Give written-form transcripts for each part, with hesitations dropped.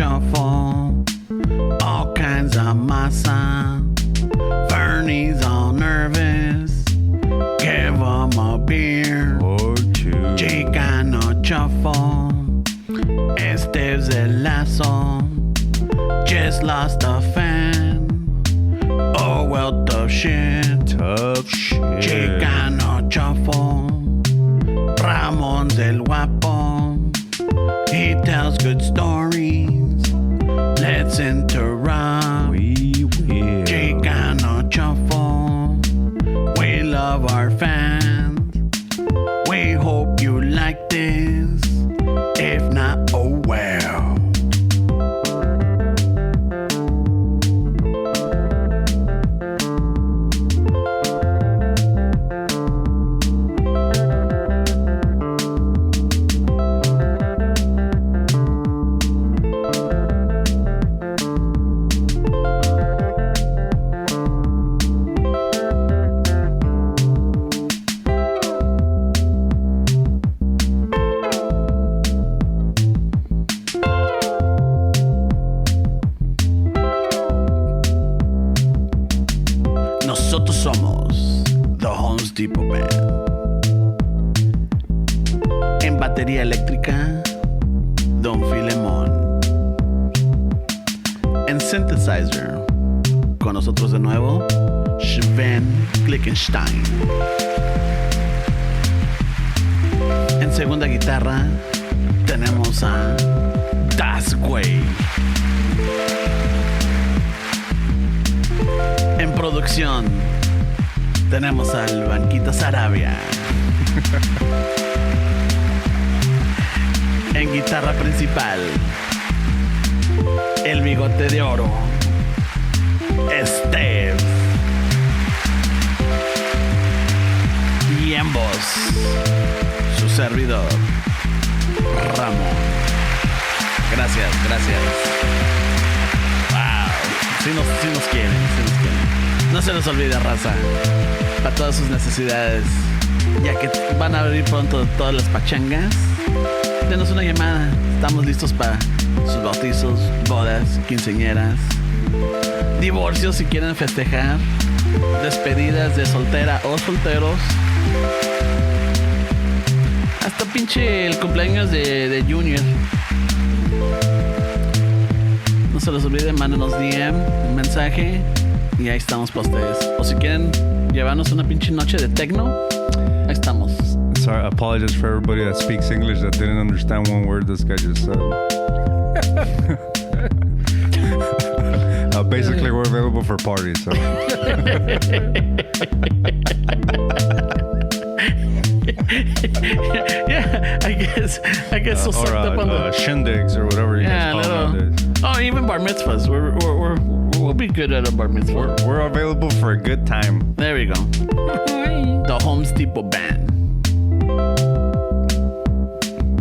shuffle, all kinds of masa. Fernie's all nervous, give him a beer or two. Chicano shuffle, Esteves el lazo, just lost a fan. Oh well, tough shit. Chicano shuffle, Ramon's el guapo. He tells good stories. Let's interrupt. We will. Chicano shuffle. We love our fans. We hope you like this. If not, oh well. Nosotros somos The Homes Depot Band. En batería eléctrica, Don Filemón. En synthesizer, con nosotros de nuevo, Sven Glickenstein. En segunda guitarra, tenemos a Das Güey. En producción tenemos al Banquita Sarabia. En guitarra principal, el bigote de oro, Steve. Y en voz, su servidor, Ramón. Gracias. Sí nos quieren. No se les olvide, raza, para todas sus necesidades, ya que van a abrir pronto todas las pachangas. Denos una llamada. Estamos listos para sus bautizos, bodas, quinceañeras, divorcios si quieren festejar, despedidas de soltera o solteros, hasta pinche el cumpleaños de Junior. No se les olvide, mándenos DM, un mensaje y ahí estamos para ustedes. O si quieren llevarnos una pinche noche de techno, ahí estamos. Sorry, I apologize for everybody that speaks English that didn't understand one word this guy just said. Basically, we're available for parties. So. Yeah, I guess so sucked up on the shindigs or whatever you guys call them nowadays. Oh, even bar mitzvahs. We'll be good at a bar mitzvah. We're available for a good time. There we go. The Homes Depot Band.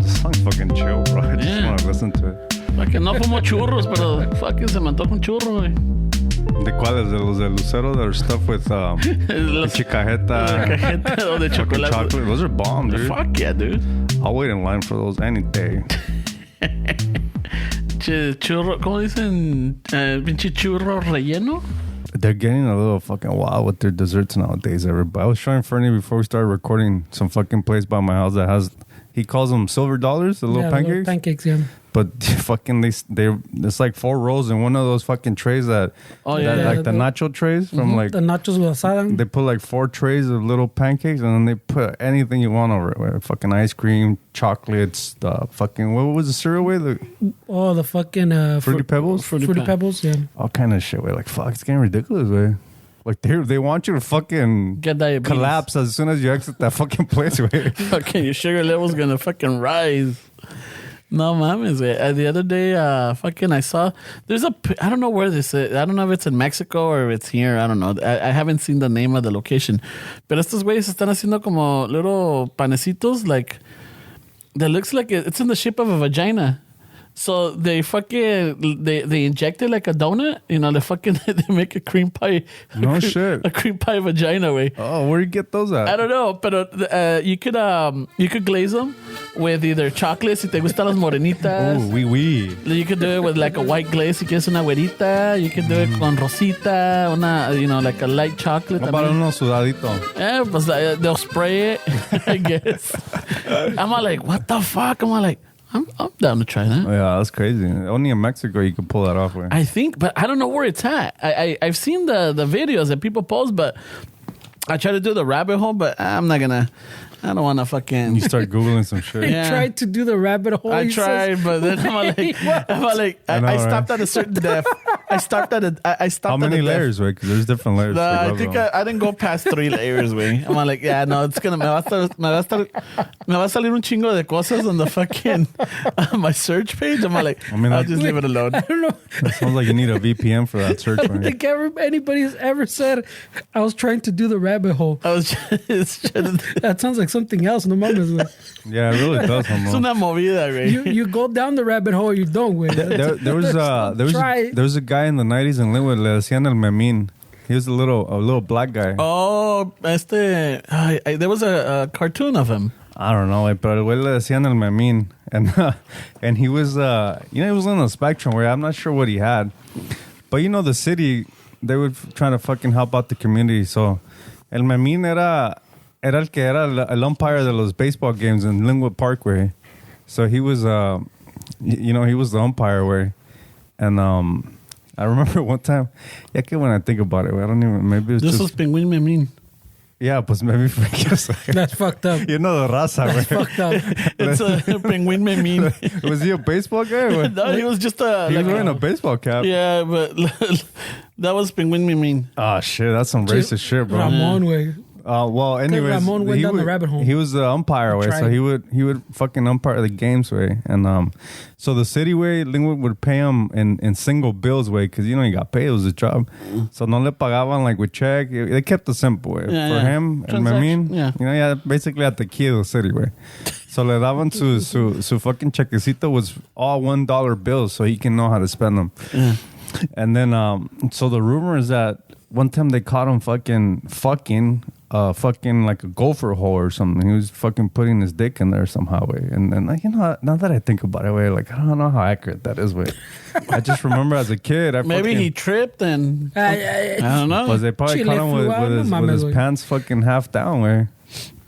This song's fucking chill, bro. I just want to listen to it. Fucking no fumo churros, pero fucking se me antoja un churro, güey. ¿De cuáles? ¿De los de Lucero that are stuff with cajeta o de chocolate? Those are bomb, dude. Fuck yeah, dude. I'll wait in line for those any day. Churro, ¿cómo dicen? Pinche churro relleno. They're getting a little fucking wild with their desserts nowadays, everybody. I was showing Fernie before we started recording some fucking place by my house that has, he calls them silver dollars, the little pancakes. Little pancakes, yeah. But fucking they it's like 4 rolls in one of those fucking trays that, like the nacho trays from like the nachos with asada. They put like 4 trays of little pancakes and then they put anything you want over it. Like fucking ice cream, chocolates, the fucking what was the cereal with? The fucking Fruity Pebbles? Fruity Pebbles, yeah. All kind of shit. We're like, fuck, it's getting ridiculous, way. Like they want you to fucking get diabetes. Collapse as soon as you exit that fucking place, way. Fucking your sugar level's gonna fucking rise. No mames, güey. The other day, fucking I saw, I don't know where this is. I don't know if it's in Mexico or if it's here. I don't know. I haven't seen the name of the location. Pero estos güeyes están haciendo como little panecitos, like, that looks like it's in the shape of a vagina. So they fucking they inject it like a donut. You know, they fucking they make a cream pie. Shit. A cream pie vagina way. Oh, where do you get those at? I don't know, but you could glaze them with either chocolate si te gustan las morenitas. Oh, oui. You could do it with like a white glaze si quieres una güerita. You could do it con rosita, like a light chocolate. How about uno sudadito? Yeah, pues they'll spray it, I guess. I'm all like, what the fuck? I'm all like, I'm down to try that. Oh, yeah, that's crazy. Only in Mexico you can pull that off with. I think, but I don't know where it's at. I've seen the videos that people post, but I try to do the rabbit hole, but I don't want to fucking... You start Googling some shit. He tried to do the rabbit hole. I tried, but then I stopped at a certain depth. I stopped at How many layers, güey? Because there's different layers. I think I didn't go past 3 layers, güey. I'm like, yeah, no, it's gonna me va a salir un chingo de cosas on the fucking my search page. I'm like, I'll just leave it alone. I don't know. It sounds like you need a VPN for that search. I don't think anybody's ever said I was trying to do the rabbit hole. I was just That sounds like something else. No mames, güey. Yeah, it really does. Es una movida, güey. You go down the rabbit hole or you don't, güey. There was a guy in the 90s in Linwood, le decían el memín. He was a little black guy. Oh, there was a cartoon of him. I don't know, pero el güey le decían el memín. And he was, he was on the spectrum where I'm not sure what he had. But the city, they would try to fucking help out the community. So, el memín era el que era el umpire de los baseball games in Linwood Parkway. So he was, he was the umpire way. And I remember one time, yeah, que when I think about it, I don't even, maybe it was was Penguin Memín. Yeah, pues maybe for That's fucked up. You know the raza, That's güey. fucked up. It's a Penguin Memín. Was he a baseball guy? Güey? No, he was just He was wearing a baseball cap. Yeah, but that was Penguin Memín. Oh, shit, that's some racist shit, bro. Ramon, way. Well, anyways, Ramon went down the rabbit hole. He was the umpire way, so he would fucking umpire the games way, and so the city way, Linwood would pay him in single bills way, because he got paid, it was a job, so no le pagaban like with check. They kept it simple way for him. And Memín, basically at the key of the city way. So le daban su fucking chequecito was all $1 bills, so he can know how to spend them. Yeah. And then so the rumor is that one time they caught him fucking like a gopher hole or something. He was fucking putting his dick in there somehow, way. And then, now that I think about it, way, like, I don't know how accurate that is, way. I just remember as a kid, maybe he tripped and I don't know. But they probably caught him with his pants fucking half down, way.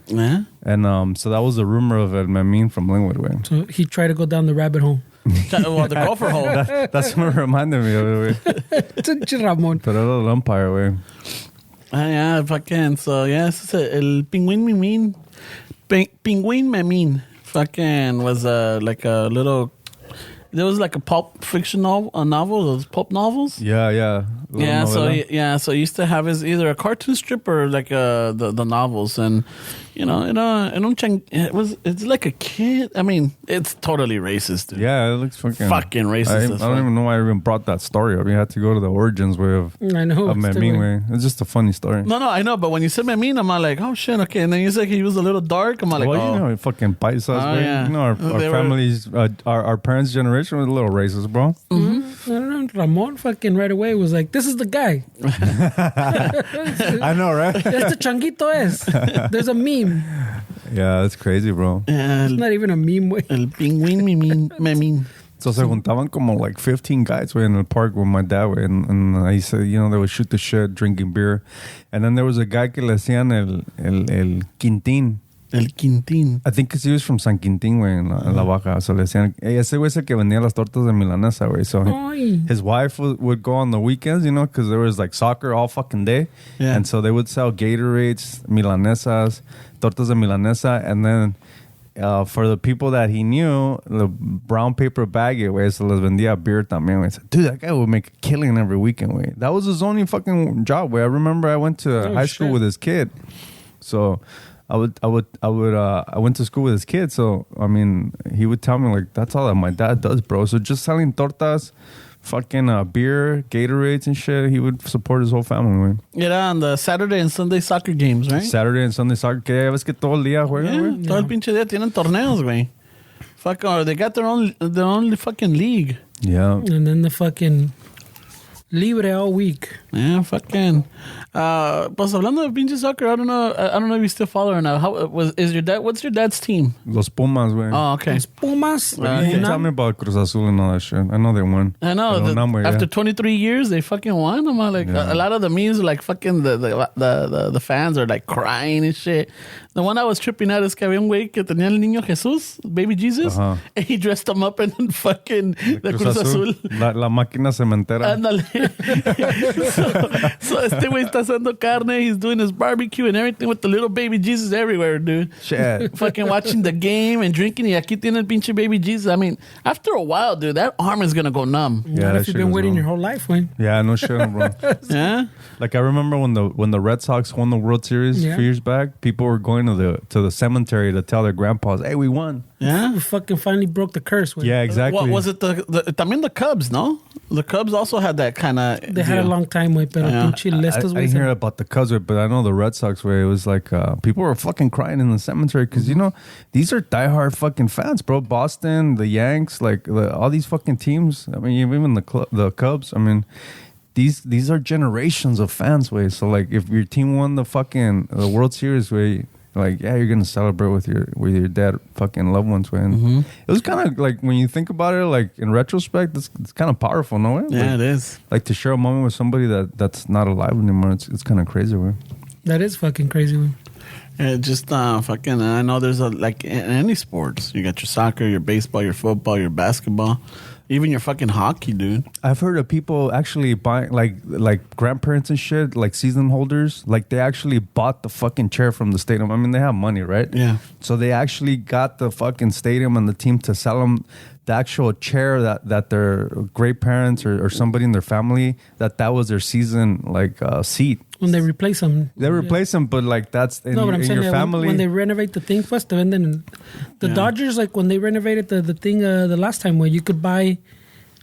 Yeah. And so that was the rumor of El Memín from Linwood, way. So he tried to go down the rabbit hole. Well, the gopher hole. That's what it reminded me of it, way. It's Ramon. But a little umpire, way. Yeah, fucking. So, yeah, el Penguin Memín. Penguin Memín fucking was like a little... There was like a pulp fiction novel, those pulp novels. Yeah. So he used to have his either a cartoon strip or like the novels, and it's like a kid. I mean, it's totally racist, dude. Yeah, it looks fucking racist. I don't even know why I even brought that story up. You had to go to the origins way of Memín way. It's just a funny story. No, I know, but when you said Memín, I'm like, oh shit, okay. And then you said he was a little dark. I'm like, fucking paisas, way. Yeah. Our families, our parents' generation was a little racist, bro. Mm-hmm. I don't know. Ramon fucking right away was like, this is the guy. I know, right? That's the changuito es. There's a meme. Yeah, that's crazy, bro. It's not even a meme, way. El Penguin Memín. So se juntaban como like 15 guys way in the park with my dad way, and I said, they would shoot the shit, drinking beer. And then there was a guy que le hacían el Quintín. El Quintín. I think because he was from San Quintín, güey, en la Baja. So le decían, ese güey es el que vendía las tortas de milanesa, güey. So his wife would go on the weekends, because there was like soccer all fucking day. Yeah. And so they would sell Gatorades, milanesas, tortas de milanesa. And then for the people that he knew, the brown paper bag, güey, se les vendía beer también, güey. So, dude, that guy would make a killing every weekend, güey. That was his only fucking job, güey. I remember I went to high school with his kid. So... I went to school with his kid, so I mean, he would tell me like that's all that my dad does, bro. So just selling tortas, fucking beer, Gatorades and shit, he would support his whole family, güey. Yeah, on the Saturday and Sunday soccer games, right? Saturday and Sunday soccer, que ya ves que todo el día juegan, güey. Todo el pinche día tienen torneos, güey. Fucking, or they got their own fucking league. Yeah. And then the fucking libre all week. Yeah, fucking. Pues hablando de pinche soccer, I don't know if you still follow or not. What's your dad's team? Los Pumas, güey. Oh, okay. Los Pumas. You tell me about Cruz Azul and all that shit. I know they won. I know. El number, After yeah. 23 years, they fucking won. I'm like, a lot of the memes are like fucking the fans are like crying and shit. The one I was tripping out is que había un güey que tenía el niño Jesús, baby Jesus, and he dressed him up in fucking the Cruz Azul. La máquina cementera. Ándale. so este güey está haciendo carne. He's doing his barbecue and everything with the little baby Jesus everywhere, dude. Shit. Fucking watching the game and drinking. Y aquí tiene el pinche baby Jesus. I mean, after a while, dude, that arm is going to go numb. Yeah, that if you've shit been is waiting wrong. your whole life, Wayne. Yeah, no shit, bro. Yeah? Like I remember when the Red Sox won the World Series a few years back, people were going to the cemetery to tell their grandpas, "Hey, we won." Yeah? We fucking finally broke the curse. Wayne. Yeah, exactly. What was it? También the Cubs, no? The Cubs also had that kind of. They had a long time, Wayne, pero Yeah. pinche Lestas, I didn't hear about the Cubs, but I know the Red Sox way. It was like people were fucking crying in the cemetery because you know these are diehard fucking fans, bro. Boston, the Yanks, like all these fucking teams. I mean, even the Cubs. I mean, these are generations of fans, way. So like, if your team won the World Series, way. Like, yeah, you're gonna celebrate with your dead fucking loved ones, man. It was kind of like when you think about it, like in retrospect, it's kind of powerful, no way? Yeah, like, it is. Like to share a moment with somebody that's not alive anymore. It's kind of crazy, man. That is fucking crazy, Wayne. Yeah, just fucking. I know there's like in any sports, you got your soccer, your baseball, your football, your basketball, even your fucking hockey, dude. I've heard of people actually buying like grandparents and shit, like season holders, like they actually bought the fucking chair from the stadium. I mean, they have money, right? Yeah. So they actually got the fucking stadium and the team to sell them the actual chair that their great parents or somebody in their family that was their season like seat. When they replace them. They replace them, but like that's in, No, but I'm in saying your that family. when they renovate the thing, pues, te venden. The Dodgers, like when they renovated the thing the last time, where you could buy,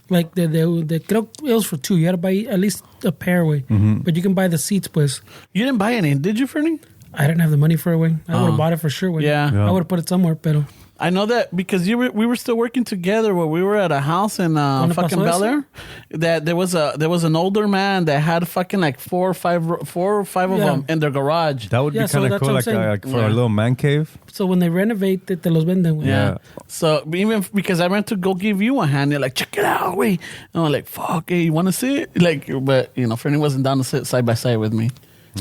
like the creo it was for two. You had to buy at least a pair, way. But you can buy the seats, pues. You didn't buy any, did you, Fernie? I didn't have the money for it, way. I would have bought it for sure, way. Yeah. I would have put it somewhere, pero. I know that because we were still working together where we were at a house in fucking Bel Air. That there was an older man that had fucking like four or five of them in their garage. That would be so kind of that's cool, what I'm like saying. for a little man cave. So when they renovate, te los venden, güey. Yeah. So even because I went to go give you a hand, you're like, check it out, wait. And I'm like, fuck, hey, you want to see it? Like, but you know, Fernie wasn't down to sit side by side with me.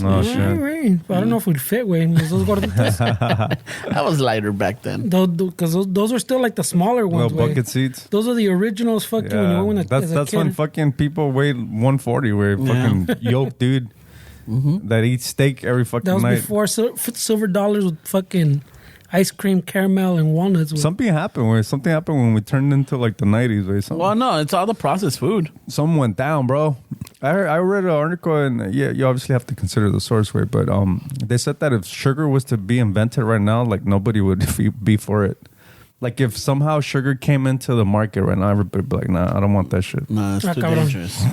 Oh shit! Right. I don't know if we'd fit, güey. Those gorditas. I was lighter back then. Because those are still like the smaller ones, Little güey. bucket seats. Those are the originals, fucking. When you went as a That's kid. when fucking people weighed 140, where fucking yoked dude that eats steak every fucking That was night. before silver dollars with fucking ice cream, caramel, and walnuts. Something happened when we turned into like the 90s, where Well, no, it's all the processed food. something went down, bro. I read an article, and yeah, you obviously have to consider the source, way, but they said that if sugar was to be invented right now, like nobody would be for it. Like if somehow sugar came into the market right now, everybody would be like, nah, I don't want that shit. No, that's too cabrón. dangerous.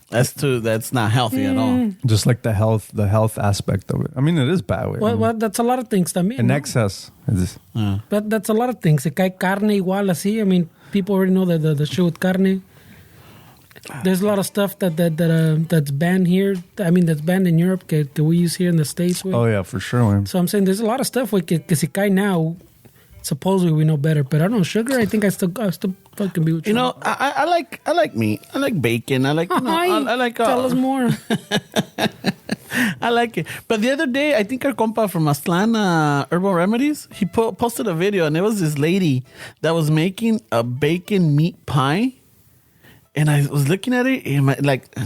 That's not healthy at all. Just like the health aspect of it. I mean, it is bad, way. Well, that's a lot of things también. In ¿no? excess. It's- But that's a lot of things. Se cae carne igual así. I mean, people already know the shit with carne. There's a lot of stuff that's banned here. I mean, that's banned in Europe que we use here in the States. Güey. Oh yeah, for sure, man. So I'm saying there's a lot of stuff güey, que si cae now, supposedly we know better. But I don't know, sugar, I think I still fucking be with You know, I like meat. I like bacon. I like I like Tell us more. I like it. But the other day, I think our compa from Aztlán, Herbal Remedies, he posted a video, and it was this lady that was making a bacon meat pie. And I was looking at it, and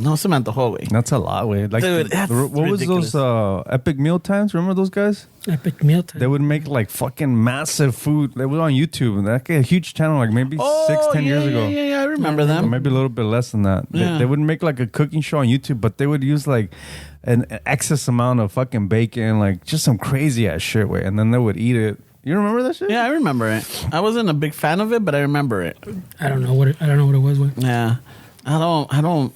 no se me antojó, güey. That's a lot, way. Like, Dude, that's what was ridiculous. those Epic Meal Times? Remember those guys? Epic meal time. They would make like fucking massive food. They were on YouTube, and like a huge channel, like maybe 6-10 years ago. Yeah, I remember Or them. maybe a little bit less than that. Yeah. They would make like a cooking show on YouTube, but they would use like an excess amount of fucking bacon, like just some crazy ass shit, way. And then they would eat it. You remember that shit? Yeah, I remember it. I wasn't a big fan of it, but I remember it. I don't know what it was. Güey. Yeah, I don't.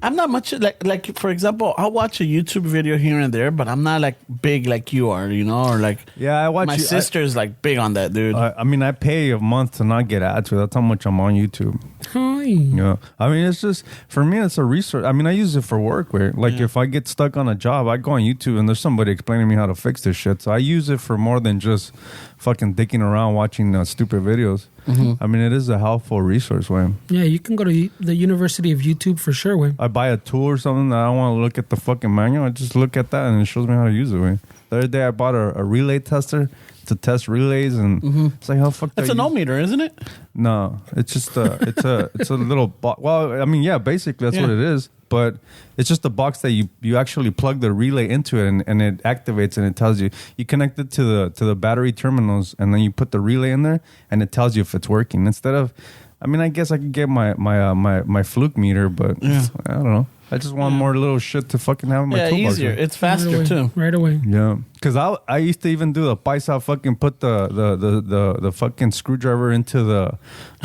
I'm not much like for example, I'll watch a YouTube video here and there, but I'm not like big like you are, you know, or like Yeah, I watch my sister's like big on that, dude. I mean, I pay a month to not get ads. That's how much I'm on YouTube. Hi. Yeah, I mean, it's just for me, it's a resource. I mean, I use it for work. Where like if I get stuck on a job, I go on YouTube and there's somebody explaining me how to fix this shit. So I use it for more than just fucking dicking around watching stupid videos. I mean, it is a helpful resource, way. Yeah, you can go to the University of YouTube for sure, way. I buy a tool or something that I don't want to look at the fucking manual. I just look at that and it shows me how to use it, way. The other day I bought a relay tester to test relays, and it's like, how fuck. That's an ohmmeter, isn't it? No, it's just it's a little box. Well, I mean, yeah, basically that's what it is. But it's just a box that you actually plug the relay into it, and it activates and it tells you connect it to the battery terminals, and then you put the relay in there, and it tells you if it's working. Instead of, I mean, I guess I could get my fluke meter, but I don't know. I just want more little shit to fucking have in my toolbox. Easier. It's faster too. Right away. Yeah, because I used to even do the paisa, fucking put the fucking screwdriver into the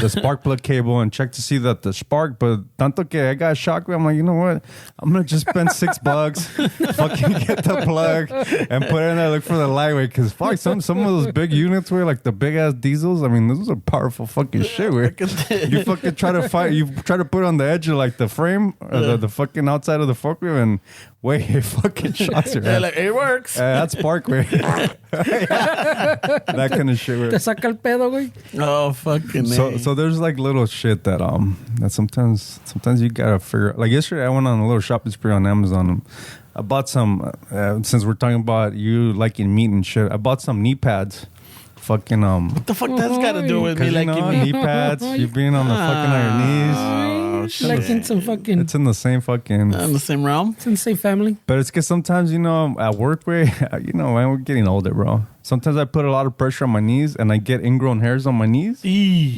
spark plug cable and check to see that the spark. But tanto que I got shocked. I'm like, you know what? I'm gonna just spend $6, fucking get the plug and put it in there. Look for the lightweight, because fuck, some of those big units were like the big ass diesels. I mean, those are powerful fucking shit. Where you fucking try to put it on the edge of like the frame or the fucking outside of the forklift, and wait, it fucking shocks your ass. Like, it works. That's Parkway. That kind of shit. Te saca el pedo, güey. Oh, fucking So there's like little shit that sometimes you gotta figure. Like yesterday, I went on a little shopping spree on Amazon. I bought some. Since we're talking about you liking meat and shit, I bought some knee pads. Fucking What the fuck that's got to do with me? Like knee pads, you being on the fucking on your knees. Like in some fucking. It's in the same fucking. in the same realm. It's in the same family. But it's because sometimes, at work, man, we're getting older, bro. Sometimes I put a lot of pressure on my knees and I get ingrown hairs on my knees.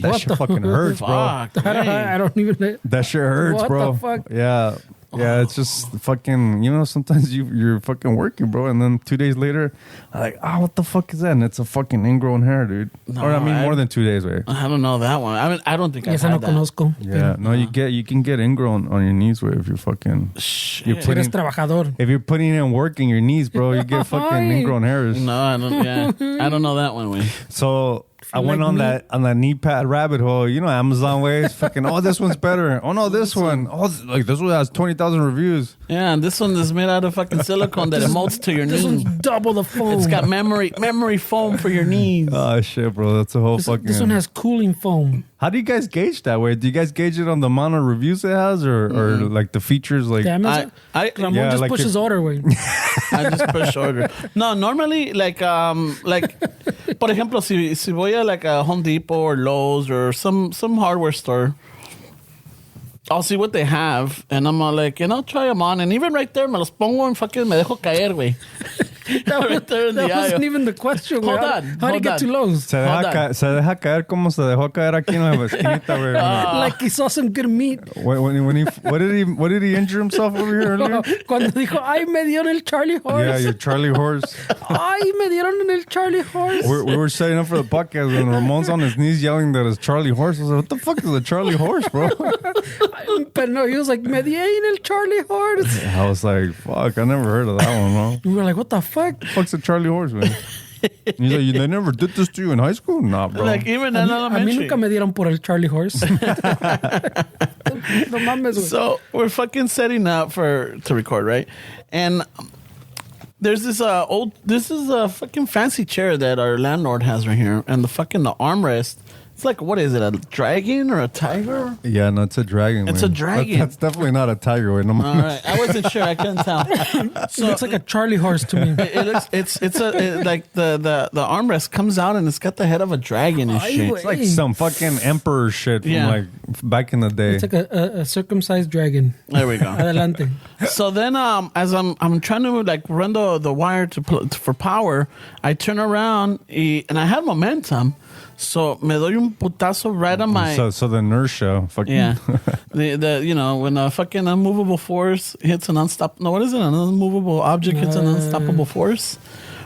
That shit fucking hurts, bro. Fuck, I don't even. That shit hurts, What bro. the fuck? Yeah. Yeah, it's just fucking, sometimes you're fucking working, bro. And then 2 days later, I'm like, what the fuck is that? And it's a fucking ingrown hair, dude. No, or more than 2 days, wait. I don't know that one. I don't think Yes, I've I no had that. conozco. Yeah, no, you can get ingrown on your knees, where if you're fucking, you're Eres putting, trabajador. if you're putting in work in your knees, bro, you get fucking ingrown hairs. No, I don't. Yeah, I don't know that one. Way. So I went like on me. that knee pad rabbit hole. Amazon ways. Fucking, this one's better. Oh no, this one. Like this one has 20,000 reviews. Yeah, and this one is made out of fucking silicone that molds to your This one's knee. double the foam. It's got memory foam for your knees. Oh shit, bro, that's a whole fucking. This one has cooling foam. How do you guys gauge that way? Do you guys gauge it on the amount of reviews it has, or like the features? Like, Damn it. I Ramon Yeah, just like pushes it- order, way. I just push order. No, normally like por ejemplo, si voy a like a Home Depot or Lowe's or some hardware store, I'll see what they have, and I'm all like, try them on, and even right there, me los pongo and fucking me dejo caer, güey. Right there in the That wasn't aisle. even the question, güey. Hold How on, do you hold get on. to Lowe's? se Hold deja caer como se dejó caer aquí en la esquinita, güey. Like he saw some good meat. What did he injure himself over here earlier? Cuando dijo, ay, me dieron el Charlie horse. Yeah, your Charlie horse. Ay, me dieron en el Charlie horse. We were setting up for the podcast and Ramon's on his knees yelling that it's Charlie horse. I was like, what the fuck is a Charlie horse, bro? But no, he was like, me dieron el Charlie horse. I was like, fuck, I never heard of that one, bro. We were like, what the fuck? The fuck's a Charlie horse, man? He's like, they never did this to you in high school? Nah, bro. Like even in A mí elementary. nunca me dieron por el Charlie horse. No mames, güey. So we're fucking setting up to record, right? And there's this this is a fucking fancy chair that our landlord has right here, and the armrest. It's like, what is it, a dragon or a tiger? Yeah, no, it's a dragon. It's man. a dragon. That's definitely not a tiger. Wait, no, All right, I wasn't sure. I couldn't tell. It looks like a Charlie horse to me. It looks. Like the armrest comes out and it's got the head of a dragon and Ay, shit. güey. it's like some fucking emperor shit from Yeah. like back in the day. It's like a circumcised dragon. There we go. Adelante. So then, as I'm trying to like run the wire for power, I turn around and I had momentum. So me doy un putazo right on my. So the inertia, fucking Yeah, when a fucking unmovable force hits an unstoppable. No, what is it? An unmovable object hits an unstoppable force.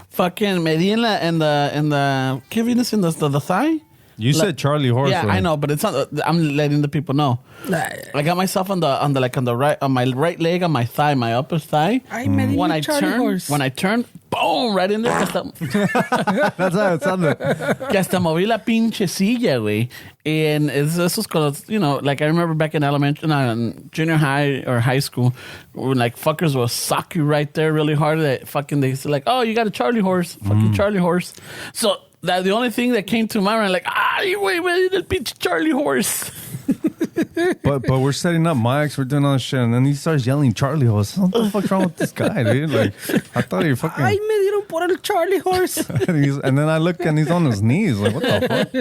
Fucking me di en the ¿qué viene siendo? The thigh. You said Charlie horse. Yeah, I know, but it's not. I'm letting the people know. I got myself on the right, on my right leg, on my thigh, my upper thigh. When I turn, boom, right in there. That's how it sounded. Que hasta moví la pinche silla, güey. And esos con los, like I remember back in junior high or high school, when like fuckers will sock you right there really hard. They say like, oh, you got a Charlie horse, fucking Charlie horse. So that the only thing that came to my mind, like, you wait, the bitch Charlie horse. but we're setting up mics, we're doing all this shit, and then he starts yelling Charlie horse. What the fuck's wrong with this guy, dude? Like, I thought he fucking. Ay, me dieron por el Charlie horse. And then I look and he's on his knees. Like, what the fuck?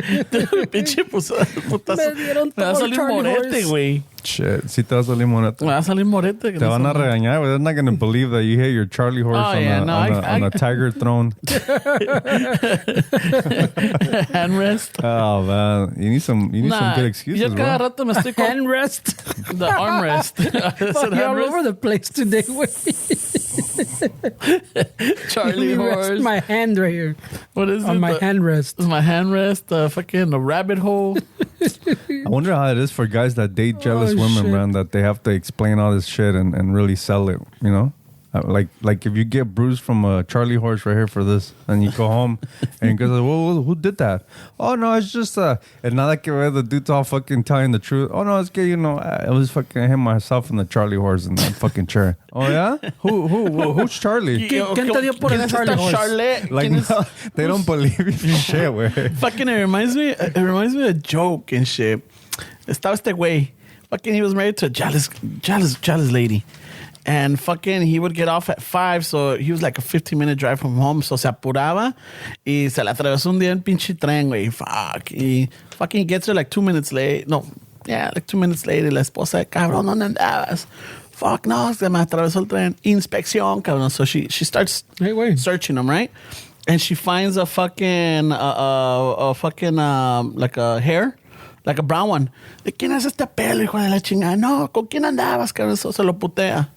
Pinche putazo. Me dieron Me va a todo el salir Charlie morete, horse. güey. Shit, si te va a salir morete. Me va a salir morete. Te van a regañar, güey. They're not going to believe that you hit your Charlie horse on a tiger throne. Handrest. Oh, man. You need some good excuses, yo cada bro. rato me estoy con Handrest. the armrest. Fuck, you're all over the place today, güey. Charlie Let me horse. rest my hand right here. What is on it? my handrest. My handrest. The rabbit hole. I wonder how it is for guys that date jealous women, shit. man, that they have to explain all this shit and really sell it, you know? Like if you get bruised from a Charlie horse right here for this, and you go home and you go, well, who did that? Oh no, it's just and now that the dude's all fucking telling the truth. Oh no, it's good, I was fucking hit myself in the Charlie horse in that fucking chair. Oh yeah, who's Charlie? ¿Quién te dio por el Charlie horse? Charlotte? Like no, they don't believe you for shit, güey. Fucking, it reminds me of a joke and shit. Estaba este güey. Fucking, he was married to a jealous lady. And fucking, he would get off at 5, so he was like a 15-minute drive from home, so se apuraba y se le atravesó un día en pinche tren, güey. Fuck. Y fucking he gets there like 2 minutes late. No, yeah, like 2 minutes late. Y la esposa, cabrón, ¿dónde andabas? Fuck, no, se me atravesó el tren. Inspección, cabrón. So she starts searching him, right? And she finds a fucking, like a hair. Like a brown one. ¿De quién es este pelo, hijo de la chingada? No, ¿con quién andabas, cabrón? So se lo putea.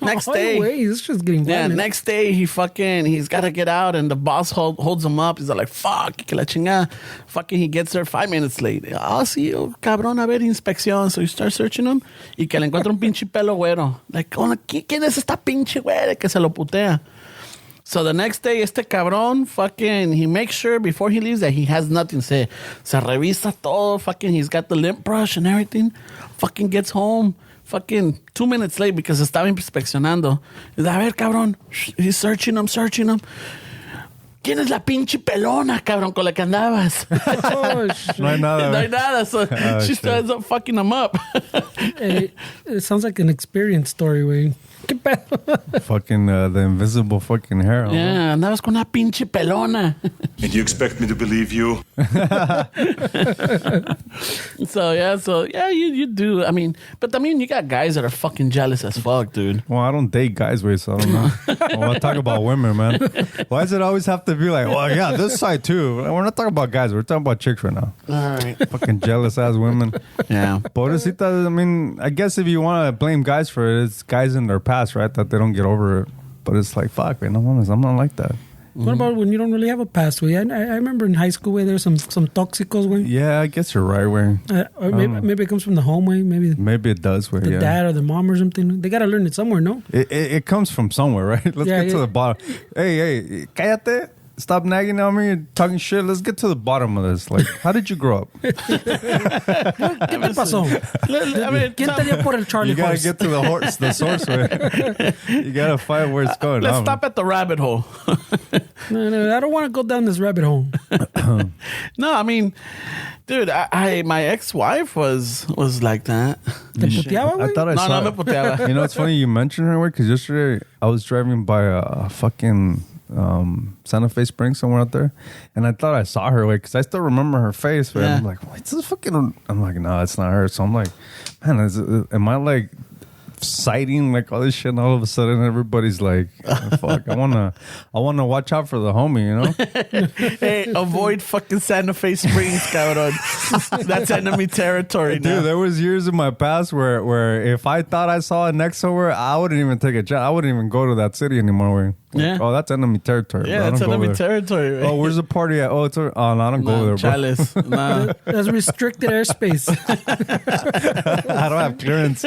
Next day, this just getting violent. next day he's got to get out, and the boss holds him up. He's like, fuck, que la chingada. Fucking, he gets there 5 minutes late. Oh, sí, cabrón, a ver, inspección. So you start searching him, y que le encuentra un pinche pelo güero. Like, ¿quién es esta pinche güera que se lo putea? So the next day, este cabrón, fucking, he makes sure before he leaves that he has nothing. Se revisa todo, fucking, he's got the lint brush and everything. Fucking gets home. Fucking 2 minutes late because estaba inspeccionando. Dice, a ver, cabrón. He's searching him. ¿Quién es la pinche pelona, cabrón, con la que andabas? No hay nada. No hay nada. So she starts up fucking him up. It sounds like an experience story, güey. ¿Qué pedo? Fucking the invisible fucking hair. Yeah, andabas con una pinche pelona. And you expect me to believe you? So yeah, you do. I mean, but I mean, you got guys that are fucking jealous as fuck, dude. Well, I don't date guys, so I don't know. I want to talk about women, man. Why does it always have to be like, well, yeah, this side too? We're not talking about guys. We're talking about chicks right now. All right. Fucking jealous ass women. Yeah. Pobrecita, I mean, I guess if you want to blame guys for it, it's guys in their past, right? That they don't get over it. But it's like, fuck, man, I'm not like that. What about when you don't really have a past, güey? I remember in high school, where there's some toxicos, güey. Yeah, I guess you're right, way. Or maybe it comes from the home, way. Maybe it does, way. The dad or the mom or something. They gotta learn it somewhere, no? It comes from somewhere, right? Let's get to the bottom. Hey, cállate. Stop nagging on me and talking shit. Let's get to the bottom of this. Like, how did you grow up? ¿Qué te pasó? ¿Quién te dio por el Charlie horse? You gotta get to the source, man. You gotta find where it's going. Let's stop at the rabbit hole. No, I don't want to go down this rabbit hole. No, I mean, dude, my ex-wife was like that. ¿Te puteaba, güey? I thought I saw No, me puteaba. You know, it's funny you mentioned her, because yesterday I was driving by a fucking Santa Fe Springs somewhere out there, and I thought I saw her, because I still remember her face. But I'm like, what's this fucking? I'm like, no, it's not her. So I'm like, man, am I like sighting like all this shit? And all of a sudden, everybody's like, oh, fuck, I wanna watch out for the homie, you know? Hey, avoid fucking Santa Fe Springs, cabrón. That's enemy territory now. Dude, there was years in my past where if I thought I saw a neck somewhere, I wouldn't even take a chance. I wouldn't even go to that city anymore. Yeah. Oh, that's enemy territory. Yeah, bro. I it's don't go enemy there. territory. Right? Oh, where's the party at? Oh, it's no, I don't go there, bro. Chalice. Nah. That's restricted airspace. I don't have clearance.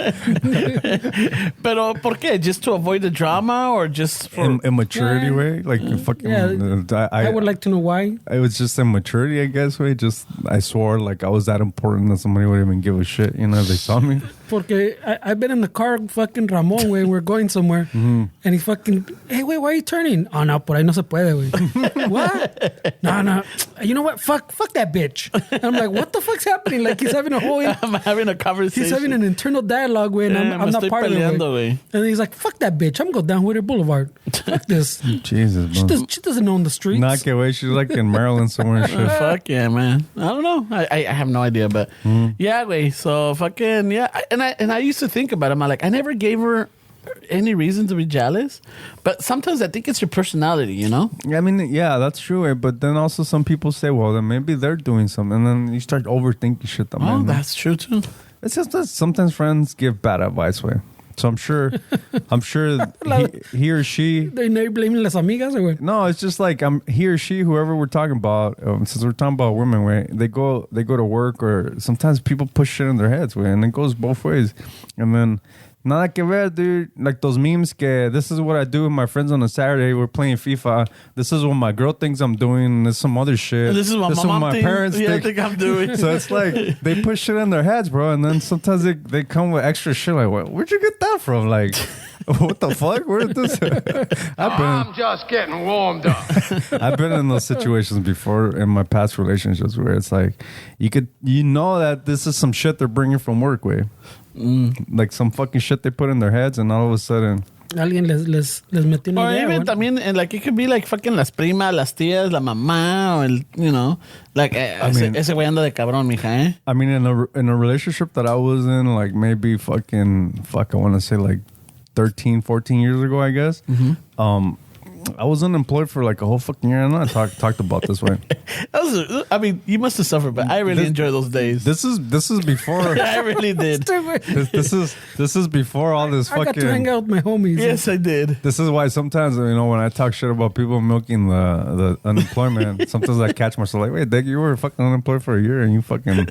Pero ¿por qué? Just to avoid the drama or just for... Immaturity Yeah. way, like fucking. Yeah. I would like to know why. It was just immaturity, I guess. Way, just I swore like I was that important that somebody would even give a shit. You know, if they saw me. Porque I've been in the car, fucking Ramon, way we're going somewhere, and he's fucking, hey, wait, why are you turning? Oh, no, por ahí no se puede, güey. What? No. You know what? Fuck that bitch. And I'm like, what the fuck's happening? Like he's having a whole, I'm having a conversation. he's having an internal dialogue, güey, and I'm not part of it, güey. güey. And he's like, fuck that bitch. I'm going down Whittier Boulevard. Fuck this. Jesus, bro. She doesn't own the streets. Not get away. She's like in Maryland somewhere. And shit. Fuck yeah, man. I don't know. I have no idea, but yeah, güey. So fucking yeah. And I used to think about it. I'm like, I never gave her any reason to be jealous, but sometimes I think it's your personality, you know? I mean, yeah, that's true. But then also some people say, well, then maybe they're doing something, and then you start overthinking shit. Oh, that's true too. It's just that sometimes friends give bad advice, way. So I'm sure he or she. They never blaming las amigas, güey. No, it's just like he or she, whoever we're talking about. Since we're talking about women, way they go to work, or sometimes people push shit in their heads, way, and it goes both ways. And then nada que ver, dude. Like those memes, que this is what I do with my friends on a Saturday. We're playing FIFA. This is what my girl thinks I'm doing. And this is some other shit. This is what my parents think I'm doing. So it's like they push shit in their heads, bro. And then sometimes they come with extra shit. Like, where'd you get that from? Like, what the fuck? Where did this? I'm just getting warmed up. I've been in those situations before in my past relationships where it's like you know that this is some shit they're bringing from work, way. Like some fucking shit they put in their heads, and all of a sudden Alguien les metió una Or idea, even güey. también, and like it could be like fucking las primas, las tías, la mamá, or el, you know, like ese güey anda de cabrón, mija, eh? I mean, in a relationship that I was in, like maybe I want to say like 13, 14 years ago, I guess. I was unemployed for like a whole fucking year. I know I talked about this way. I mean, you must have suffered, but I really enjoy those days. This is before. I really did. this is before all this I got to hang fucking. out with my homies. Yes, I did. This is why sometimes, you know, when I talk shit about people milking the unemployment, sometimes I catch myself like, wait, Dick, you were fucking unemployed for a year and you fucking.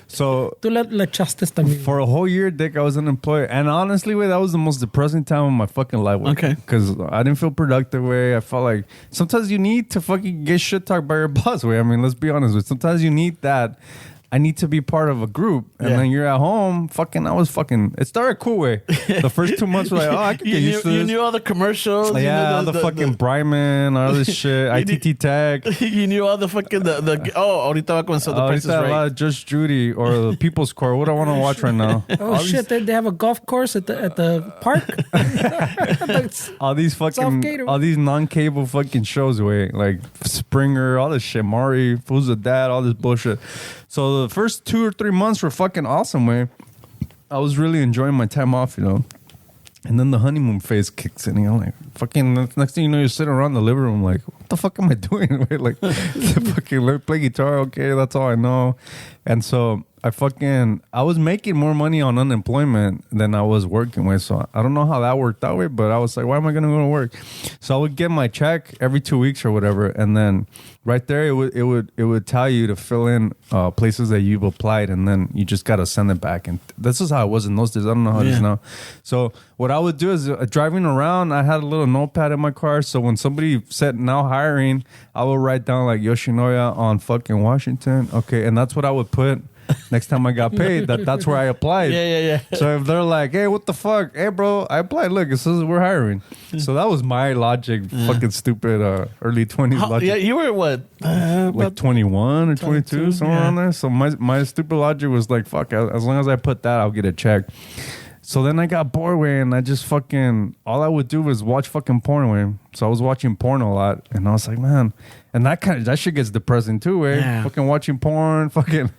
So Tú le echaste también. for a whole year, Dick, I was unemployed, and honestly, wait, that was the most depressing time of my fucking life. Okay. Because I didn't feel productive. Way I felt like sometimes you need to fucking get shit talked by your boss. Way I mean, let's be honest with. Sometimes you need that. I need to be part of a group, and then you're at home. It started cool way. The first 2 months were like, oh, I can get used to this. You knew all the commercials. Yeah, you knew all the fucking Bryman, all this shit, ITT Tech. You knew all the fucking ahorita va a comenzar the Price is Ahorita Right. Judge Judy or the People's Court. What do I want to watch right now? Oh shit! They have a golf course at the park. All these fucking, Gator. all these non-cable fucking shows, way like Springer, all this shit, Maury, Who's the Dad, all this bullshit. So the first 2 or 3 months were fucking awesome, way. I was really enjoying my time off, you know. And then the honeymoon phase kicks in. I'm like, fucking, next thing you know, you're sitting around the living room like, what the fuck am I doing? Wait, like, fucking play guitar, okay, that's all I know. And so I was making more money on unemployment than I was working with. So I don't know how that worked that way, but I was like, why am I going to go to work? So I would get my check every 2 weeks or whatever. And then right there, it would tell you to fill in places that you've applied, and then you just got to send it back. And this is how it was in those days. I don't know how it is now. So what I would do is driving around, I had a little notepad in my car. So when somebody said now hiring, I would write down like Yoshinoya on fucking Washington. Okay. And that's what I would put next time I got paid. That's where I applied. Yeah. So if they're like, hey, what the fuck? Hey, bro, I applied. Look, it says we're hiring. So that was my logic. Fucking stupid early 20s logic. Yeah, you were what? Like 21 or 22, somewhere around there. So my stupid logic was like, fuck, as long as I put that, I'll get a check. So then I got bored with it, and I just fucking, all I would do was watch fucking porn with him. So I was watching porn a lot, and I was like, man, and that shit gets depressing too, eh? Yeah. Fucking watching porn, fucking,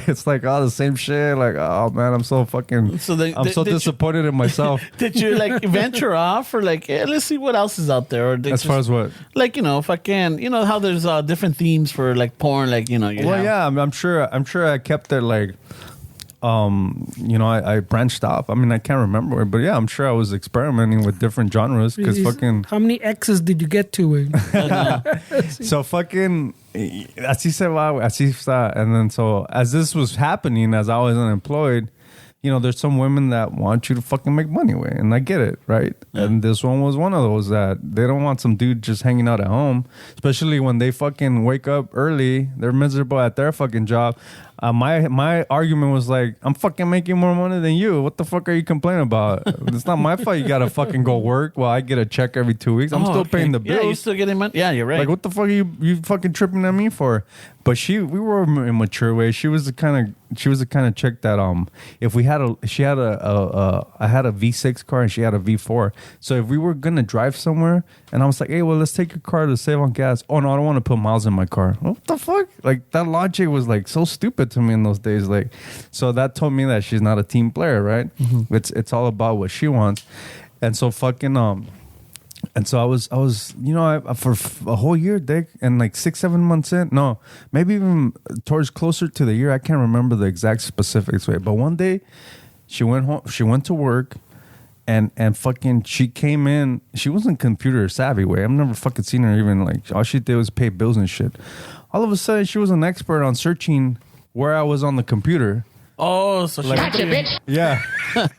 it's like all the same shit. Like, oh man, I'm so fucking, I'm so disappointed in myself. Did you like venture off or like, hey, let's see what else is out there? Or As far as what? Like, you know, fucking, you know how there's different themes for like porn, like, you know. Well, yeah, I'm sure I kept it like, you know, I branched off. I mean, I can't remember, but yeah, I'm sure I was experimenting with different genres because fucking. How many X's did you get to? So fucking. Así se va, así está. And then so as this was happening, as I was unemployed, you know, there's some women that want you to fucking make money with, and I get it, right? Yeah. And this one was one of those that they don't want some dude just hanging out at home, especially when they fucking wake up early. They're miserable at their fucking job. My argument was like, I'm fucking making more money than you. What the fuck are you complaining about? It's not my fault you gotta fucking go work while I get a check every 2 weeks. I'm still paying the bills. Yeah, you still getting money. Yeah, you're right. Like, what the fuck are you fucking tripping at me for? But we were in a mature way. She was the kind of chick that if we had I had a V6 car and she had a V4. So if we were gonna drive somewhere and I was like, hey, well, let's take your car to save on gas. Oh no, I don't want to put miles in my car. What the fuck? Like, that logic was like so stupid to me in those days. Like, so that told me that she's not a team player, right? Mm-hmm. It's all about what she wants. And so fucking and so I was, you know, for a whole year, Dick, and like 6-7 months in, no, maybe even towards closer to the year, I can't remember the exact specifics, way. But one day, she went home, she went to work, and fucking, she came in. She wasn't computer savvy, way. I've never fucking seen her even like. All she did was pay bills and shit. All of a sudden, she was an expert on searching where I was on the computer. Oh, so Like, gotcha, bitch. Yeah,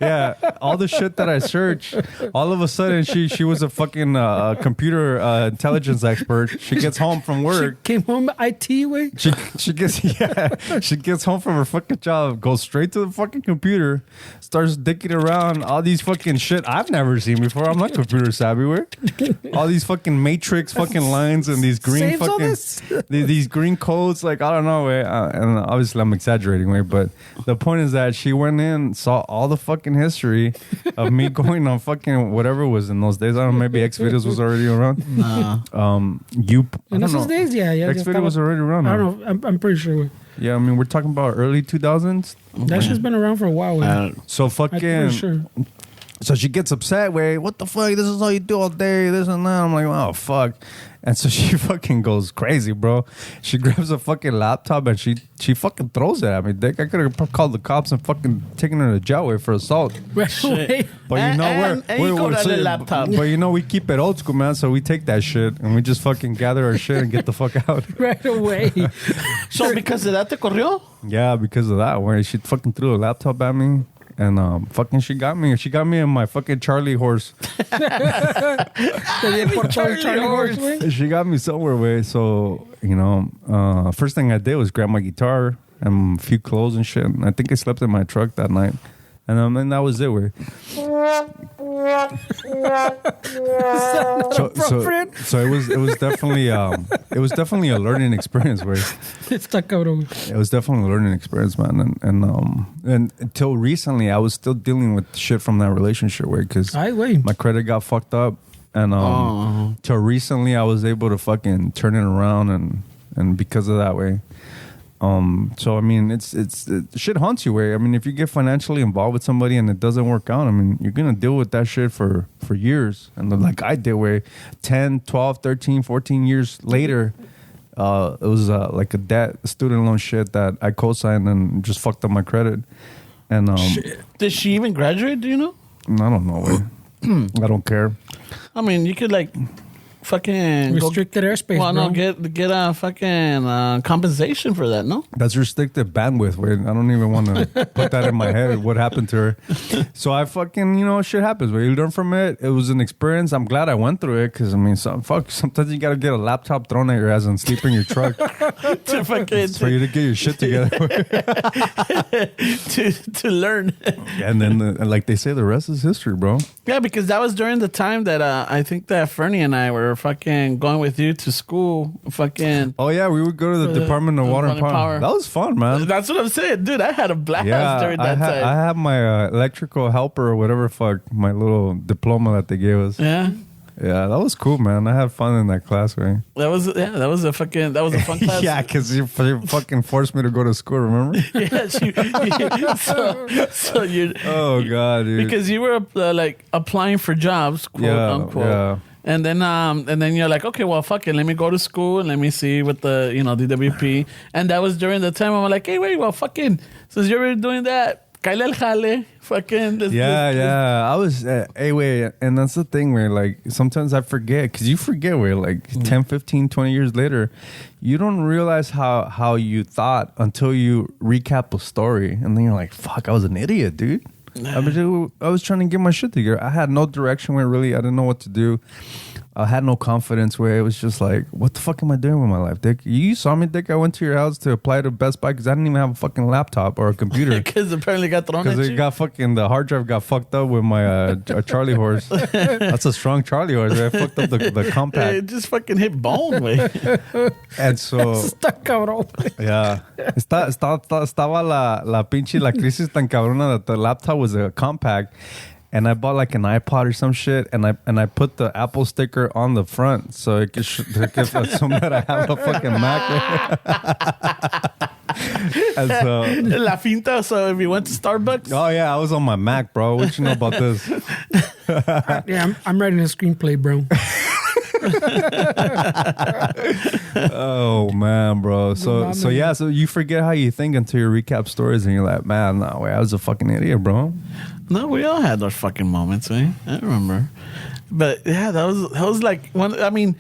yeah. All the shit that I searched, all of a sudden she was a fucking computer intelligence expert. She gets home from work. She came home IT way. She gets home from her fucking job, goes straight to the fucking computer, starts dicking around all these fucking shit I've never seen before. I'm not computer savvy. Where all these fucking matrix fucking lines and these green fucking these green codes, like, I don't know, way. And obviously I'm exaggerating, way, but the point is that she went in, saw all the fucking history of me going on fucking whatever was in those days. I don't know, maybe Xvideos was already around. Nah. In those days, yeah. Xvideo was already around. I don't know. I'm pretty sure. Yeah, I mean, we're talking about early 2000s. That shit's been around for a while. So fucking. I'm pretty sure. So she gets upset, wait, what the fuck? This is all you do all day, this and that. I'm like, oh, fuck. And so she fucking goes crazy, bro. She grabs a fucking laptop and she fucking throws it at me, Dick. I could have called the cops and fucking taken her to jail for assault. Right away. But you know, laptop. But you know, we keep it old school, man. So we take that shit and we just fucking gather our shit and get the fuck out. Right away. So because of that, te corrió? Yeah, because of that, where she fucking threw a laptop at me. And fucking she got me in my fucking Charlie horse. Charlie horse. She got me somewhere, way. So, you know, first thing I did was grab my guitar and a few clothes and shit. And I think I slept in my truck that night. And then that was it, way. So it was definitely a learning experience, way. It's stuck out. It was definitely a learning experience, man. And until recently, I was still dealing with shit from that relationship, way, because my credit got fucked up. And till recently, I was able to fucking turn it around, and because of that, way. So I mean, it's shit haunts you, way. I mean, if you get financially involved with somebody and it doesn't work out, I mean, you're gonna deal with that shit for years. And then, like I did, way 10, 12, 13, 14 years later, it was like a student loan shit that I co-signed and just fucked up my credit. And did she even graduate? Do you know? I don't know, way. I don't care. I mean, you could like fucking restricted airspace. Well, bro. no, get a fucking compensation for that. No, that's restricted bandwidth. Wait, I don't even want to put that in my head. What happened to her? So I fucking, you know, shit happens. Where you learn from it. It was an experience. I'm glad I went through it because I mean, sometimes you gotta get a laptop thrown at your ass and sleep in your truck to fucking for you to get your shit together. to learn. And then, like they say, the rest is history, bro. Yeah, because that was during the time that I think that Fernie and I were fucking going with you to school. Fucking. Oh yeah, we would go to the Department of Water and Power. That was fun, man. That's what I'm saying, dude. I had a blast during that time. I had my electrical helper or whatever. Fuck, my little diploma that they gave us. Yeah. Yeah, that was cool, man. I had fun in that class, right? That was a fun class. Yeah, because you fucking forced me to go to school, remember? Yeah, so you. Oh God, dude. Because you were like applying for jobs, quote unquote. Yeah. And then you're like, okay, well, fuck it. Let me go to school and let me see what the, DWP. And that was during the time I'm like, hey, wait, well, fucking, since you're already doing that, Kyle el jale, fucking. I was, wait, and that's the thing where, like, sometimes I forget, because you forget where, like, 10, 15, 20 years later, you don't realize how you thought until you recap a story. And then you're like, fuck, I was an idiot, dude. I was trying to get my shit together. I had no direction where really I didn't know what to do. I had no confidence where it was just like, what the fuck am I doing with my life, Dick? You saw me, Dick. I went to your house to apply to Best Buy because I didn't even have a fucking laptop or a computer. Because apparently got thrown at you. Because it got fucking, the hard drive got fucked up with my Charlie horse. That's a strong Charlie horse. I fucked up the compact. It just fucking hit bone, way. And so... Está cabrón. Yeah. Estaba la pinche, la crisis tan cabrona that the laptop was a compact. And I bought like an iPod or some shit, and I put the Apple sticker on the front so it could assume that I have a fucking Mac. And so, La finta, so if you went to Starbucks. oh yeah, I was on my Mac, bro. What you know about this? Yeah, I'm writing a screenplay, bro. Oh man, bro. So you forget how you think until you recap stories, and you're like, man, no way, I was a fucking idiot, bro. No, we all had those fucking moments, man. I remember. But yeah, that was like one. I mean,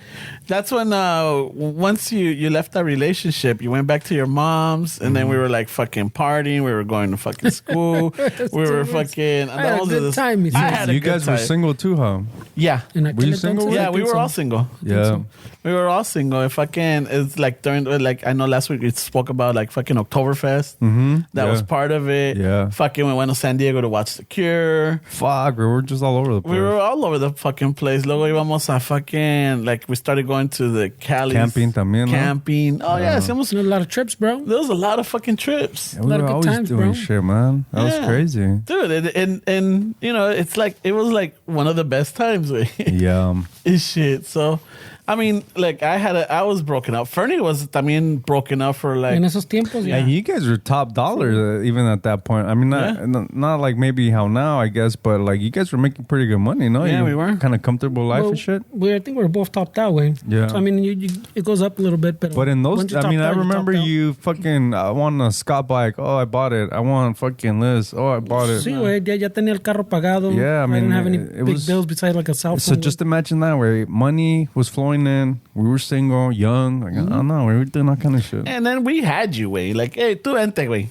that's when once you left that relationship, you went back to your mom's, and then we were like fucking partying. We were going to fucking school. We were fucking. I had a good time. You guys were single too, huh? Yeah. Were you single? Yeah, we were all single. Yeah. We were all single. It's like during, like, I know last week we spoke about like fucking Oktoberfest. Mm-hmm. That was part of it. Yeah. Fucking we went to San Diego to watch The Cure. Fuck, we were just all over the place. We were all over the fucking place. Luego íbamos a fucking, like, we started going to the Cali. Camping también, ¿no? Camping. Oh, yeah. Hacíamos A lot of trips, bro. There was a lot of fucking trips. Yeah, we were good always times, doing bro. shit, man. That was crazy. Dude, and it's like, it was like one of the best times. Yeah. Is shit. So, I mean, like, I was broken up. Fernie was también broken up for like. En esos tiempos, Yeah, you guys were top dollar even at that point. I mean, not like maybe how now, I guess, but like you guys were making pretty good money, no? Yeah, we were. Kind of comfortable life and shit. I think we're both topped out, way. Yeah. So, I mean, it goes up a little bit, But in those, I mean, I remember you fucking, I want a Scott bike. Oh, I bought it. I want fucking this. Oh, I bought it. Sí, güey, ya tenía el carro pagado. Yeah, I mean, didn't have any it big was- bills besides like a cell phone. So just imagine that where money was flowing in. We were single, young. Like, I don't know. We were doing that kind of shit. And then we had you, way. Like, hey, tú vente, güey.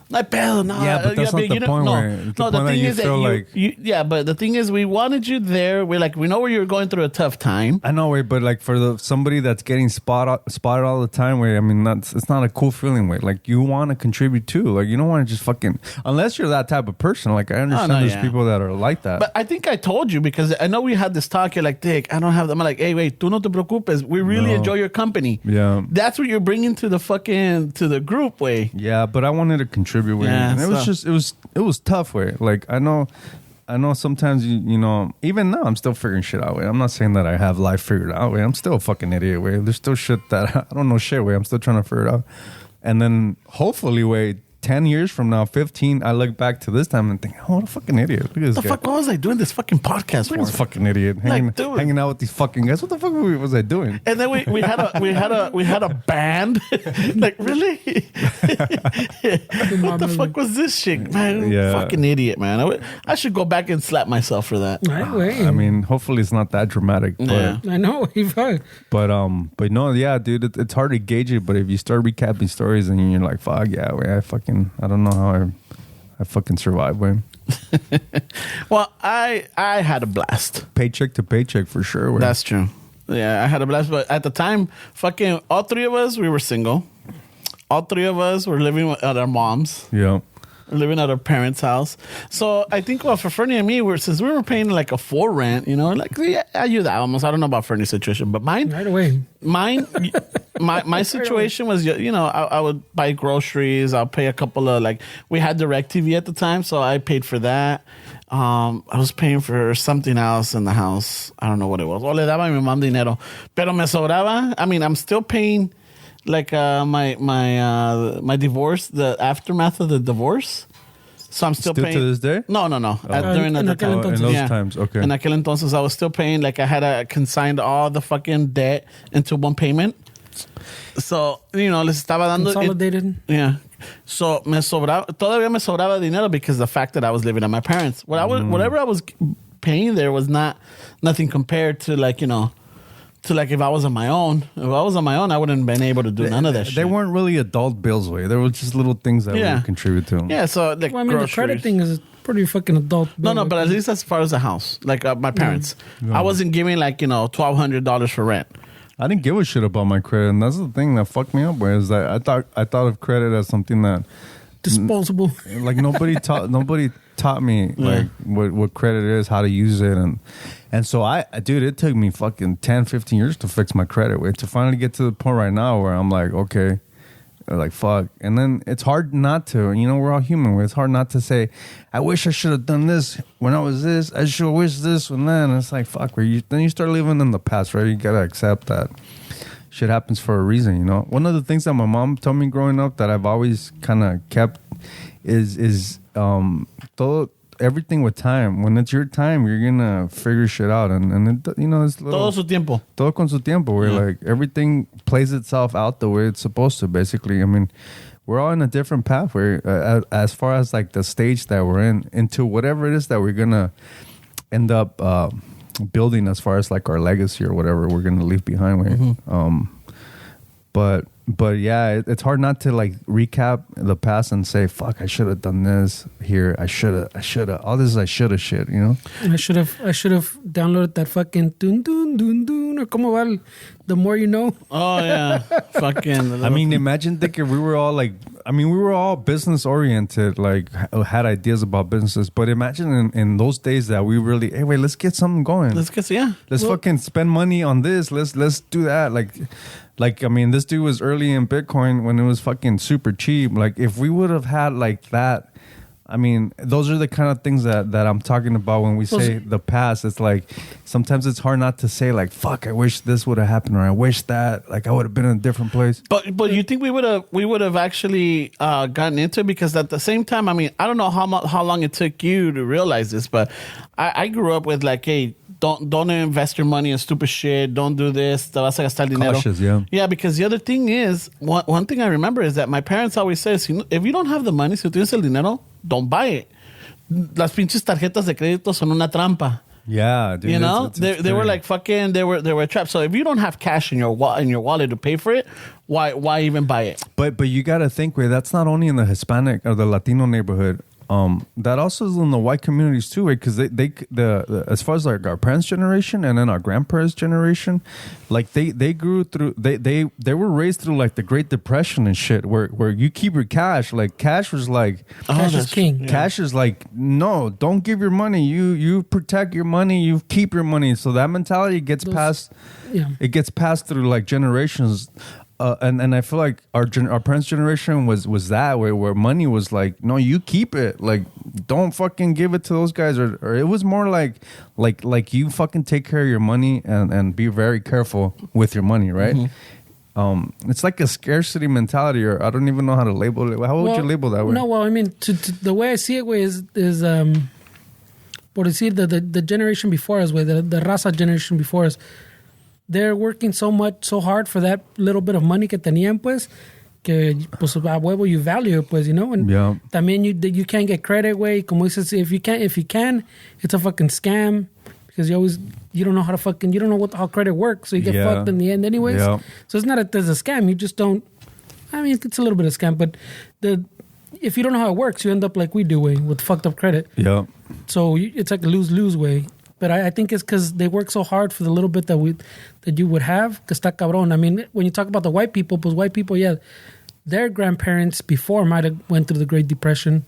No hay pedo, no. Yeah, but that's not the point where- the point that you feel like- yeah, but the thing is, we wanted you there. We're like, we know where you're going through a tough time. I know, but like for somebody that's getting spotted all the time, I mean, it's not a cool feeling, like you want to contribute too, like you don't want to just fucking, unless you're that type of person. Like I understand there's people that are like that. But I think I told you, because I know we had this talk. You're like, Dick, I don't have them. I'm like, hey, wait, tú no te preocupes. We really enjoy your company. Yeah, that's what you're bringing to the group, way. Yeah, but I wanted to contribute with Yeah, and it was tough, way. Like I know sometimes you know, even now I'm still figuring shit out, way. I'm not saying that I have life figured out, way. I'm still a fucking idiot, way. There's still shit that I don't know shit, way. I'm still trying to figure it out. And then hopefully, way, 10 years from now, 15, I look back to this time and think, oh, what a fucking idiot. Look at this guy. What was I doing this fucking podcast Look for? at this fucking idiot hanging out with these fucking guys. What the fuck was I doing? And then we had a band. Like, really? What the fuck was this shit, man? Yeah. Fucking idiot, man. I should go back and slap myself for that. Right, way. I mean, hopefully it's not that dramatic, but Yeah. I know. but no, yeah, dude, it's hard to gauge it. But if you start recapping stories and you're like, fuck yeah, way, I don't know how I fucking survived, way. Well, I had a blast. Paycheck to paycheck for sure, way. That's true. Yeah, I had a blast. But at the time, fucking all three of us, we were single. All three of us were living at our mom's. Yeah. Living at our parents' house. So I think, well, for Fernie and me, since we were paying like a full rent, you know, like, yeah, ayudábamos. I don't know about Fernie's situation, but mine, Right away. my situation was, you know, I would buy groceries. I'll pay a couple of, like, we had DirecTV at the time, so I paid for that. I was paying for something else in the house. I don't know what it was. O le daba a mi mamá dinero. Pero me sobraba. I mean, I'm still paying, like, my divorce, the aftermath of the divorce. So I'm still Still paying. to this day? No. During In the aquel time. entonces. in those times, okay. In aquel entonces, I was still paying. Like, I had consigned all the fucking debt into one payment. So, les estaba dando... Consolidated. Yeah. So, todavía me sobraba dinero because the fact that I was living at my parents. Whatever I was paying there was nothing compared to, like, to, like, if I was on my own. If I was on my own, I wouldn't have been able to do none of that shit. They weren't really adult bills, way. They were just little things that would contribute to them. Yeah, so, like, Well, I mean, the credit groceries. thing is pretty fucking adult. No, but at least as far as the house. Like, my parents. I wasn't giving, like, $1,200 for rent. I didn't give a shit about my credit, and that's the thing that fucked me up. Is that I thought of credit as something that Disposable. like nobody taught me like what credit is, how to use it, and so dude, it took me fucking 10, 15 years to fix my credit, to finally get to the point right now where I'm like, okay, like fuck. And then it's hard not to, we're all human. It's hard not to say, I wish I should have done this when I was this. I should wish this when then. And it's like fuck. Then you start living in the past, right? You gotta accept that shit happens for a reason. One of the things that my mom told me growing up that I've always kind of kept is everything with time. When it's your time, you're gonna figure shit out, and it, it's little, Todo su tiempo. todo con su tiempo. Where like everything plays itself out the way it's supposed to. Basically, I mean, we're all in a different path. Where as far as like the stage that we're in, into whatever it is that we're gonna end up building, as far as like our legacy or whatever we're gonna leave behind. But yeah, it's hard not to like recap the past and say, fuck, I should have done this here. I should have. All this is I should have shit, And I should have downloaded that fucking dun dun dun dun or como va the more you know. Oh, yeah. Fucking. I mean, imagine thinking we were all business oriented, like had ideas about businesses. But imagine in those days that we really, hey, wait, let's get something going. Let's Fucking spend money on this. Let's do that. Like, I mean, this dude was early in Bitcoin when it was fucking super cheap. Like, if we would have had like that, I mean, those are the kind of things that I'm talking about when we say the past. It's like, sometimes it's hard not to say like, fuck, I wish this would have happened, or I wish that, like, I would have been in a different place. But you think we would have actually gotten into it? Because at the same time, I mean, I don't know how long it took you to realize this, but I grew up with like, hey, don't invest your money in stupid shit. Don't do this. Te vas a gastar dinero. Cautious, yeah. Yeah, because the other thing is, one thing I remember is that my parents always says, if you don't have the money, si tienes el dinero, don't buy it. Las pinches tarjetas de crédito son una trampa. Yeah, dude. They were like fucking. They were a trap. So if you don't have cash in your wallet to pay for it, why even buy it? But you got to think, that's not only in the Hispanic or the Latino neighborhood. That also is in the white communities too, right? Because they as far as like our parents' generation and then our grandparents' generation, like they grew through they were raised through like the Great Depression and shit, where you keep your cash. Like cash was like Cash is king. Yeah. cash is like, no, don't give your money. You protect your money. You keep your money. So that mentality gets passed. Yeah. It gets passed through like generations. And I feel like our parents' generation was that way, where money was like, no, you keep it, like don't fucking give it to those guys, or it was more like you fucking take care of your money and be very careful with your money, right? Mm-hmm. It's like a scarcity mentality, or I don't even know how to label it. How would you label that way? No, well, I mean, to the way I see it, way is por decir the generation before us, way the raza generation before us. They're working so hard for that little bit of money que tenían, pues, que pues a huevo you value it, pues, and también you can't get credit, way. Como dices, if you can, it's a fucking scam, because you don't know how to you don't know how credit works, so you get fucked in the end anyways. Yeah. So it's not there's a scam, you just don't. I mean, it's a little bit of scam, but if you don't know how it works, you end up like we do, way, with fucked up credit. Yeah. So it's like a lose way. But I think it's because they work so hard for the little bit that you would have. Que está cabrón. I mean, when you talk about the white people, their grandparents before might have went through the Great Depression.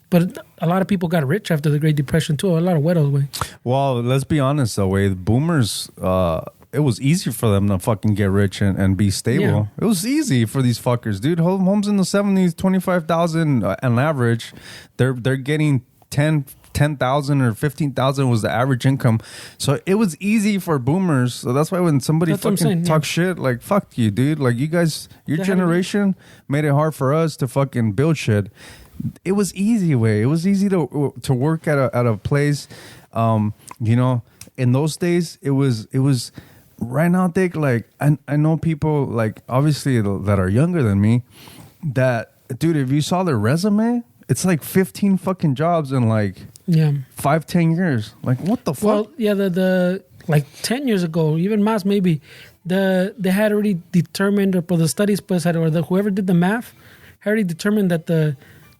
But a lot of people got rich after the Great Depression too. A lot of widows, way. Well, let's be honest, though, way. The boomers, it was easy for them to fucking get rich and be stable. Yeah. It was easy for these fuckers, dude. Homes in the 70s, 25,000 on average. They're getting 10,000 or 15,000 was the average income. So it was easy for boomers. So that's why when somebody fucking talks shit, like, fuck you, dude. Like, you guys, your generation made it hard for us to fucking build shit. it was easy way. It was easy to work at a place. You know, in those days, it was right now. Dick, like I know people like obviously that are younger than me. That dude, if you saw their resume, it's like 15 fucking jobs in like 5-10 years. Like what the fuck? Well, yeah, the like 10 years ago, even más maybe, they had already determined, or the studies whoever did the math had already determined that the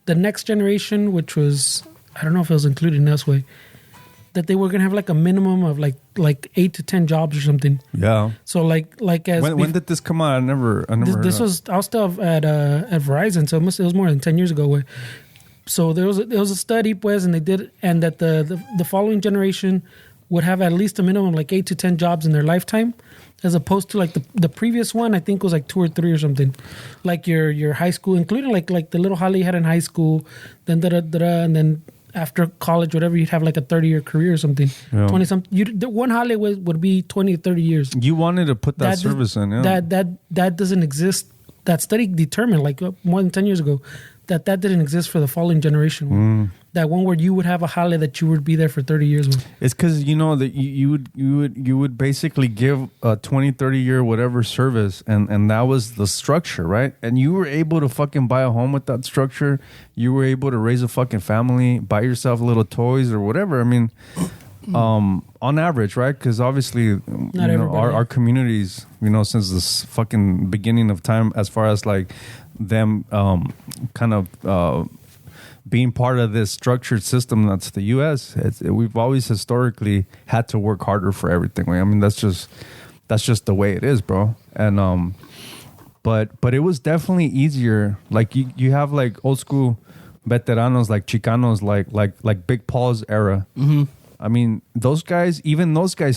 next generation, which was, I don't know if it was included in this way, that they were gonna have like a minimum of like 8 to 10 jobs or something. Yeah. So like as when did this come out? I never. This was, I was still at Verizon, so it was more than 10 years ago. So there was a study, pues, and they did, and that the following generation would have at least a minimum of like 8 to 10 jobs in their lifetime, as opposed to like the previous one, I think was like 2 or 3 or something. Like your high school, including like the little Holly you had in high school, then and then after college, whatever, you'd have like a 30-year career or something. Yeah. 20-something. The one Holly would be 20 to 30 years. You wanted to put that service in, yeah. That doesn't exist. That study determined like more than 10 years ago that didn't exist for the following generation. That one where you would have a Holly that you would be there for 30 years with. It's because you know that you would basically give a 20-30 year whatever service, and that was the structure, right? And you were able to fucking buy a home with that structure. You were able to raise a fucking family, buy yourself little toys or whatever. I mean, on average, right? Because obviously, our communities, since this fucking beginning of time, as far as like them kind of being part of this structured system that's the U.S., we've always historically had to work harder for everything. I mean, that's just the way it is, bro. And but it was definitely easier. Like you have like old school veteranos, like Chicanos, like Big Paul's era. Mm-hmm. I mean, those guys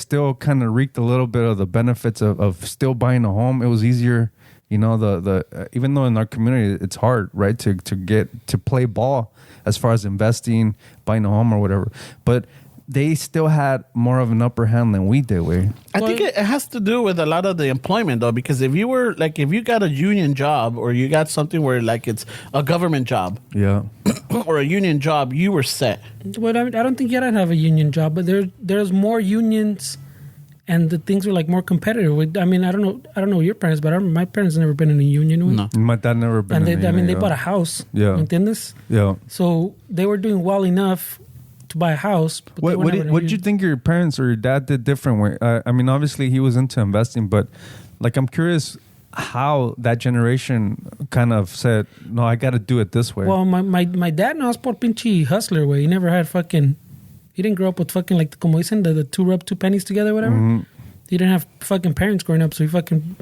still kind of reaped a little bit of the benefits of still buying a home. It was easier, the even though in our community it's hard, right, to get to play ball as far as investing, buying a home or whatever. But they still had more of an upper hand than we did. I think it has to do with a lot of the employment, though, because if you got a union job or you got something where like it's a government job, yeah, or a union job, you were set. Well, I don't think you don't have a union job, but there's more unions, and the things were like more competitive. I mean, I don't know your parents, but my parents never been in a union. No, my dad never been. And in a union, I mean, they bought a house. Yeah, ¿entiendes? Yeah. So they were doing well enough to buy a house. But what did you think your parents or your dad did different? I mean, obviously he was into investing, but like I'm curious how that generation kind of said, no, I got to do it this way. Well, my dad no es por pinche hustler, way. He never had fucking. He didn't grow up with fucking like como dicen the two rub two pennies together, whatever. Mm-hmm. He didn't have fucking parents growing up, so he fucking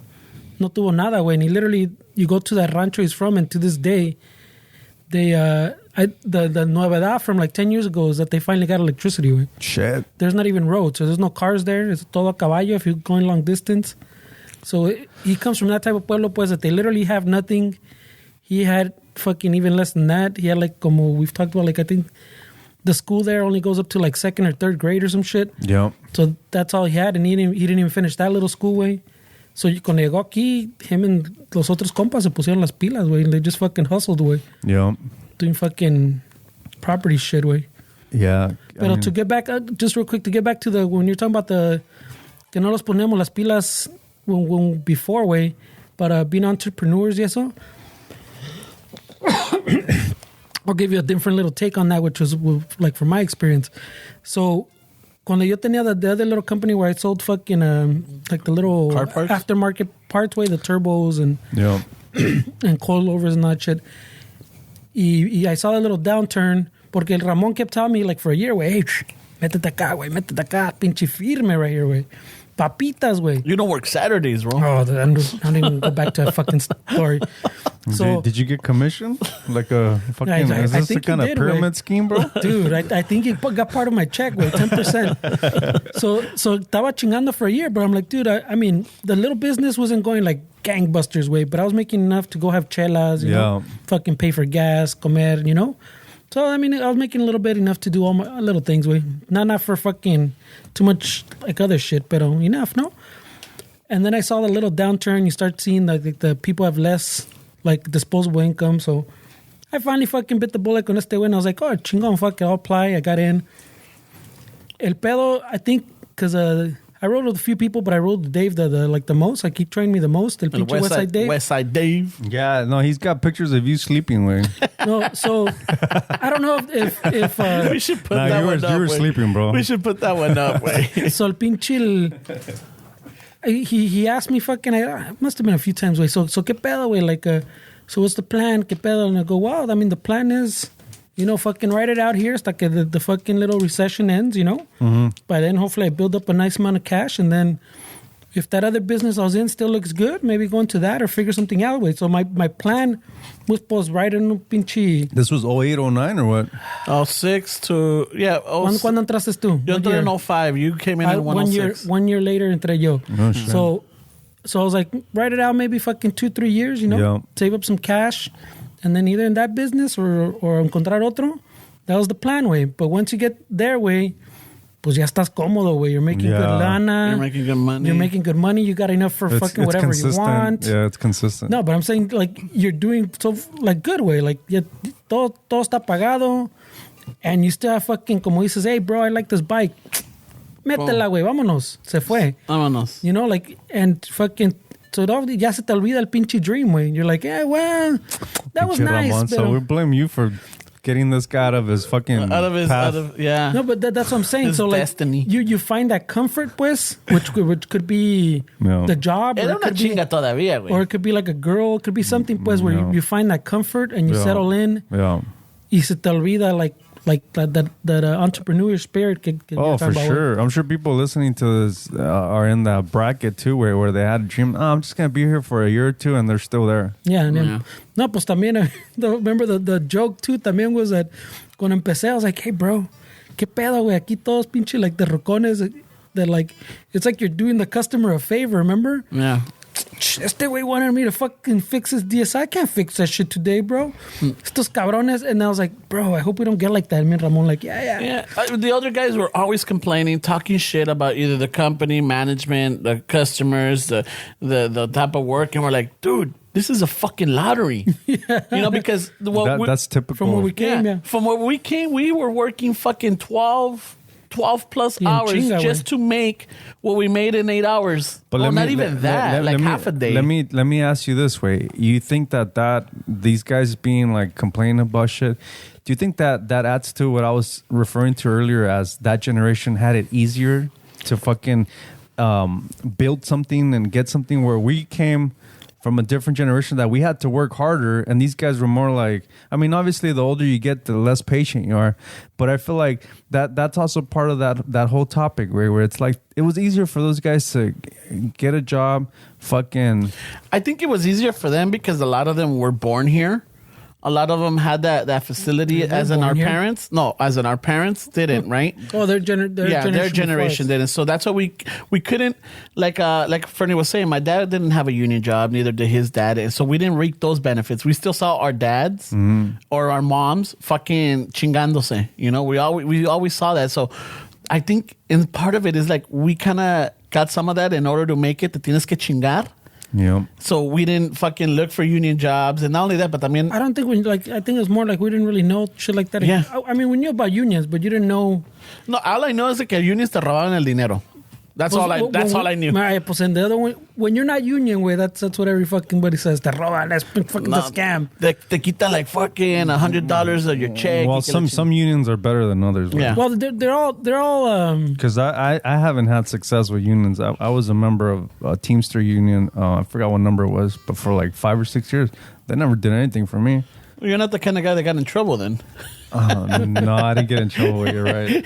no tuvo nada, way. And he literally, you go to that rancho he's from, and to this day, they the novedad from like 10 years ago is that they finally got electricity. Way. Shit. There's not even roads, so there's no cars there. It's todo a caballo if you're going long distance. So he comes from that type of pueblo, pues, that they literally have nothing. He had fucking even less than that. He had like, como we've talked about, like I think the school there only goes up to like 2nd or 3rd grade or some shit. Yeah. So that's all he had, and he didn't even finish that little school, way. So cuando llegó aquí, him and los otros compas se pusieron las pilas, way. They just fucking hustled, way. Yeah. Doing fucking property shit, way. Yeah. But to get back, just real quick, to get back to when you're talking about que no los ponemos las pilas when before, way, but being entrepreneurs y eso, I'll give you a different little take on that, which was like from my experience. So, cuando yo tenía the other little company where I sold fucking like the little aftermarket parts, way, the turbos and and coilovers and all that shit. Y I saw a little downturn porque el Ramon kept telling me like for a year, way, hey, métete acá, pinche firme right here, way. Papitas, way. You don't work Saturdays, bro. Oh, I don't even go back to that fucking story. So, did you get commission? Like a fucking, is this the kind of pyramid scheme, bro? Dude, I think he got part of my check, way, 10%. So estaba chingando for a year, but I'm like, dude, I mean, the little business wasn't going like gangbusters, way, but I was making enough to go have chelas, you know, fucking pay for gas, comer, you know? So, I mean, I was making a little bit enough to do all my little things, way. Not for fucking too much like other shit, but enough, no? And then I saw the little downturn. You start seeing like the people have less like disposable income. So I finally fucking bit the bullet con este güey. And I was like, oh, chingón, fuck it, I'll apply. I got in. El pedo, I think, because I rode with a few people, but I rode with Dave the most. Like, he trained me the most. El pinche West Side Dave. West Side Dave. Yeah, no, he's got pictures of you sleeping, güey. No, so I don't know if We should put that one up. You were güey. sleeping, bro. We should put that one up, güey. so el pinche he asked me fucking, it must have been a few times, güey. So qué pedo, güey? Like, so what's the plan? Qué pedo? And I go, wow, I mean, the plan is, you know, fucking write it out here. It's like the fucking little recession ends, you know? Mm-hmm. By then, hopefully I build up a nice amount of cash. And then if that other business I was in still looks good, maybe go into that or figure something out, güey. So my plan was pues right in un pinche... This was 08, 09 or what? 06 to... Yeah. ¿Cuándo entraste tú? Yo entré in 05. You came in 106. One year later entré yo. Oh, shit. So I was like, write it out maybe fucking 2-3 years, you know? Yeah. Save up some cash. And then either in that business or encontrar otro. That was the plan, güey. But once you get there, güey, pues ya estás cómodo, güey. You're making good lana. You're making good money. You're making good money. You got enough for fucking whatever consistent. you want. Yeah, it's consistent. No, but I'm saying, like, you're doing so, like, good, güey. Like, todo está pagado. And you still have fucking, como dices, hey, bro, I like this bike. Métela, güey. Vámonos. Se fue. Vámonos. You know, like, and fucking... So ya se te olvida el pinche dream, güey. You're like, yeah, well, that was nice. Ramon, so we blame you for getting this guy out of his fucking path. Yeah. No, but that's what I'm saying. His so like, destiny. You find that comfort, pues, which could be the job, Era una chinga todavía, güey. or it could be like a girl, it could be something, pues, where you find that comfort and you settle in. Yeah. Y se te olvida like that entrepreneur spirit. Oh, for sure. I'm sure people listening to this are in that bracket too, where they had a dream. Oh, I'm just gonna be here for a year or two, and they're still there. Yeah. No, pues también. Remember the joke too. También was that cuando empecé, I was like, hey, bro, qué pedo, güey. Aquí todos pinche like the rocones. That like it's like you're doing the customer a favor. Remember? Yeah. Este güey wanted me to fucking fix his DSI. I can't fix that shit today, bro. Estos cabrones. And I was like, bro, I hope we don't get like that. Me and Ramon like, yeah. The other guys were always complaining, talking shit about either the company, management, the customers, the type of work. And we're like, dude, this is a fucking lottery. You know, because... that's typical. From where we came, yeah. From where we came, we were working fucking 12 plus hours just to make what we made in 8 hours. But not even that, half a day. Let me ask you this way: you think that these guys being like complaining about shit, do you think that adds to what I was referring to earlier as that generation had it easier to fucking build something and get something, where we came from a different generation that we had to work harder, and these guys were more like, I mean, obviously the older you get, the less patient you are, but I feel like that's also part of that whole topic, where it's like it was easier for those guys to get a job, fucking... I think it was easier for them because a lot of them were born here. A lot of them had that facility as in our parents. No, as in our parents didn't, right? Oh, their generation didn't. So that's why we couldn't, like Fernie was saying, my dad didn't have a union job, neither did his dad. And so we didn't reap those benefits. We still saw our dads or our moms fucking chingándose. You know, we always saw that. So I think in part of it is like we kind of got some of that in order to make it. Te tienes que chingar. Yeah. So we didn't fucking look for union jobs, and not only that, but I don't think I think it's more like we didn't really know shit like that. Yeah. I mean, we knew about unions, but you didn't know. No, all I know is que unions te robaban el dinero. That's all I knew. Pues and the other one, when you're not union, way, that's what every fucking buddy says. Te roban, that's fucking a scam. Te quitan like fucking $100 of your check. Well, some unions are better than others. Yeah. Well, they're all. Because I haven't had success with unions. I was a member of a Teamster union. I forgot what number it was, but for like 5 or 6 years, they never did anything for me. Well, you're not the kind of guy that got in trouble then. No, I didn't get in trouble. You're right,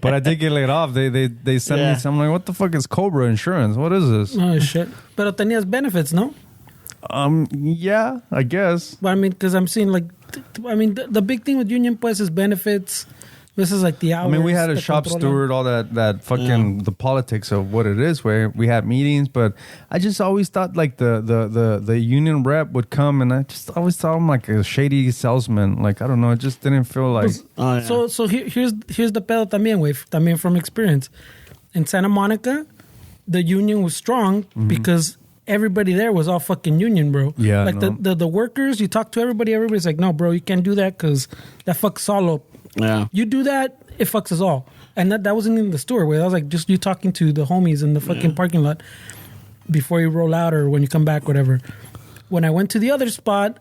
but I did get laid off. They sent me something. I'm like, what the fuck is Cobra Insurance? What is this? Oh shit! Pero tenías benefits, no? Yeah, I guess. But I mean, because I'm seeing like, the big thing with union pues is benefits. This is like the hours. I mean, we had a shop steward, all that fucking the politics of what it is. Where we had meetings, but I just always thought like the union rep would come, and I just always thought him like a shady salesman. Like I don't know, it just didn't feel like. So here's the pedo también from experience. In Santa Monica, the union was strong because everybody there was all fucking union, bro. Yeah, like no. the workers, you talk to everybody's like, no, bro, you can't do that because that fucks all up. Yeah. You do that, it fucks us all. And that wasn't in the store way. That was like just you talking to the homies in the fucking parking lot before you roll out or when you come back, whatever. When I went to the other spot,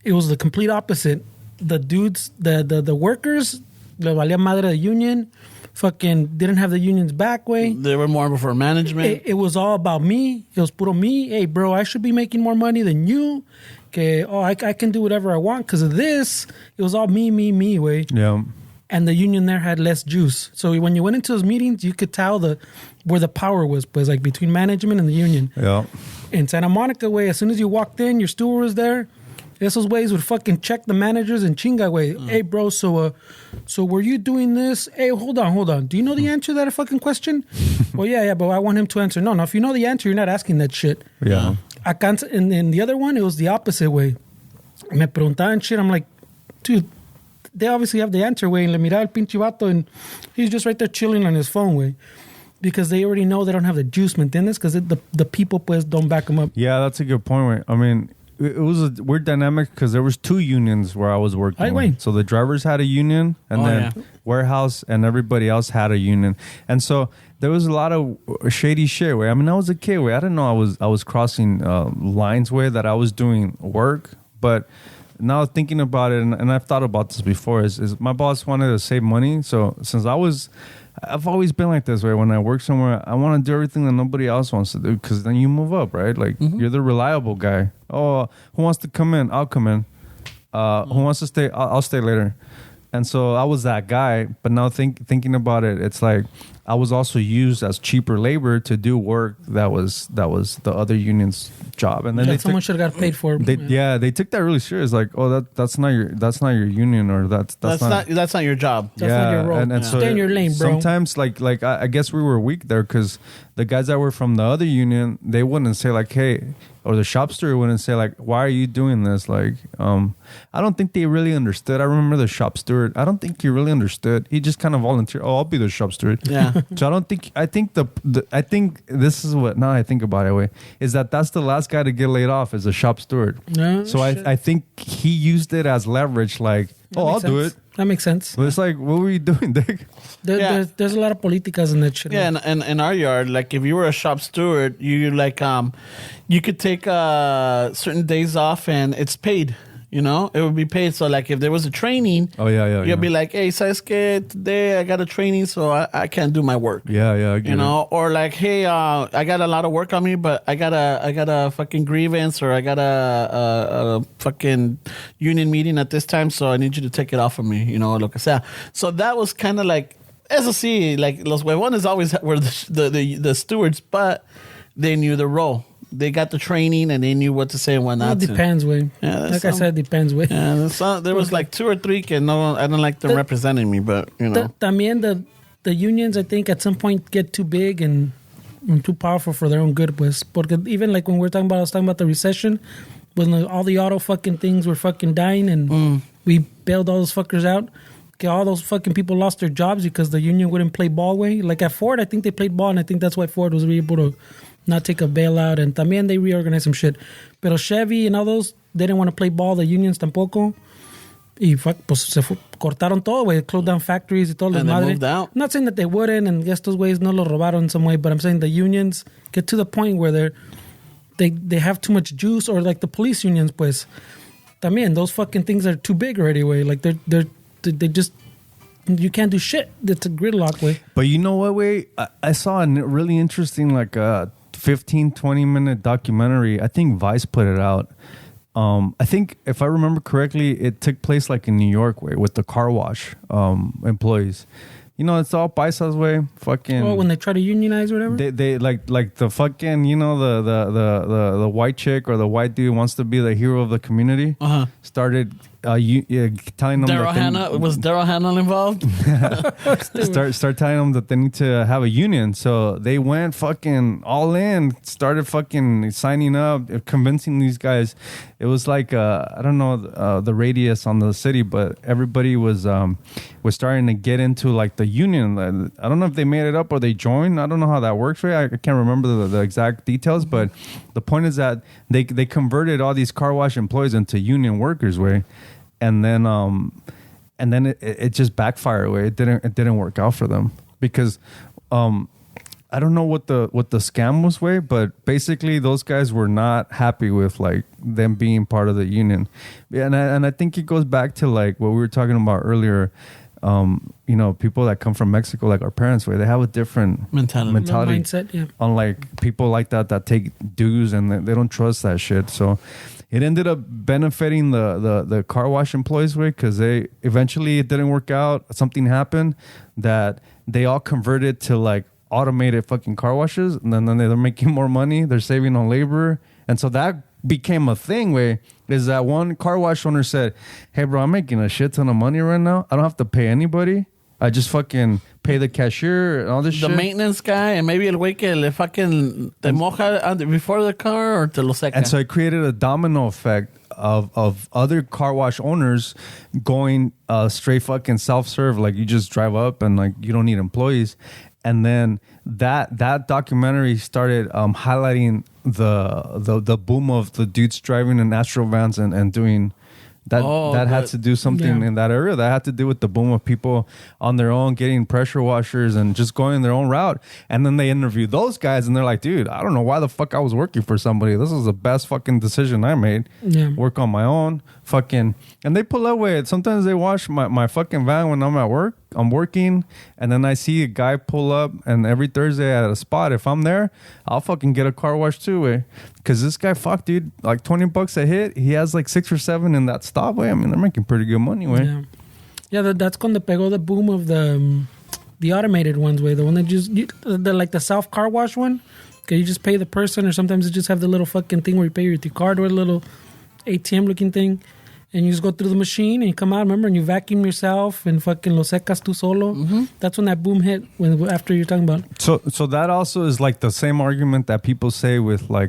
it was the complete opposite. The dudes, the workers, le valía madre the union, fucking didn't have the union's back way. They were more for management. It was all about me. It was puro me. Hey, bro, I should be making more money than you. Okay, I can do whatever I want because of this. It was all me, way. Yeah. And the union there had less juice. So when you went into those meetings, you could tell where the power was, pues, like between management and the union. Yeah. In Santa Monica way, as soon as you walked in, your steward was there. Esos ways would fucking check the managers and chinga way. Hey, bro, so were you doing this? Hey, hold on. Do you know the answer to that fucking question? Well, yeah, but I want him to answer. No, if you know the answer, you're not asking that shit. Yeah. In the other one, it was the opposite way. Me preguntaban shit. I'm like, dude, they obviously have the answer way. And le miraba el pinche vato and he's just right there chilling on his phone way. Because they already know they don't have the juice, ¿me entiendes? Because the people pues don't back them up. Yeah, that's a good point. Way. I mean, it was a weird dynamic because there was 2 unions where I was working. Wait. So the drivers had a union, and then warehouse and everybody else had a union. And so there was a lot of shady shit. Way. I mean, I was a kid. Way. I didn't know I was crossing lines way that I was doing work. But now thinking about it, and I've thought about this before, is my boss wanted to save money. So since I've always been like this way. When I work somewhere, I want to do everything that nobody else wants to do because then you move up, right? Like you're the reliable guy. Oh, who wants to come in? I'll come in. Who wants to stay? I'll stay later. And so I was that guy. But now thinking about it, it's like I was also used as cheaper labor to do work that was the other union's job. And then someone should have got paid for. They took that really serious. Like, oh, that's not your union, or that's not your job. That's not your role. And so stay in your lane, bro. Sometimes, like I guess we were weak there because the guys that were from the other union, they wouldn't say like, hey, or the shop steward wouldn't say like, why are you doing this? Like, I don't think they really understood. I remember the shop steward. I don't think he really understood. He just kind of volunteered. Oh, I'll be the shop steward. Yeah. So I think this is what, now I think about it, way, is that's the last guy to get laid off as a shop steward. No, so I think he used it as leverage, like, I'll do it. That makes sense. But it's like, what were you doing, Dick? There's a lot of politicas in that shit. Yeah, and in our yard, like if you were a shop steward, you could take certain days off and it's paid. You know, it would be paid. So like if there was a training, you'll be like, hey, ¿sabes qué? Today I got a training, so I can't do my work. Yeah, I get you know, or like, hey, I got a lot of work on me, but I got a fucking grievance, or I got a fucking union meeting at this time, so I need you to take it off of me. You know, lo que sea. So that was kind of like, eso sí, like los huevones always were the stewards, but they knew the role. They got the training and they knew what to say and what not to. It depends, way. Yeah, like I said, depends, way. Yeah, there was like 2 or 3 que no, I don't like them representing me, but you know. También the unions, I think, at some point get too big and too powerful for their own good, pues. Porque even like when I was talking about the recession, when all the auto fucking things were fucking dying and we bailed all those fuckers out. Okay, all those fucking people lost their jobs because the union wouldn't play ball way. Like at Ford, I think they played ball, and I think that's why Ford was able to not take a bailout, and también they reorganized some shit. Pero Chevy and all those, they didn't want to play ball, the unions tampoco. Y pues cortaron todo, güey. Closed down factories y todo. And they moved out. I'm not saying that they wouldn't, and estos ways no lo robaron in some way, but I'm saying the unions get to the point where they have too much juice, or like the police unions, pues. También, those fucking things are too big already, way. Like they just, you can't do shit. It's a gridlock, way. But you know what, way? I saw a really interesting, like, 15-20 minute documentary. I think Vice put it out. I think if I remember correctly, it took place like in New York way with the car wash employees. You know, it's all paisas way. Fucking. Oh, when they try to unionize or whatever. They like the fucking, you know, the white chick or the white dude wants to be the hero of the community. Uh-huh. Started telling them Was Daryl Hannah involved? start telling them that they need to have a union. So they went fucking all in, started fucking signing up, convincing these guys. It was like I don't know the radius on the city, but everybody was starting to get into like the union. I don't know if they made it up or they joined. I don't know how that works. Right? I can't remember the exact details, but the point is that they converted all these car wash employees into union workers. Way. And then it just backfired away. It didn't work out for them because I don't know what the scam was, way, but basically those guys were not happy with like them being part of the union. And I think it goes back to like what we were talking about earlier. People that come from Mexico, like our parents, way, they have a different mentality mindset, yeah. Unlike people like that take dues and they don't trust that shit. So it ended up benefiting the car wash employees, way, because they eventually it didn't work out. Something happened that they all converted to like automated fucking car washes, and then they're making more money. They're saving on labor, and so that became a thing. Way is that one car wash owner said, "Hey, bro, I'm making a shit ton of money right now. I don't have to pay anybody. I just fucking pay the cashier and all this shit. The maintenance guy, and maybe el güey que le fucking te moja before the car or te lo seca." And so it created a domino effect of other car wash owners going straight fucking self-serve. Like you just drive up and like you don't need employees. And then that documentary started highlighting the boom of the dudes driving in Astro vans and doing that had to do something in that area. That had to do with the boom of people on their own getting pressure washers and just going their own route. And then they interviewed those guys and they're like, dude, I don't know why the fuck I was working for somebody. This is the best fucking decision I made. Yeah. Work on my own. Fucking. And they pull up with it. Sometimes they wash my fucking van when I'm at work. I'm working, and then I see a guy pull up, and every Thursday at a spot, if I'm there, I'll fucking get a car wash too, way. Because this guy, fuck, dude, like $20 a hit. He has like 6 or 7 in that stop, way. I mean, they're making pretty good money, way. Yeah, that's cuando pegó the boom of the automated ones, way. The one that like the self car wash one. Okay, you just pay the person, or sometimes you just have the little fucking thing where you pay with your card, or a little ATM looking thing. And you just go through the machine and you come out, remember, and you vacuum yourself and fucking lo secas tú solo. Mm-hmm. That's when that boom hit, after you're talking about. So that also is like the same argument that people say with when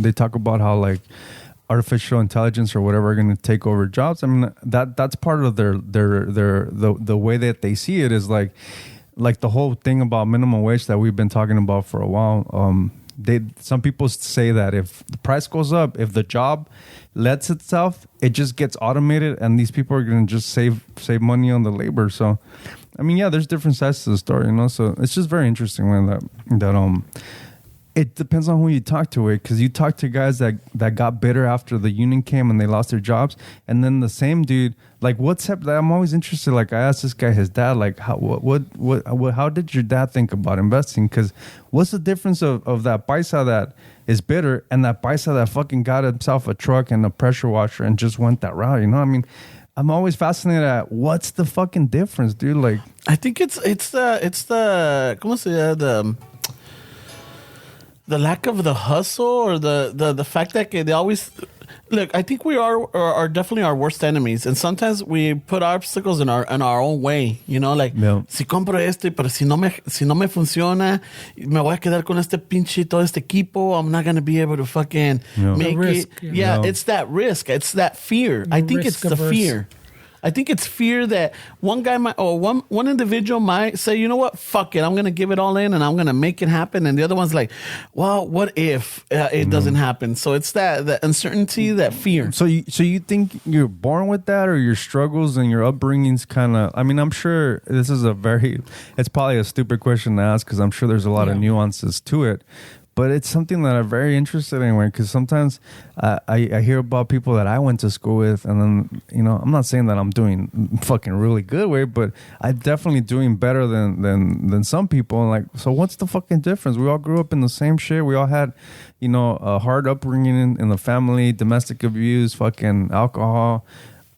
they talk about how like artificial intelligence or whatever are going to take over jobs. I mean, that's part of the way that they see it is like the whole thing about minimum wage that we've been talking about for a while. Some people say that if the price goes up, if the job lets itself, it just gets automated, and these people are going to just save money on the labor. So, I mean, yeah, there's different sides to the story, you know. So it's just very interesting when that it depends on who you talk to, because you talk to guys that got bitter after the union came and they lost their jobs, and then the same dude, like, I'm always interested. Like, I asked this guy, his dad, like, how did your dad think about investing? Because what's the difference of that paisa that is bitter and that paisa that fucking got himself a truck and a pressure washer and just went that route? You know, I mean, I'm always fascinated at what's the fucking difference, dude. Like, I think it's the ¿cómo se llama? The lack of the hustle, or the fact that they always look. I think we are definitely our worst enemies, and sometimes we put obstacles in our own way. You know, like si compro esto, pero si no me funciona, me voy a quedar con este pinche todo este equipo. I'm not gonna be able to fucking make risk, it. Yeah, it's that risk. It's that fear. I think it's the fear. I think it's fear that one guy one individual might say, you know what, fuck it, I'm going to give it all in and I'm going to make it happen. And the other one's like, well, what if it doesn't happen? So it's that uncertainty, that fear. So you think you're born with that, or your struggles and your upbringing's kind of, I mean, I'm sure this is it's probably a stupid question to ask, because I'm sure there's a lot of nuances to it. But it's something that I'm very interested in, because sometimes I hear about people that I went to school with, and then, you know, I'm not saying that I'm doing fucking really good, but I'm definitely doing better than some people. And like, so what's the fucking difference? We all grew up in the same shit. We all had, you know, a hard upbringing in the family, domestic abuse, fucking alcohol.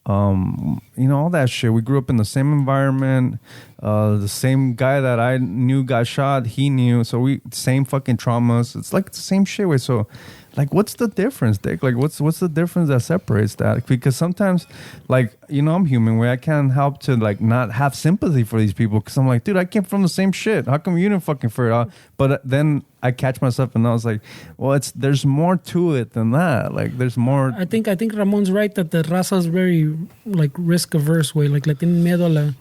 You know, all that shit. We grew up in the same environment. The same guy that I knew got shot, he knew. So same fucking traumas. It's like the same shit way. So like, what's the difference, Dick? Like, what's the difference that separates that? Because sometimes, like, I'm human, where I can't help to, like, not have sympathy for these people. Because I'm like, dude, I came from the same shit. How come you didn't fucking figure it out? But then I catch myself and I was like, well, there's more to it than that. Like, there's more. I think Ramon's right that the raza is very, like, risk averse way. Like tienen miedo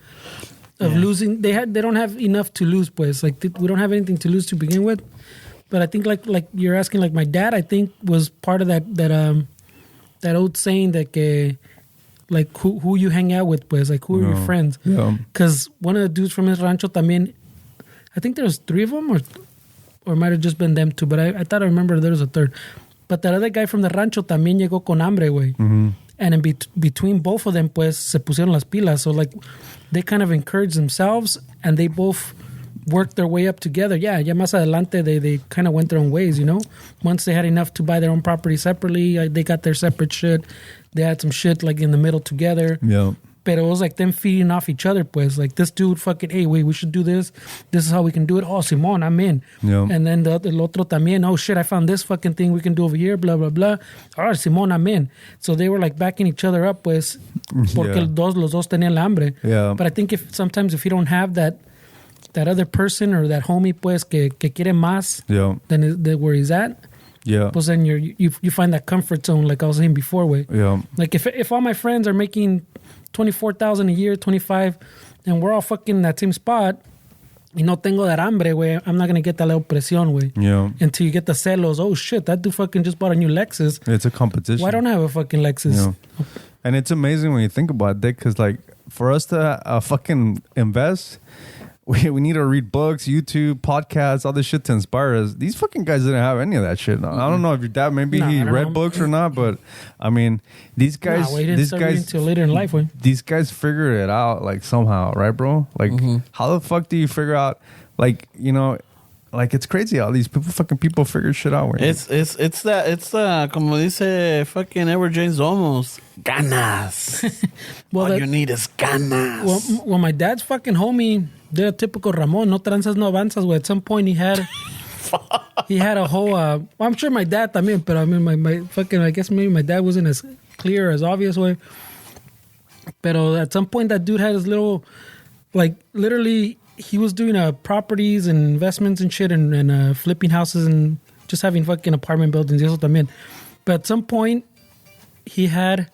of losing. They don't have enough to lose, pues. Like, we don't have anything to lose to begin with. But I think like you're asking, like my dad, I think was part of that old saying that like who you hang out with, pues, like who are your friends? Yeah. Because one of the dudes from his rancho también, I think there was 3 of them, or it might have just been them 2, but I thought I remember there was a third. But that other guy from the rancho también llegó con hambre, güey. Mm-hmm. And in between both of them, pues, se pusieron las pilas. So like they kind of encouraged themselves, and they both worked their way up together. Yeah, más adelante, they kind of went their own ways, Once they had enough to buy their own property separately, they got their separate shit. They had some shit, like, in the middle together. Yeah. But it was like them feeding off each other, pues. Like, this dude fucking, hey, wait, we should do this. This is how we can do it. Oh, Simon, I'm in. Yeah. And then the otro también, oh, shit, I found this fucking thing we can do over here, blah, blah, blah. All right, Simon, I'm in. So they were, like, backing each other up, pues, porque los dos tenían la hambre. Yeah. But I think sometimes if you don't have that other person or that homie, pues, que quiere más than where he's at, pues then you find that comfort zone, like I was saying before, way. Yeah. Like if all my friends are making $24,000 a year, 25, and we're all fucking in that same spot, y no tengo that hambre, way, I'm not gonna get that little presión, way. Yeah. Until you get the celos. Oh shit, that dude fucking just bought a new Lexus. It's a competition. Why don't I have a fucking Lexus? Yeah. And it's amazing when you think about it, Dick, because like for us to fucking invest, we need to read books, YouTube, podcasts, all this shit to inspire us. These fucking guys didn't have any of that shit. I don't know if your dad, maybe he read books or not, but I mean, these guys, until later in life, these guys figured it out like somehow, right, bro? Like, how the fuck do you figure out, like, like, it's crazy how these people figure shit out. It's the como dice fucking Edward James Olmos, ganas. All you need is ganas. Well, my dad's fucking homie, they're a typical Ramon, no tranzas, no avanzas. Where at some point he had a whole. Well, I'm sure my dad también, but I mean my fucking. I guess maybe my dad wasn't as clear as obvious way. But at some point that dude had his little, like, literally. He was doing properties and investments and shit and flipping houses and just having fucking apartment buildings. Eso también. But at some point, he had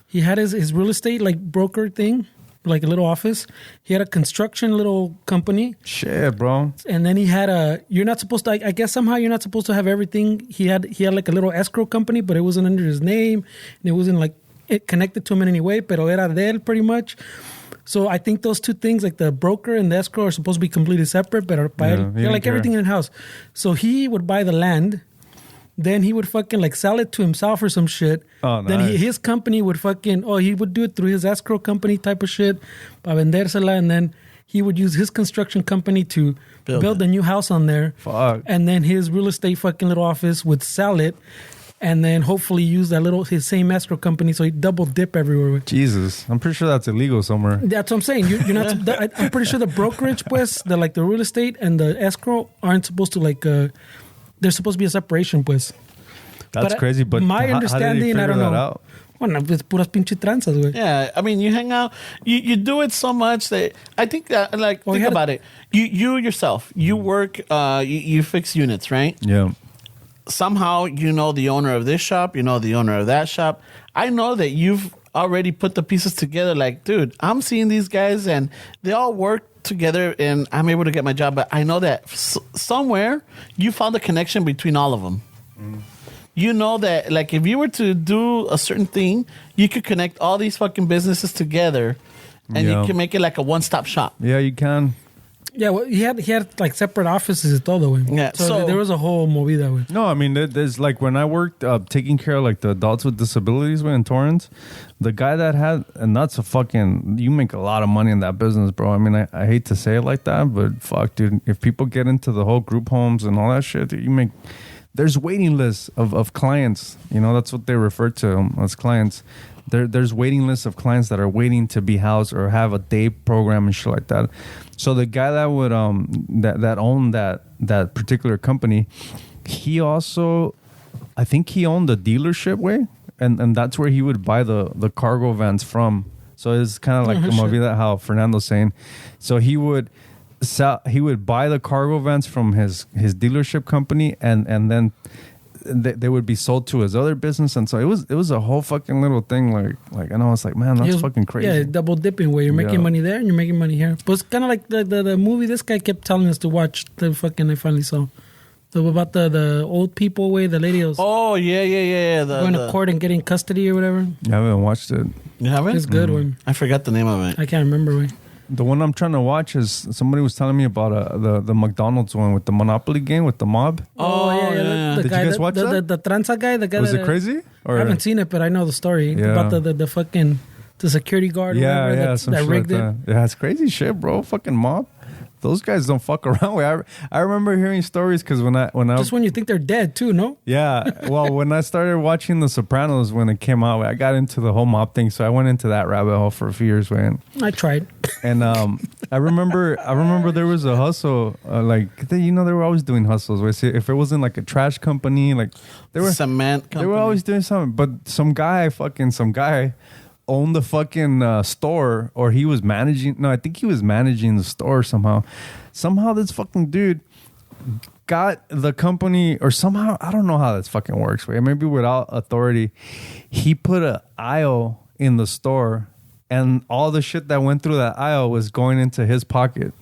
his real estate, like, broker thing, like a little office. He had a construction little company. Shit, bro. And then he had you're not supposed to, I guess somehow you're not supposed to have everything. He had like a little escrow company, but it wasn't under his name. And it wasn't like it connected to him in any way, pero era de él pretty much. So I think those two things, like the broker and the escrow, are supposed to be completely separate, but they're like everything in house. So he would buy the land, then he would fucking like sell it to himself or some shit. Oh, nice. Then his company would he would do it through his escrow company type of shit, para vendérsela, and then he would use his construction company to build a new house on there. Fuck. And then his real estate fucking little office would sell it. And then hopefully use his same escrow company, so he double dip everywhere. Jesus, I'm pretty sure that's illegal somewhere. That's what I'm saying. You're not. I'm pretty sure the brokerage, pues, like the real estate and the escrow aren't supposed to like. There's supposed to be a separation, pues. That's crazy, but my understanding, I don't know. Out? Bueno, it's puras pinche tranzas, güey. Yeah, I mean, you hang out, you do it so much that I think that, like, think about it. You yourself, you work, you fix units, right? Yeah. Somehow you know the owner of this shop, you know the owner of that shop. I know that you've already put the pieces together. Like, dude, I'm seeing these guys and they all work together and I'm able to get my job. But I know that somewhere you found a connection between all of them. You know that, like, if you were to do a certain thing, you could connect all these fucking businesses together and you can make it like a one-stop shop. Yeah, you can. Yeah, well, he had like separate offices and todo, güey. Yeah, so there was a whole movida, güey. No, I mean, there's like when I worked taking care of like the adults with disabilities in Torrance, the guy that had, and that's you make a lot of money in that business, bro. I mean, I hate to say it like that, but fuck, dude, if people get into the whole group homes and all that shit, dude, there's waiting lists of clients. That's what they refer to them as clients. There's waiting lists of clients that are waiting to be housed or have a day program and shit like that. So the guy that would that owned that particular company, he also I think he owned the dealership way, and that's where he would buy the cargo vans from. So it's kind of like movida how Fernando's saying. So he would buy the cargo vans from his dealership company, and then they would be sold to his other business. And so it was a whole fucking little thing. Like and I was like, man, that's fucking crazy. Yeah, double dipping where you're making money there and you're making money here. But it's kind of like the movie this guy kept telling us to watch. I finally saw. About the old people way, the lady was going to court and getting custody or whatever. I haven't watched it. You haven't? It's good one. I forgot the name of it. I can't remember. Way. The one I'm trying to watch is somebody was telling me about the McDonald's one with the Monopoly game with the mob. The Did guy, you guys watch that? The tranza guy, the guy. Was it crazy? Or? I haven't seen it, but I know the story about the fucking the security guard. That rigged it. Yeah, it's crazy shit, bro. Fucking mob. Those guys don't fuck around. I remember hearing stories because when I just when you think they're dead too, no? Yeah. Well, when I started watching The Sopranos when it came out, I got into the whole mob thing, so I went into that rabbit hole for a few years, man. I tried. And I remember there was a hustle, they were always doing hustles. Where if it wasn't like a trash company, like they were cement company. They were always doing something. But some guy owned the fucking store, or he was managing. No, I think he was managing the store somehow. Somehow this fucking dude got the company, or somehow, I don't know how this fucking works. Right? Maybe without authority, he put an aisle in the store, and all the shit that went through that aisle was going into his pocket.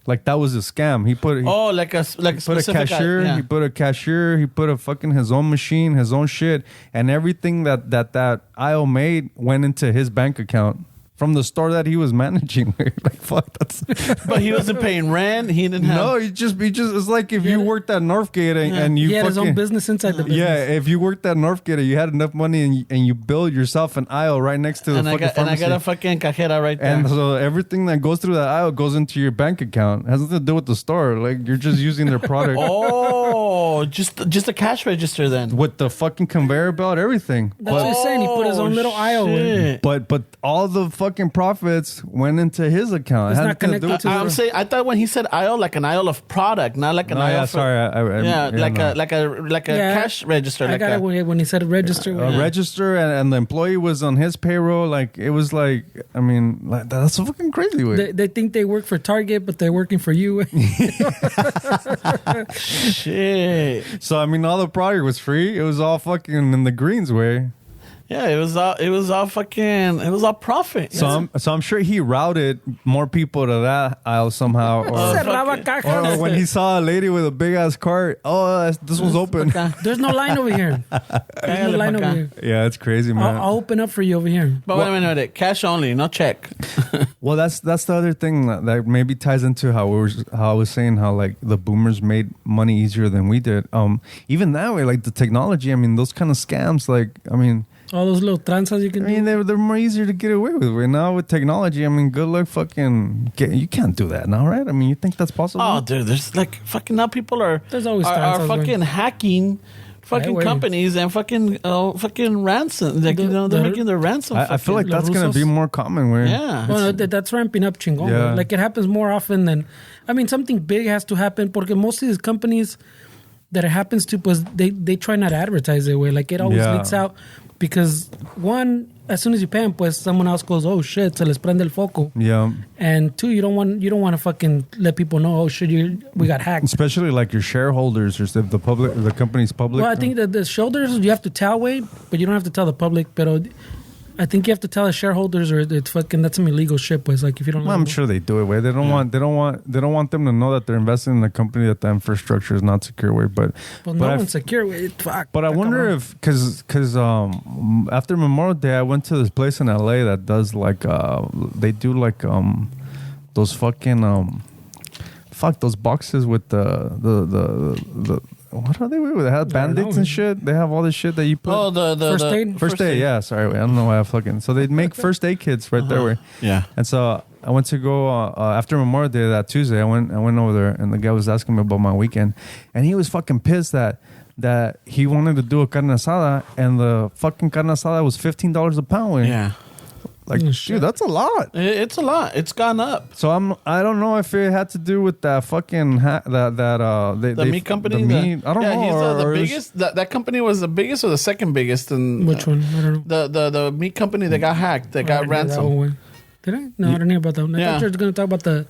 Like that was a scam. He put a cashier. Yeah. He put a cashier. He put a fucking his own machine, his own shit, and everything that aisle made went into his bank account from the store that he was managing. Like fuck, that's. But he wasn't paying rent. He didn't have. No, he just. It's like if you worked at Northgate and you he had fucking, his own business inside the business. Yeah, if you worked at Northgate and you had enough money and you build yourself an aisle right next to the fucking pharmacy. And I got a fucking cajera right there. And so everything that goes through that aisle goes into your bank account. It has nothing to do with the store. Like you're just using their product. Just a cash register then. With the fucking conveyor belt, everything. That's what he's saying. He put his own little aisle in. But all the fucking profits went into his account. It's not connected to I'm saying, I thought when he said aisle, like an aisle of product, not like an aisle. Yeah, sorry. Like a cash register. I got it when he said register. Register and the employee was on his payroll. Like it was like, I mean, like, that's a fucking crazy way. They think they work for Target, but they're working for you. Shit. So I mean, all the product was free. It was all fucking in the greens way. Yeah, it was all profit. So I'm sure he routed more people to that aisle somehow. Or when he saw a lady with a big ass cart, this one's open. There's no line over here. There's no line over here. Yeah, it's crazy, man. I'll open up for you over here. But wait a minute, cash only, no check. Well, that's the other thing that maybe ties into how I was saying how like the boomers made money easier than we did. Even that way, like the technology. I mean, those kind of scams. Like, I mean. All those little tranzas you can do. I mean, they're more easier to get away with. Right now with technology, I mean, good luck you can't do that now, right? I mean, you think that's possible? Oh, dude, there's like fucking now people are fucking hacking fucking companies and fucking ransom. Like, they're making their ransom. I feel like that's going to be more common. Yeah. Well, that's ramping up chingón. Yeah. Like it happens more often than, I mean, something big has to happen because most of these companies that it happens to, pues, they try not to advertise it way. Like it always leaks out. Because one, as soon as you pay them, pues someone else goes, oh shit, se les prende el foco. Yeah. And two, you don't want to fucking let people know, oh shit, we got hacked. Especially like your shareholders or if the company's public. Well, I think that the shareholders you have to tell but you don't have to tell the public. But I think you have to tell the shareholders, or it's fucking that's some illegal shit. Pues like if you don't. Well, I'm sure they do it. Way they don't want them to know that they're investing in a company that the infrastructure is not secure. Way, but no one's secure. Fuck. But I wonder if because after Memorial Day, I went to this place in LA that does like they do like those fucking those boxes with the. What are they with? They have bandits and shit. They have all this shit that you put. Oh, the first aid. First aid. Yeah, sorry, I don't know why I fucking. So they make first aid kits right there. Yeah. And so I went to go after Memorial Day that Tuesday. I went over there, and the guy was asking me about my weekend, and he was fucking pissed that he wanted to do a carne asada, and the fucking carne asada was $15 a pound. Yeah. Like, dude, that's a lot. It's a lot. It's gone up. So I don't know if it had to do with that fucking The meat company. The meat. I don't know. He's the or biggest. That company was the biggest or the second biggest. And Which one? I don't know. the meat company that got hacked. That got I didn't hear that ransomed. one. Did I? No, I didn't hear about that one. I Yeah. thought you were going to talk about the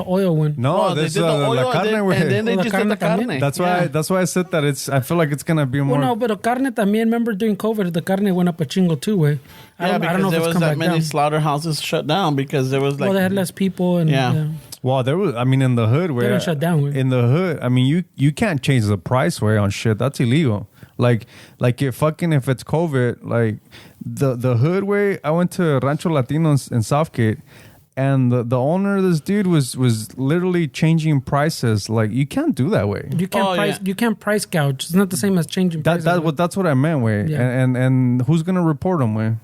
oil one. No, Oh, they this did the oil la carne, and then they Oh, la just did the carne carne. también. That's why I said that I feel like it's gonna be more. Well, no, but carne también. Remember during COVID, the carne went up a chingo too, way. Yeah, because there was that many slaughterhouses shut down because there was like. Well, they had less people and Yeah. Well, there was. I mean, in the hood where didn't shut down, way. in the hood, I mean, you can't change the price way on shit. That's illegal. Like if it's COVID, like the hood way. I went to Rancho Latinos in Southgate. And the owner of this dude was literally changing prices. Like, you can't do that way. You can't you can't price gouge. It's not the same as changing prices. That's what I meant, way. Yeah. And who's gonna report them, way?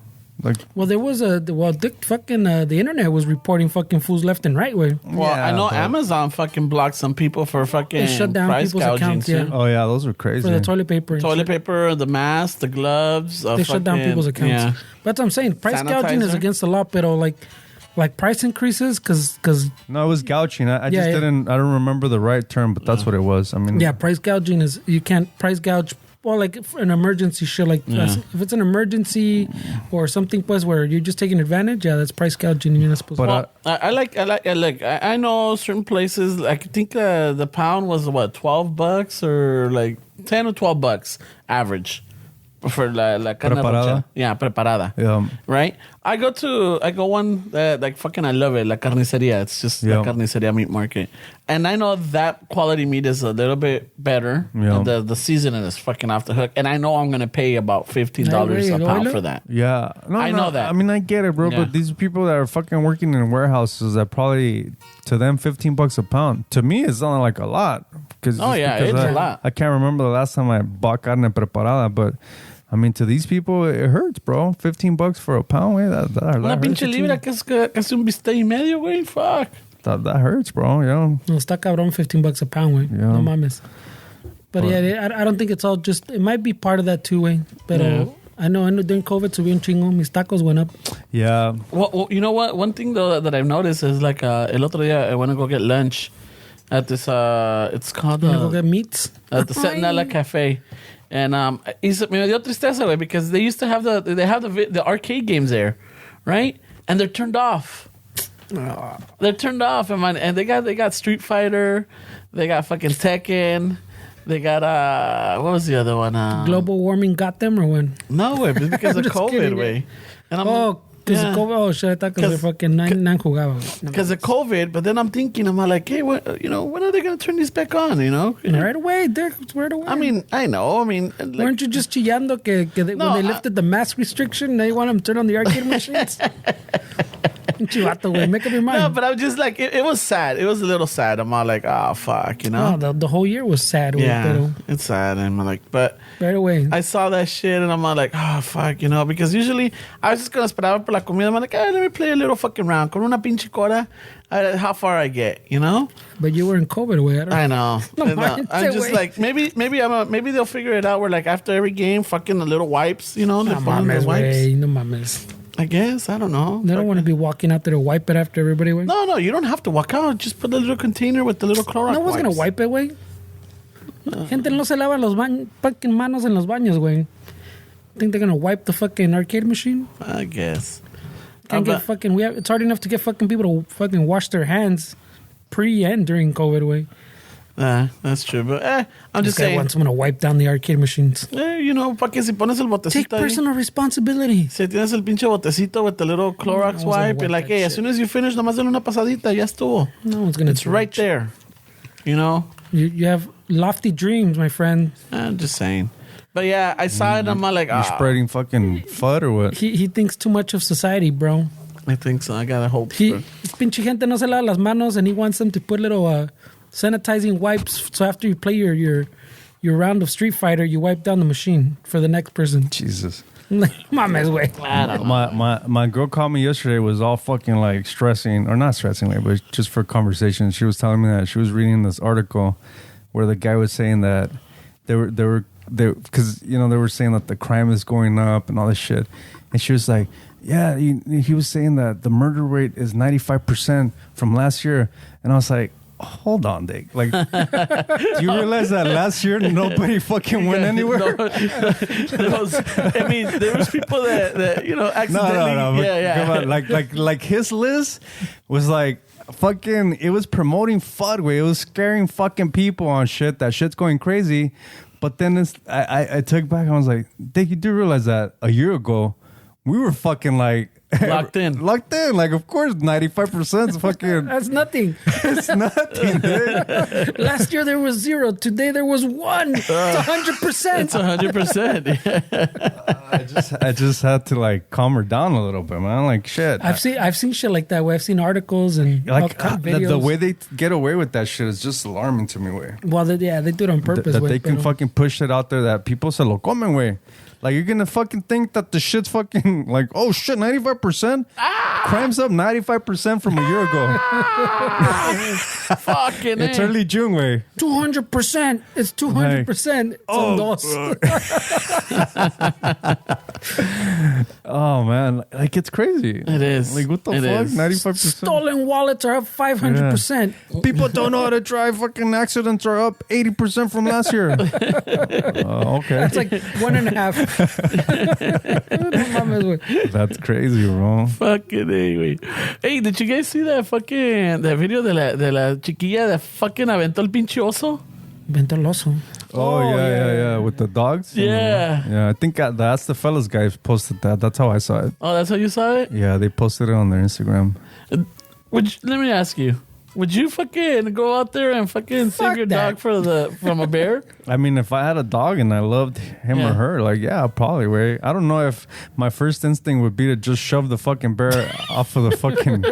Like, Well, there was the internet was reporting fucking fools left and right, way. Well, Yeah, I know but- Amazon fucking blocked some people for fucking They shut down price people's gouging accounts, too. yeah. oh yeah, those are crazy. For the toilet paper. And Toilet shit. paper, the mask, the gloves. They shut down people's accounts. Yeah. But that's what I'm saying. Price gouging is Sanitizer. against the law, but like price increases because No, it was gouging. I just Yeah. didn't. I don't remember the right term, but that's what it was. I mean, yeah, price gouging is you can't price gouge. Well, like for an emergency shit, like if it's an emergency or something, pues where you're just taking advantage, yeah, that's price gouging. And you're not supposed But to. I know certain places. Like, I think the pound was what, $12 or like $10 or $12 average for la carne Preparada. rocha. Yeah, preparada. Yeah. Right. I go one like fucking I love it, la carniceria. It's just Yeah. la carniceria meat market, and I know that quality meat is a little bit better. Yeah. And the seasoning is fucking off the hook, and I know I'm gonna pay about $15 Hey, a pound oilo. for that. Yeah, no, I know that. I mean, I get it, bro. Yeah. But these people that are fucking working in warehouses, that probably to them $15 a pound. To me, it's not like a lot. Oh, yeah, it's a lot. I can't remember the last time I bought carne preparada, but I mean, to these people, it hurts, bro. $15 for a pound, way. That Una hurts. pinche libra que es casi un bistec y medio, güey. Fuck. That hurts, bro. Yeah. No, está cabrón, $15 a pound, way. Yeah. No mames. But yeah, I don't think it's all just. It might be part of that too, way. But I know during COVID, subí un chingo. Mis tacos went up. Yeah. Well, you know what? One thing though that I've noticed is like el otro día I want to go get lunch at this. It's called Go get meats. at the Sentinella Cafe. And me dio tristeza, güey, because they used to have the arcade games there, right? And they're turned off. They're turned off, and they got Street Fighter, they got fucking Tekken, they got what was the other one? Global warming got them or when? No, way, because of Just COVID, kidding, way. And I'm Because yeah. of COVID. Oh shit! I thought because they're fucking nine jugaba. Because of COVID, but then I'm thinking, I'm like, hey, when are they gonna turn these back on? Right away, Dirk. Right away. I mean, I know. I mean, like, weren't you just chillando when they lifted the mask restriction, they want them to turn on the arcade machines? Chivato, güey, make up your mind. no, but I was just like, it was sad. It was a little sad. I'm all like, oh fuck, Oh, the whole year was sad. Güey, yeah, pero it's sad. And I'm like, but right away. I saw that shit and I'm all like, oh fuck, because usually I was just gonna esperar por la comida. I'm like, let me play a little fucking round. Con una pinche cora, how far I get, But you were in COVID, güey. I know. No, And, man, I'm say just wait. like, maybe they'll figure it out where like after every game, fucking the little wipes, they No put on the mames, wipes. güey. No mames. I guess, I don't know. They don't want to be walking out there to wipe it after everybody, güey. No, you don't have to walk out. Just put the little container with the little Clorox No one's going wipes. to wipe it, güey. Gente no se lava los fucking manos en los baños, güey. Think they're going to wipe the fucking arcade machine? I guess. Can't get fucking... it's hard enough to get fucking people to fucking wash their hands pre and during COVID, way. That's true. But I'm This just guy saying. wants someone to wipe down the arcade machines. Pa' que si pones el botecito Take ahí, personal responsibility. si tienes el pinche botecito with the little Clorox No one's gonna wipe, wipe and like, that hey, as shit. soon as you finish, nomás dale una pasadita, ya estuvo. No one's going to... It's right there. You have lofty dreams, my friend. I'm just saying. But yeah, I saw it, and I'm like, You're spreading fucking FUD or what? He thinks too much of society, bro. I think so. I gotta hope. Pinche gente no se lava las manos, and he wants them to put little sanitizing wipes. So after you play your round of Street Fighter, you wipe down the machine for the next person. Jesus. Mames, way. My girl called me yesterday, was all fucking like stressing, or not stressing, like, but just for conversation. She was telling me that she was reading this article where the guy was saying that they were because they were saying that the crime is going up and all this shit, and she was like, yeah, he was saying that the murder rate is 95% from last year. And I was like, hold on, Dick. Like, do you realize that last year nobody fucking went anywhere? There was people that accidentally. No. Yeah. Come on, like his list was like fucking. It was promoting FUD, way. It was scaring fucking people on shit. That shit's going crazy. But then I took back. I was like, Dick, you do realize that a year ago we were fucking like. Locked in. Like, of course, 95% is fucking. That's nothing. It's nothing, dude. Last year there was 0. Today there was 1. It's 100%. It's 100%. I just had to like calm her down a little bit, man. Like shit. I've seen shit like that. Where I've seen articles and Like videos. the way they get away with that shit is just alarming to me, way. Well, they do it on purpose. That way, they can pero- fucking push it out there that people se lo comen, way. Like, you're gonna fucking think that the shit's fucking like, oh shit, 95%? Crime's up 95% from a year ago. Fucking It's early June, way. 200%. It's 200%. Oh man, like it's crazy. It is. Like, what the It fuck? is. 95%. Stolen wallets are up 500%. People don't know how to drive. Fucking accidents are up 80% from last year. Okay. That's like 1.5. That's crazy, bro. Fucking anyway. Hey, did you guys see that video de la chiquilla that fucking aventó el pinche oso? Vente el oso. Oh, yeah. With the dogs? Yeah. Yeah, I think that's the fellas guy posted that. That's how I saw it. Oh, that's how you saw it? Yeah, they posted it on their Instagram. Let me ask you. Would you fucking go out there and fucking save your that. dog from a bear? I mean, if I had a dog and I loved him Yeah. or her, like, yeah, probably, way. I don't know if my first instinct would be to just shove the fucking bear off of the fucking,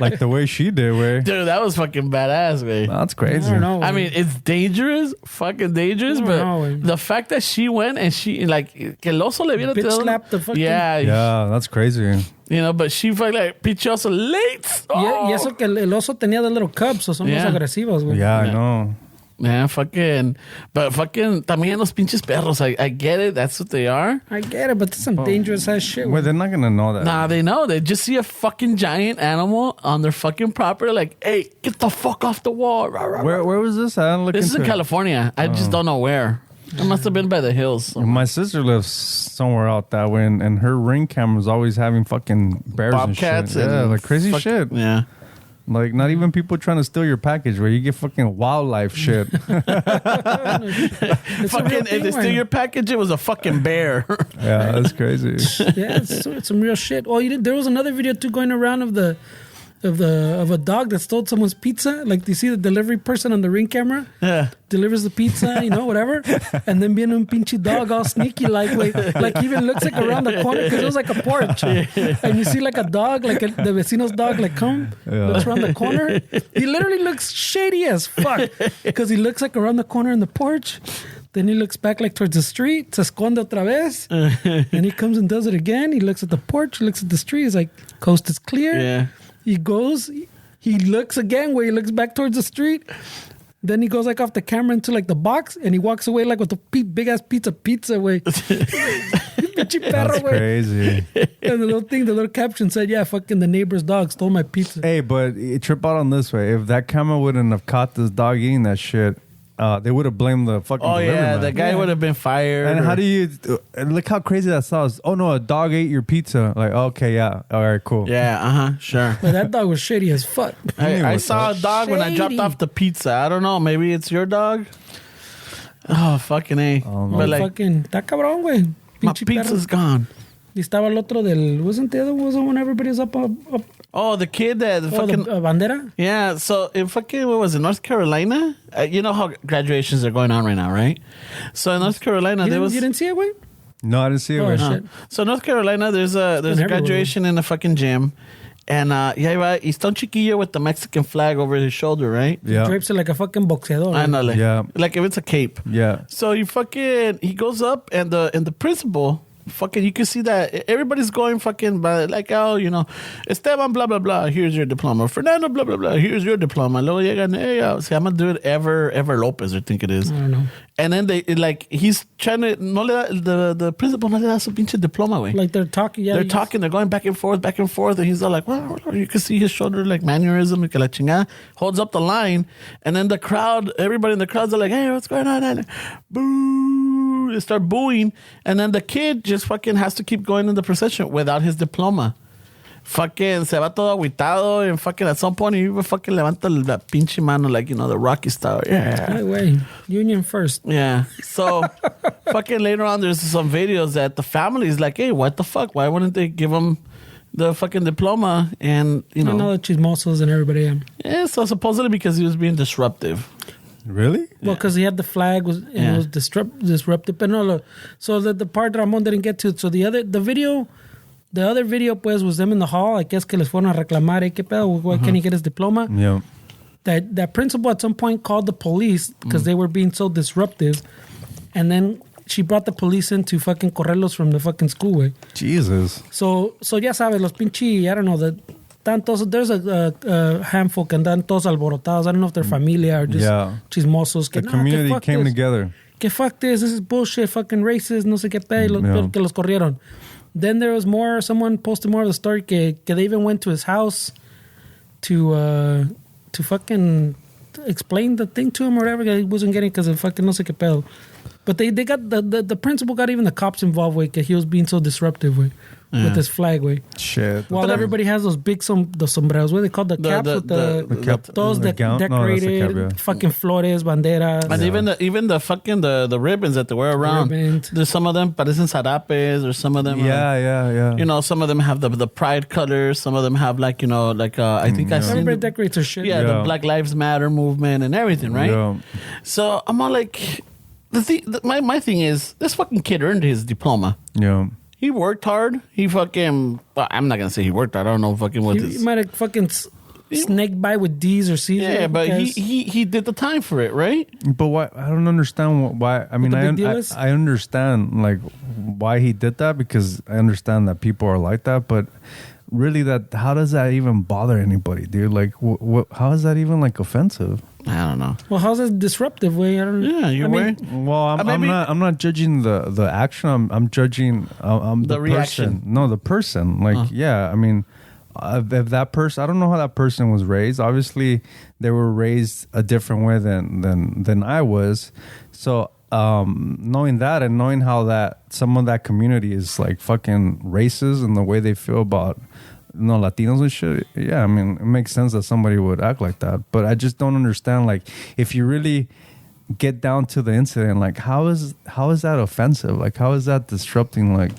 like the way she did, way. Dude, that was fucking badass, man. That's crazy. I don't know. I mean, it's dangerous, fucking dangerous, I but don't know, the fact that she went and she, like, que el oso le viera Bitch tirando- slapped the fucking- Yeah, Yeah, that's crazy. you know, but she fucking like, pinche oso late. Y eso que el oso tenía de little cubs, so son Yeah. más agresivos, güey. Yeah, I know. Man, fucking, but fucking, también los pinches perros, I get it, that's what they are. I get it, but that's some dangerous ass shit. Well, güey. they're not going to know that. Nah, they know. They just see a fucking giant animal on their fucking property, like, hey, get the fuck off the wall. Rah, rah, rah. Where was this? I didn't look This is into in it. California. I just don't know where. It must have been by the hills. My sister lives somewhere out that way, and her Ring camera's always having fucking bears Bobcats and shit. Yeah, and like crazy fuck- shit. Yeah. Like, not even people trying to steal your package, where you get fucking wildlife shit. It's a real Fucking, thing, if they steal güey. your package, it was a fucking bear. Yeah, that's crazy. Yeah, it's some real shit. Oh, there was another video too going around of a dog that stole someone's pizza. Like, you see the delivery person on the Ring camera Yeah. delivers the pizza, whatever, and then viene un pinche dog all sneaky, like even looks like around the corner because it was like a porch, and you see like a dog, like the vecino's dog, like looks around the corner. He literally looks shady as fuck because he looks like around the corner in the porch. Then he looks back like towards the street, se esconde otra vez, and he comes and does it again. He looks at the porch, looks at the street. He's like, coast is clear. Yeah. He goes, he looks again where he looks back towards the street. Then he goes like off the camera into like the box and he walks away like with the big ass pizza way. Pinche perro, That's güey. crazy. And the little caption said, yeah, fucking the neighbor's dog stole my pizza. Hey, but trip out on this way. If that camera wouldn't have caught this dog eating that shit, they would have blamed the fucking Oh, delivery yeah. man. The guy would have been fired. And or- how do you look how crazy that sounds? Oh no, a dog ate your pizza. Like, okay, yeah, all right, cool. Yeah, sure. But that dog was shady as fuck. I saw a dog when I dropped Shady. off the pizza. I don't know. Maybe it's your dog. Oh, fucking A. But like, Fucking, está cabrón, güey. my Pinche perro. pizza's gone. Y estaba el otro wasn't the other one when everybody's up Oh, the kid that fucking... the bandera? Yeah, so in fucking, what was it, North Carolina? You know how graduations are going on right now, right? So in North Carolina, You didn't see it, güey? No, I didn't see it. Oh, man. shit. So North Carolina, there's a everywhere. graduation in the fucking gym. And yeah, right, y está un chiquillo with the Mexican flag over his shoulder, right? Yeah, Drapes it like a fucking boxeador. I know, Yeah. like if it's a cape. yeah. So he goes up and the principal fucking, you can see that everybody's going fucking by, like, oh, you know, Esteban, blah, blah, blah, here's your diploma. Fernando, blah, blah, blah, here's your diploma. Luego llegan, hey, se llama dude Ever Lopez, I think it is. I don't know. And then he's trying to, no le da, the principal no le da su pinche diploma, güey. Like they're talking, yeah. They're talking, they're going back and forth, and he's all like, well, you can see his shoulder, like, mannerism, y que la chingada, holds up the line, and then the crowd, everybody in the crowds are like, hey, what's going on? And boo! They start booing, and then the kid just fucking has to keep going in the procession without his diploma. Fucking se va todo agüitado, and fucking at some point he fucking levanta la pinche mano, like, you know, the Rocky style. Yeah. Hey, wait, union first. Yeah. So fucking later on, there's some videos that the family is like, hey, what the fuck? Why wouldn't they give him the fucking diploma? And, you know. I know the chismosos and everybody. Yeah, so supposedly because he was being disruptive. Really? Well, because he had the flag it was disruptive. But no, look. So the part that Ramon didn't get to. So the other video, pues, was them in the hall. I guess que les fueron a reclamar. ¿Qué pedo? Why can't he get his diploma? Yeah. That principal at some point called the police because they were being so disruptive. And then she brought the police in to fucking correrlos from the fucking school, way. Jesus. So ya sabes, los pinche, I don't know, there's a handful que andan todos alborotados. I don't know if they're familia or just chismosos. The community came together. Que fuck this is bullshit, fucking racist, no sé qué pedo, que los corrieron. Then there was someone posted more of the story que they even went to his house to fucking explain the thing to him or whatever. He wasn't getting because of fucking no sé qué pedo. But they got the principal got even the cops involved with he was being so disruptive with his flag way. Shit. While everybody has those big the sombreros, what they call the caps with the cap, those the gown? decorated No, that's a cap, fucking flores, banderas, and even the fucking the ribbons that they wear around. There's some of them parecen zarapes, or some of them. Yeah. You know, some of them have the pride colors. Some of them have I think I seen everybody decorates their shit. Yeah, the Black Lives Matter movement and everything, right? Yeah. So I'm all like, my thing is, this fucking kid earned his diploma. Yeah. He worked hard. He fucking, well, I'm not going to say he worked hard. I don't know fucking what He might have fucking snaked by with D's or C's. Yeah, but he did the time for it, right? But why? I don't understand why. I mean, I understand like why he did that, because I understand that people are like that. But really, how does that even bother anybody, dude? Like, how is that even like offensive? I don't know. Well, how's that disruptive way? I don't know. Yeah, you're right. Well, I'm not judging the action. I'm judging the reaction. person. No, the person. Like, yeah, I mean, if that person, I don't know how that person was raised. Obviously, they were raised a different way than I was. So, knowing that and knowing how that some of that community is like fucking racist and the way they feel about Latinos and shit. Yeah, I mean, it makes sense that somebody would act like that. But I just don't understand, like, if you really get down to the incident, like, how is that offensive? Like, how is that disrupting? Like,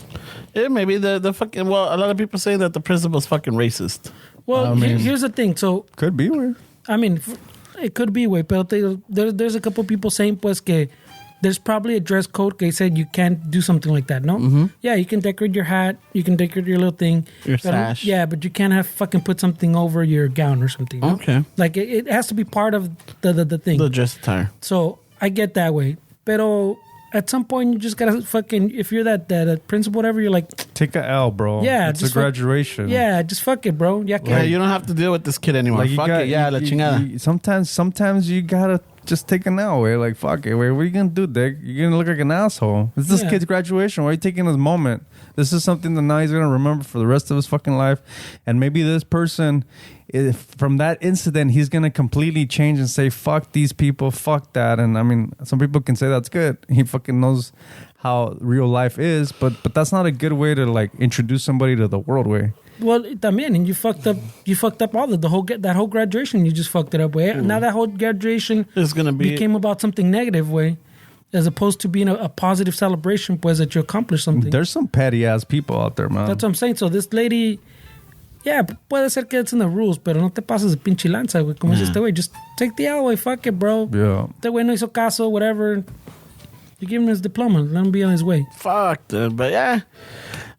yeah, maybe the fucking, well, a lot of people say that the principal's fucking racist. Well, here's the thing. So could be weird. I mean, it could be weird, but there's a couple people saying pues que there's probably a dress code que said you can't do something like that, no? Mm-hmm. Yeah, you can decorate your hat, you can decorate your little thing. Your sash. Yeah, but you can't have fucking put something over your gown or something. No? Okay. Like, it has to be part of the thing. The dress attire. So, I get that way. Pero at some point, you just gotta fucking, if you're that principal, whatever, you're like, take a L, bro. Yeah. It's a graduation. Yeah, just fuck it, bro. Yeah, you don't have to deal with this kid anymore. Like, fuck it. Yeah, la chingada. Sometimes you gotta just take an L, way. Like, fuck it, way. What are you gonna do, Dick? You're gonna look like an asshole. It's this kid's graduation. Why are you taking his moment? This is something that now he's gonna remember for the rest of his fucking life. And maybe this person, from that incident, he's gonna completely change and say, fuck these people, fuck that. And I mean, some people can say that's good. He fucking knows how real life is, but that's not a good way to like introduce somebody to the world, way. Well, también, and you fucked up all that whole graduation. You just fucked it up, way. Now that whole graduation is gonna became about something negative, way, as opposed to being a positive celebration, pues, that you accomplished something. There's some petty ass people out there, man. That's what I'm saying. So this lady, yeah, puede ser que it's in the rules, pero no te pases de pinche lanza, güey. Como dice este güey, just take the L, güey. Fuck it, bro. Yeah. Este güey no hizo caso, whatever. You give him his diploma. Let him be on his way. Fuck, dude. But yeah.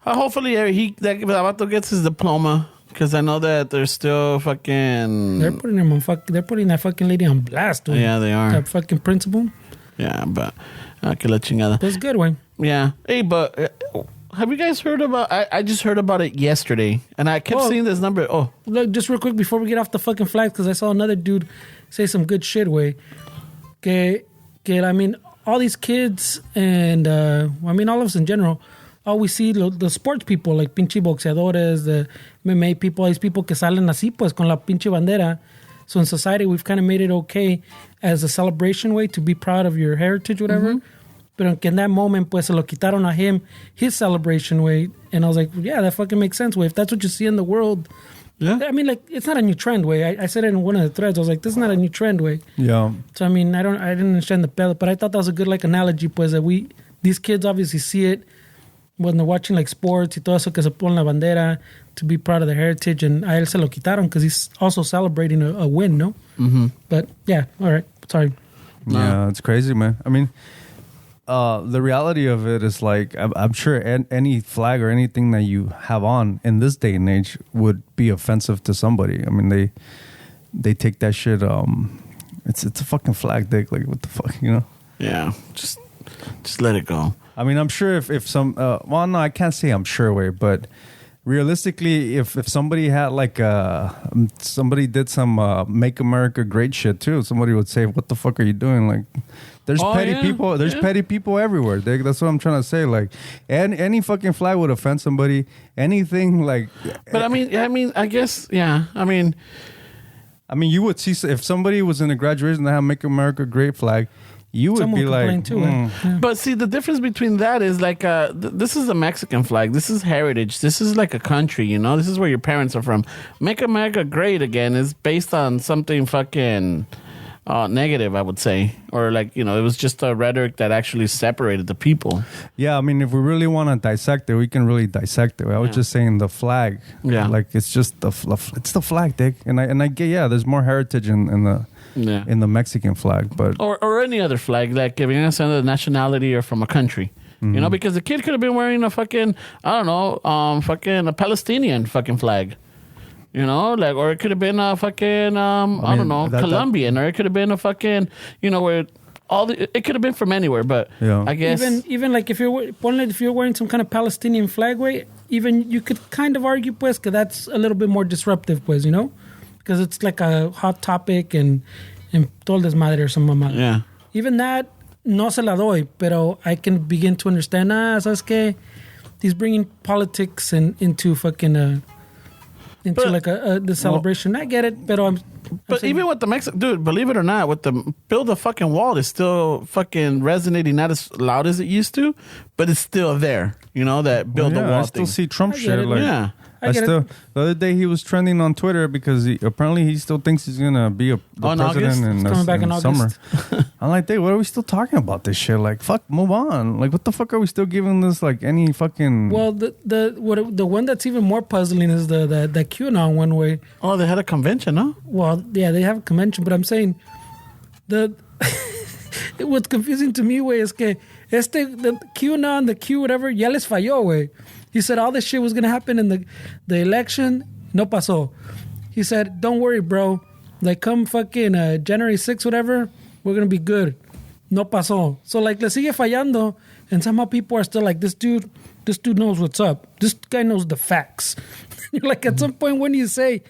Hopefully that vato gets his diploma, because I know that they're still fucking. They're putting him on They're putting that fucking lady on blast, dude. Yeah, they are. That fucking principal. Yeah, but que la chingada. That's good, way. Yeah. Hey, but have you guys heard about? I just heard about it yesterday, and I kept seeing this number. Oh, look, just real quick before we get off the fucking flags, because I saw another dude say some good shit. Way, I mean, all these kids and I mean, all of us in general. All we see the sports people like pinche boxeadores, the MMA people, all these people que salen así pues con la pinche bandera. So in society, we've kind of made it okay as a celebration way to be proud of your heritage, whatever. But in that moment, pues se lo quitaron a him, his celebration way. And I was like, yeah, that fucking makes sense, way. If that's what you see in the world. Yeah. I mean, like, it's not a new trend, way. I said it in one of the threads. I was like, this is not a new trend, way. Yeah. So, I mean, I didn't understand the pedo, but I thought that was a good, like, analogy, pues, that these kids obviously see it when they're watching, like, sports y todo eso que se ponen la bandera to be proud of their heritage, and a él se lo quitaron because he's also celebrating a win, no? But, yeah, all right. Sorry. Yeah, it's crazy, man. I mean, the reality of it is, like, I'm sure any flag or anything that you have on in this day and age would be offensive to somebody. I mean, they take that shit, it's a fucking flag, dick. Like, what the fuck, you know? Yeah, just let it go. I mean, I'm sure if some, well, no, I can't say I'm sure, way, but realistically, if somebody had like somebody did some Make America Great shit too, somebody would say, "What the fuck are you doing?" Like, there's petty people. There's petty people everywhere. That's what I'm trying to say. Like, any fucking flag would offend somebody. Anything like. But I mean, I guess, yeah. I mean, you would see if somebody was in a graduation that had Make America Great flag. You would Someone be like, too, yeah. But see, the difference between that is like, this is a Mexican flag. This is heritage. This is like a country, you know? This is where your parents are from. Make America Great Again is based on something fucking negative, I would say. Or like, you know, it was just a rhetoric that actually separated the people. Yeah, I mean, if we really want to dissect it, we can really dissect it. I was just saying the flag. Yeah. Like, it's just it's the flag, dick. And I get, yeah, there's more heritage in the Mexican flag, but or any other flag, like if you're gonna send a nationality or from a country, you know, because the kid could have been wearing a fucking, I don't know, fucking a Palestinian fucking flag, you know, like, or it could have been a fucking, I don't know, Colombian, or it could have been a fucking, you know, where it could have been from anywhere, but yeah. I guess even like if you're wearing some kind of Palestinian flag, way, even you could kind of argue, pues, que that's a little bit more disruptive, pues, you know. Because it's like a hot topic and todo el desmadre or some mamada. Yeah. Even that, no se la doy, pero I can begin to understand, ¿sabes qué? He's bringing politics into fucking, the celebration. I get it, pero But even with the Mexican, dude, believe it or not, with the build a fucking wall is still fucking resonating, not as loud as it used to, but it's still there. You know, that build the wall I still see Trump shit. Like, yeah. The other day he was trending on Twitter because apparently he still thinks he's gonna be the president in summer. I'm like, dude, what are we still talking about this shit? Like, fuck, move on. Like, what the fuck are we still giving this like any fucking? Well, the one that's even more puzzling is the QAnon one way. Oh, they had a convention, no? Well, yeah, they have a convention, but I'm saying what's confusing to me, way, is que the QAnon, the Q whatever, ya les falló, way. He said all this shit was going to happen in the election. No pasó. He said, don't worry, bro. Like, come fucking January 6th, whatever, we're going to be good. No pasó. So, like, le sigue fallando. And somehow people are still like, this dude knows what's up. This guy knows the facts. Like, at some point when you say,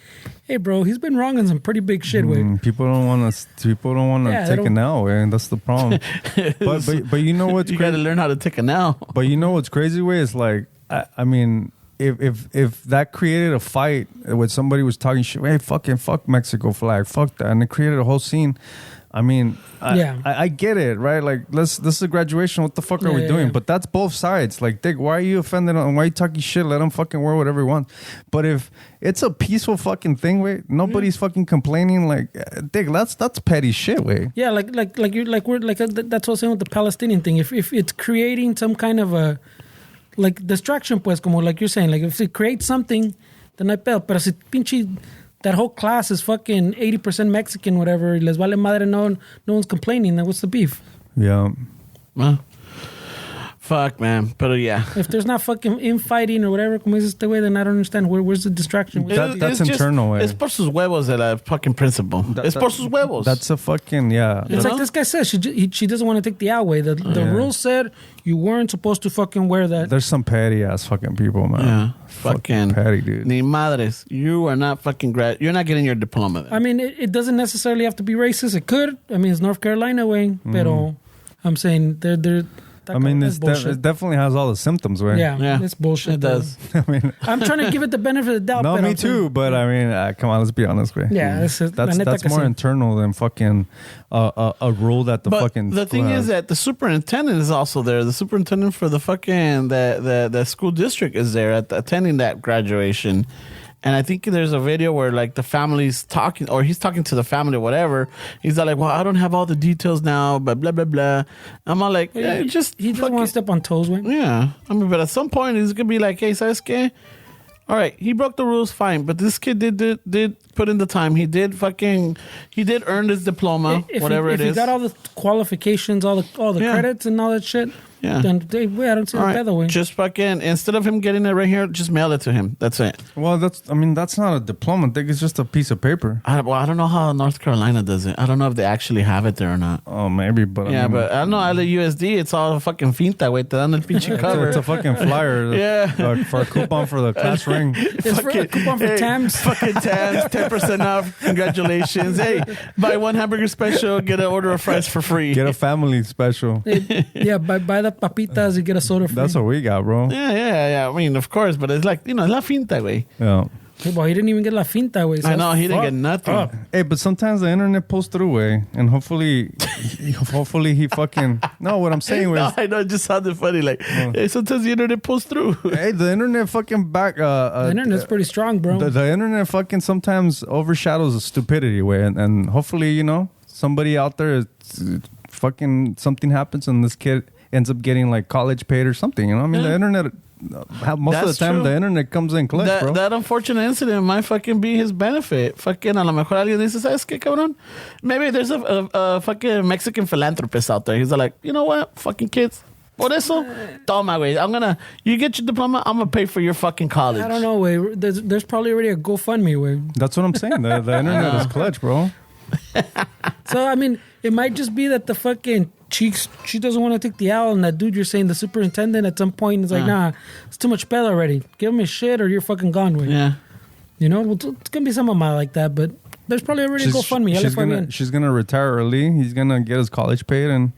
hey, bro, he's been wrong on some pretty big shit, way. People don't want to take an L, way, and that's the problem. but you know what's you got to learn how to take an L. But you know what's crazy, way, is like, I mean, if that created a fight where somebody was talking shit, hey, fuck Mexico flag, fuck that, and it created a whole scene. I mean, I get it, right? Like, this is a graduation. What the fuck are we doing? Yeah. But that's both sides. Like, Dick, why are you offended? Why are you talking shit? Let them fucking wear whatever he wants. But if it's a peaceful fucking thing, wait, nobody's fucking complaining. Like, Dick, that's petty shit, wait. Yeah, that's what I was saying with the Palestinian thing. If it's creating some kind of a like distraction, pues, como like you're saying, like if it creates something, then I pedo. Pero si pinche that whole class is fucking 80% Mexican, whatever, les vale madre, no one's complaining, then what's the beef? Yeah. Well, Fuck, man. But yeah. If there's not fucking infighting or whatever, como dices este way, then I don't understand. Where's the distraction? That's It's internal, It's way. por sus huevos de la fucking principal. It's por sus huevos. That's a fucking, yeah. It's know? like this guy says, she doesn't want to take the outweigh. The rules said you weren't supposed to fucking wear that. There's some petty ass fucking people, man. Yeah. Fucking petty, dude. Ni madres. You are not fucking you're not getting your diploma then. I mean, it doesn't necessarily have to be racist. It could. I mean, it's North Carolina way, pero I'm saying they're I mean, that's it bullshit. definitely has all the symptoms, way. Yeah, it's bullshit. It does. I mean, I'm trying to give it the benefit of the doubt. no, but me I'm saying- too. But I mean, come on, let's be honest, way. Yeah, that's la neta que more sí. internal than fucking a rule that the But fucking. the thing school is has. that the superintendent is also there. The superintendent for the fucking the school district is there attending that graduation. And I think there's a video where like the family's talking, or he's talking to the family, or whatever. He's like, "Well, I don't have all the details now, but blah blah blah." I'm all like, yeah, he just doesn't fucking- want to step on toes, man. Yeah, I mean, but at some point he's gonna be like, "Hey, ¿sabes qué? All right, he broke the rules, fine. But this kid did put in the time. He did earn his diploma, whatever if it he is. got all the qualifications, all the Yeah. credits and all that shit, Yeah. then I don't see All the right, other way. just fucking instead of him getting it right here, just mail it to him. That's it. Well, that's not a diploma. I think it's just a piece of paper. I don't know how North Carolina does it. I don't know if they actually have it there or not. Oh, maybe, but Yeah, I mean, but I don't know. At the USD, it's all fucking finta, güey. Te dan el pinche cover. it's a fucking flyer. Yeah. For a coupon for the class ring. It's for a coupon for Tams. Fucking Tams, 10% off. Congratulations. Hey, buy one hamburger special, get an order of fries for free. Get a family special. Yeah, buy the papitas, you get a soda free. That's what we got, bro. Yeah. I mean, of course, but it's like, la finta, güey. Yeah. Hey, boy, he didn't even get la finta, way. I know, he didn't get nothing. Hey, but sometimes the internet pulls through, way, and hopefully he fucking. No, what I'm saying No, was, I know, it just sounded funny. Like, hey, sometimes the internet pulls through. hey, the internet fucking back. The internet's pretty strong, bro. The internet fucking sometimes overshadows the stupidity, way, and hopefully, somebody out there, fucking something happens, and this kid ends up getting like college paid or something. I mean, the internet. Most of the That's time, true. the internet comes in clutch, bro. That unfortunate incident might fucking be his benefit. Fucking, a lo mejor alguien dice, ¿sabes qué, cabrón? Maybe there's a fucking Mexican philanthropist out there. He's like, you know what? Fucking kids. Por eso, toma, güey. You get your diploma, I'm going to pay for your fucking college. I don't know, way. There's probably already a GoFundMe, way. That's what I'm saying. The internet is clutch, bro. So, I mean, it might just be that the fucking she doesn't want to take the L, and that dude you're saying, the superintendent, at some point is like, nah, it's too much pedo already. Give him his shit or you're fucking gone, way. Yeah. Well, it's going to be something like that, but there's probably already a GoFundMe. She's gonna retire early. He's gonna get his college paid, and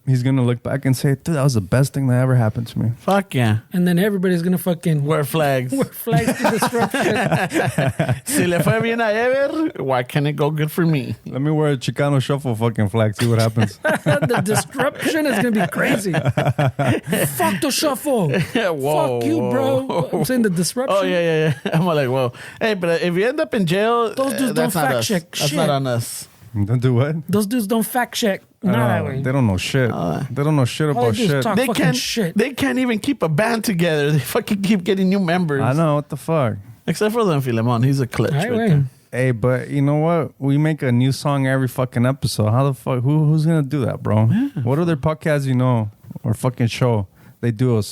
he's gonna look back and say, dude, that was the best thing that ever happened to me. Fuck yeah. And then everybody's going to fucking Wear flags. wear flags to disruption. Si le fue bien a Ever, why can't it go good for me? Let me wear a Chicano shuffle fucking flag, see what happens. The disruption is going to be crazy. Fuck the shuffle. Whoa, Fuck you, bro. whoa. I'm saying the disruption. Oh, yeah. I'm like, whoa. Hey, but if you end up in jail, Those dudes that's don't not fact us. check That's shit. not on us. Don't do what? Those dudes don't fact check. Nah, They don't know shit. They don't know shit All about they do is shit. talk They fucking can't, shit. they can't even keep a band together. They fucking keep getting new members. I know, what the fuck? Except for Don Filemon. He's a clutch Right, right way. there. Hey, but you know what? We make a new song every fucking episode. How the fuck? Who's gonna do that, bro? What other podcasts or fucking show? They do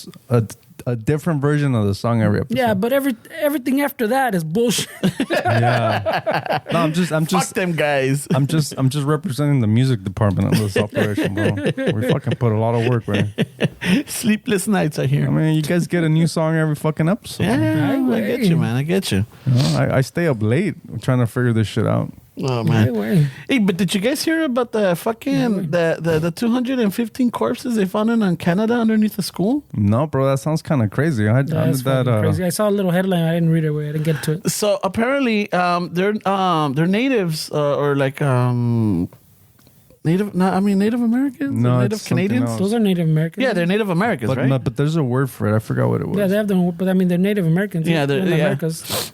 a different version of the song every episode. Yeah, but everything after that is bullshit. Yeah. No, I'm just Fuck them guys. I'm just representing the music department of this operation, bro. We fucking put a lot of work, man. Sleepless nights are here. I mean, you guys get a new song every fucking episode. Yeah, I get you, man. I get you. You know, I stay up late trying to figure this shit out. Oh, man. Right, way. Hey, but did you guys hear about the fucking the 215 corpses they found in Canada underneath the school? No, bro, that sounds kind of crazy. I That's did that. fucking crazy. I saw a little headline. I didn't read it. Way. I didn't get to it. So apparently, they're natives or like Native Americans, No, Native it's something Canadians. else. Those are Native Americans. Yeah, they're Native Americans, but right? no, but there's a word for it. I forgot what it was. Yeah, they have them, but I mean, they're Native Americans. Yeah, they're they're- in the yeah. Americas.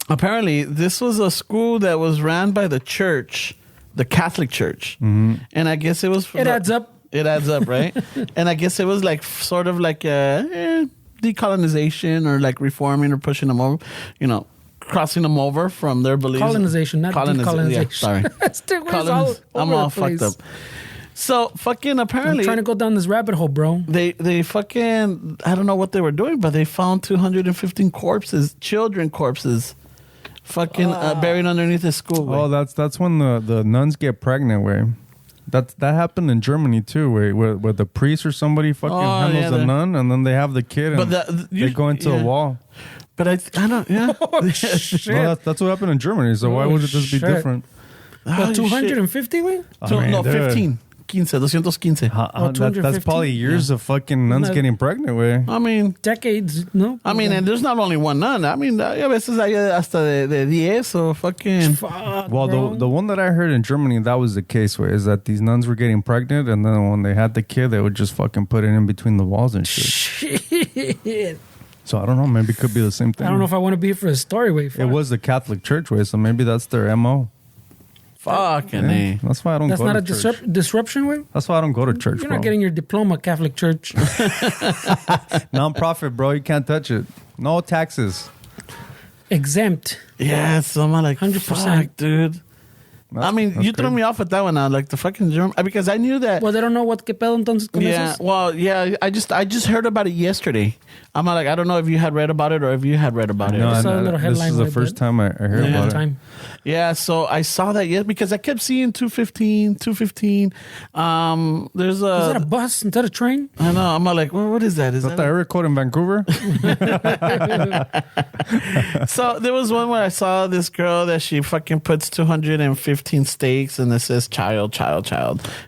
Apparently, this was a school that was ran by the church, the Catholic Church, and I guess it was. It adds up. It adds up, right? And I guess it was like sort of like decolonization or like reforming or pushing them over, crossing them over from their beliefs. Colonization, not decolonization. Yeah, sorry. Still, it's all over I'm all the place. fucked up. So fucking I'm apparently trying to go down this rabbit hole, bro. they fucking, I don't know what they were doing, but they found 215 corpses, children corpses, fucking buried underneath the school. Oh, that's when the nuns get pregnant. Way that happened in Germany too. Where the priest or somebody fucking handles the nun, and then they have the kid, and they go into a wall. But I don't. Yeah. Oh, shit. Well, that's what happened in Germany. So why would it just be shit. different? What, 250, güey? No, 15. 215. That's probably years of fucking nuns getting pregnant. Way. I mean, Decades, no? I mean, and there's not only one nun. I mean, a veces hay hasta de 10 so fucking. Fuck, Well, bro. the one that I heard in Germany, that was the case. Way is that these nuns were getting pregnant, and then when they had the kid, they would just fucking put it in between the walls and shit. Shit. So I don't know. Maybe it could be the same thing. I don't know if I want to be here for a story, way. It was the Catholic Church way, so maybe that's their MO. Fucking Yeah. A. That's why I don't That's go not to a church. disruption, way? That's why I don't go to church, You're bro. not getting your diploma, Catholic Church. Non-profit, bro. You can't touch it. No taxes. Exempt. Yeah, so I'm like, 100%. fuck, dude. I mean, that's you threw crazy. me off at that one now, like the fucking German, because I knew that. Well, they don't know what que pedo entonces con Yeah, esos. well, yeah, I just heard about it yesterday. I'm like, I don't know if you had read about it or if you had read about it. No, I saw a little this headline is the like first that. time I heard Yeah. about it. Time. Yeah, so I saw that because I kept seeing 215. There's Is that a bus instead of train? I know. I'm like, well, what is that? Is Is that the area code in Vancouver? So there was one where I saw this girl that she fucking puts 215 steaks and it says child.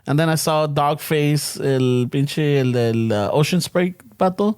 And then I saw dog face, el pinche, el del ocean spray pato.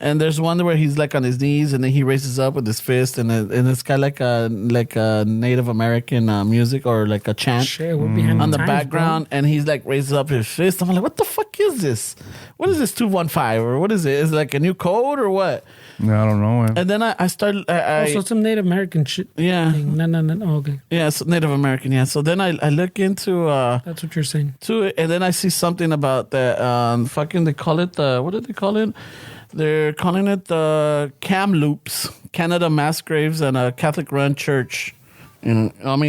And there's one where he's like on his knees and then he raises up with his fist and it's got like a Native American music or like a chant. Shit, we're behind On the times, background, and he's like raises up his fist. I'm like, what the fuck is this? What is this 215 or what is it? Is it like a new code or what? No, I don't know. Man. And then I started. Bro. Also, some Native American shit. Yeah. Thing. No. Oh, okay. Yeah, so Native American. Yeah. So then I look into That's what you're saying. to it, and then I see something about the fucking. They call it the what did they call it? They're calling it the Kamloops, Canada Mass Graves, and a Catholic-run church.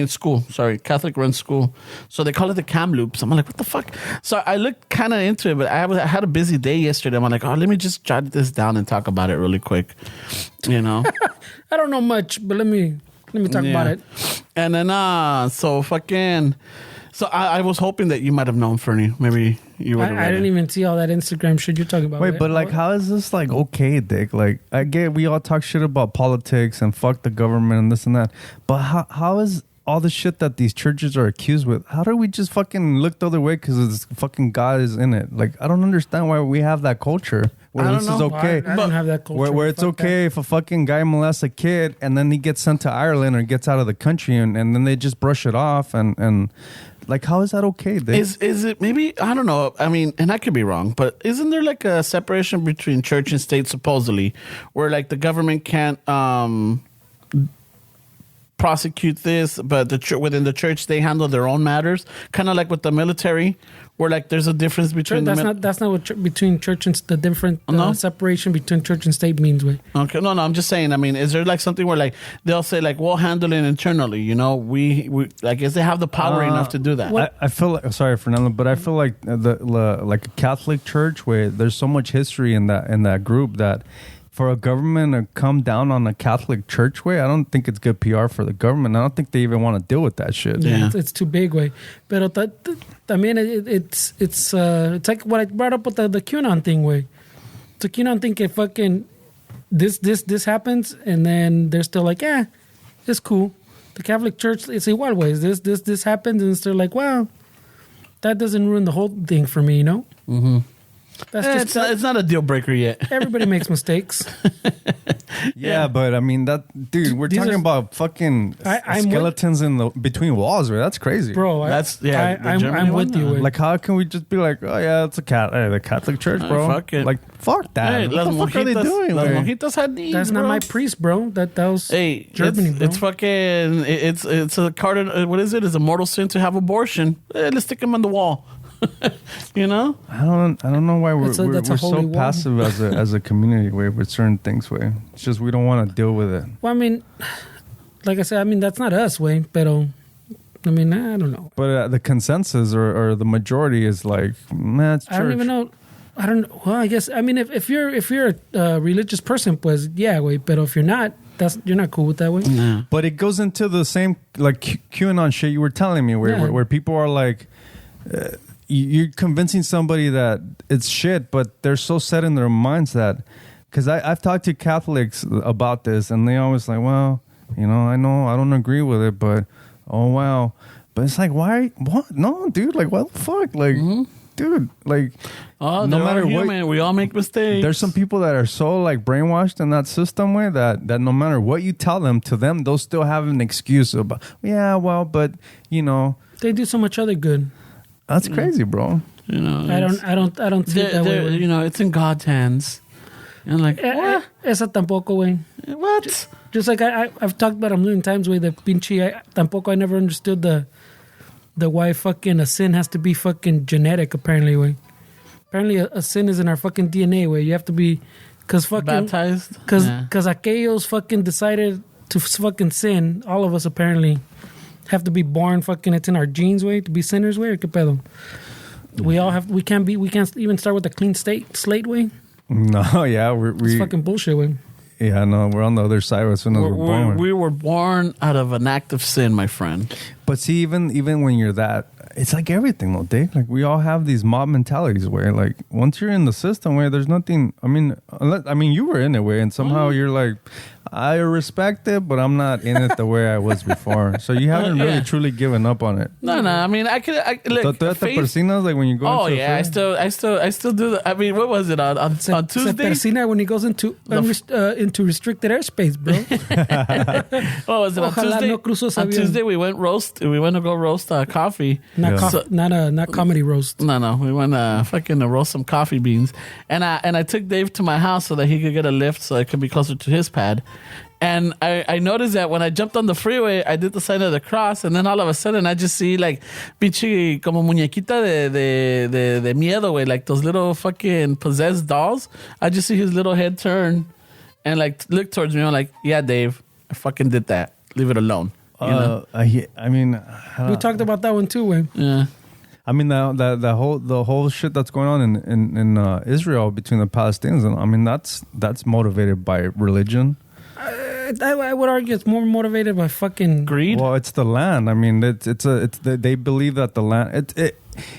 School. Sorry, Catholic-run school. So they call it the Kamloops. I'm like, what the fuck? So I looked kind of into it, but I had a busy day yesterday. I'm like, oh, let me just jot this down and talk about it really quick. You know. I don't know much, but let me talk about it. And then so I was hoping that you might have known Fernie. Maybe you would have I didn't even see all that Instagram shit you're talking about. Wait, but like, how is this like okay, Dick? Like, I get we all talk shit about politics and fuck the government and this and that, but how is all the shit that these churches are accused with? How do we just fucking look the other way because this fucking God is in it? Like, I don't understand why we have that culture where I don't this know. is okay. I don't have that culture. Where it's Fuck okay if a fucking guy molests a kid and then he gets sent to Ireland or gets out of the country and then they just brush it off and like, how is that okay? Dick? Is it maybe, I don't know. I mean, and I could be wrong, but isn't there like a separation between church and state supposedly where like the government can't prosecute this, but within the church they handle their own matters, kind of like with the military, where like there's a difference between that's not what between church and the different No? separation between church and state means. Way. Okay, no, I'm just saying. I mean, is there like something where like they'll say like we'll handle it internally? You know, we like is they have the power enough to do that? I feel like, sorry, Fernando, but I feel like like a Catholic church where there's so much history in that group that for a government to come down on a Catholic church way, I don't think it's good PR for the government. I don't think they even want to deal with that shit. Yeah. It's too big. Way. Pero I mean, it's like what I brought up with the QAnon thing. Way. The QAnon thing que fucking this happens and then they're still like, yeah, it's cool. The Catholic Church, it's igual ways. This happens and still like, wow, that doesn't ruin the whole thing for me, you know? Mm-hmm. That's it's not a deal breaker yet. Everybody makes mistakes. Yeah, but I mean dude. We're These talking are- about fucking I'm skeletons in the between walls, right? That's crazy, Bro, That's- yeah, the Germany I'm with one, you. Way. Like, how can we just be like, oh yeah, it's the Catholic Church, bro? fuck it. Like, fuck that. Hey, what the fuck are they doing? Las Like, monjitas had needs, That's not bro. my priest, bro. That was Hey, Germany, it's, bro. it's fucking. It's a cardinal. What is it? It's a mortal sin to have abortion. Let's stick him on the wall. You know. I don't know why That's a we're so holy wall. passive as a community way with certain things. Way it's just we don't want to deal with it. Well, I mean, like I said, I mean that's not us, way. Pero I mean, I don't know. But the consensus or the majority is like, man, it's church. I don't even know. I don't. Well, I guess. I mean, if you're a religious person, pues yeah, güey. But if you're not, you're not cool with that, way. No. But it goes into the same like QAnon shit you were telling me, where people are like, you're convincing somebody that it's shit, but they're so set in their minds that, because I've talked to Catholics about this, and they always like, well, you know I don't agree with it, but oh wow, but it's like, why? What? No, dude, like what the fuck, like. Mm-hmm. Dude, like, no matter what, we all make mistakes. There's some people that are so like brainwashed in that system way that no matter what you tell them, to them they'll still have an excuse about, yeah, well, but you know, they do so much other good. That's crazy, bro. You know, I don't see it that way. You know, it's in God's hands. And like, what? Esa tampoco, way. What? Just like I've talked about a million times, way, the pinche tampoco. I never understood the why fucking a sin has to be fucking genetic, apparently, way. Apparently a sin is in our fucking DNA, way. You have to be, cause fucking baptized, cause aquellos fucking decided to fucking sin. All of us apparently have to be born fucking. It's in our genes, way, to be sinners, way. Or qué pedo? We can't even start with a clean slate, way. No, yeah, it's fucking bullshit, way. Yeah, no, we're on the other side as soon as we're born. We were born out of an act of sin, my friend. But see, even when you're that, it's like everything, though, Dick. Like, we all have these mob mentalities where, like, once you're in the system, where there's nothing. I mean, you were in it, way, and somehow you're like, I respect it, but I'm not in it the way I was before. So you haven't really truly given up on it. No. I mean, I like persinas, like when you go. Oh yeah, I still do that. I mean, what was it on Tuesday? Persina when he goes into restricted airspace, bro. What was it on Tuesday? No on Tuesday we went to go roast coffee. Not comedy roast. No. We went fucking roast some coffee beans, and I took Dave to my house so that he could get a lift so I could be closer to his pad. And I noticed that when I jumped on the freeway, I did the sign of the cross, and then all of a sudden I just see like pinche como muñequita de miedo, way, like those little fucking possessed dolls. I just see his little head turn and like look towards me. I'm like, yeah, Dave, I fucking did that. Leave it alone. You know? I mean, we talked about that one too, Wayne. Yeah. I mean, the whole shit that's going on in Israel between the Palestinians, and I mean that's motivated by religion. I would argue it's more motivated by fucking greed. Well, it's the land. I mean, they believe that the land.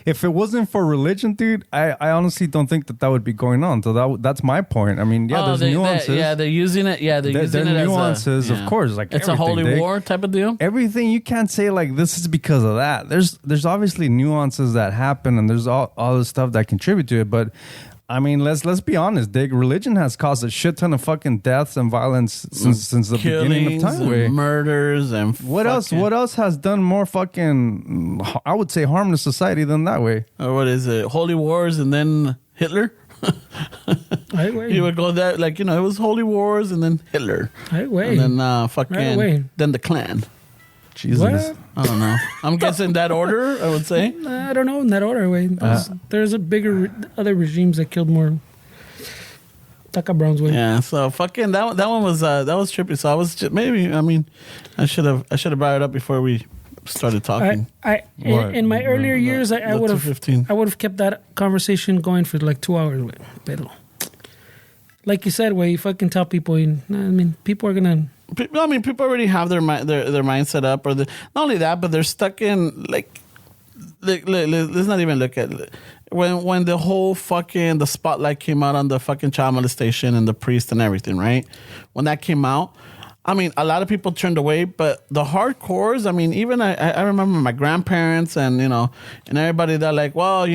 If it wasn't for religion, dude, I honestly don't think that would be going on. So that's my point. I mean, there's nuances. They're using it. Yeah, they're using it nuances, as of course. Like it's a holy war type of deal. Everything you can't say like this is because of that. There's obviously nuances that happen, and there's all the stuff that contribute to it, but. I mean, let's be honest, Dick. Religion has caused a shit ton of fucking deaths and violence since the beginning of time. And murders and what else? What else has done more fucking, I would say, harm to society than that way? Or what is it? Holy wars and then Hitler. You would go that like it was holy wars and then Hitler. And then fucking then the Klan. Jesus. What? I don't know. I'm guessing that order, I would say. I don't know in that order, way. There's a bigger other regimes that killed more. Taka Brown's way. Yeah, so fucking that one was trippy. So I was just, maybe I should have brought it up before we started talking. In my earlier years I would have kept that conversation going for like 2 hours, way. Pero like you said, way you fucking tell people. I mean, people are gonna. I mean, people already have their mind set up, or not only that, but they're stuck in like. Let's not even look at when the whole fucking the spotlight came out on the fucking child molestation and the priest and everything, right? When that came out, I mean, a lot of people turned away, but the hardcores. I mean, even I remember my grandparents and and everybody that like, well,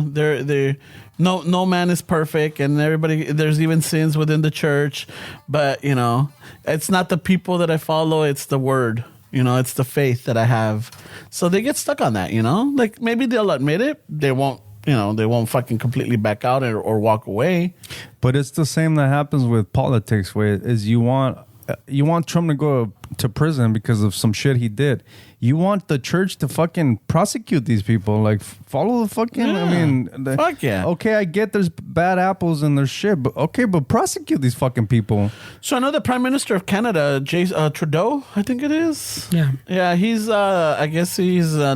they're. No man is perfect, and everybody. There's even sins within the church, but it's not the people that I follow; it's the word. It's the faith that I have. So they get stuck on that. Like maybe they'll admit it. They won't. They won't fucking completely back out or walk away. But it's the same that happens with politics, where is you want you want Trump to go to prison because of some shit he did. You want the church to fucking prosecute these people. Like, follow the fucking, I mean. Fuck yeah. Okay, I get there's bad apples and there's shit, but okay, but prosecute these fucking people. So I know the Prime Minister of Canada, Trudeau, I think it is. Yeah. Yeah, he's, I guess he's, I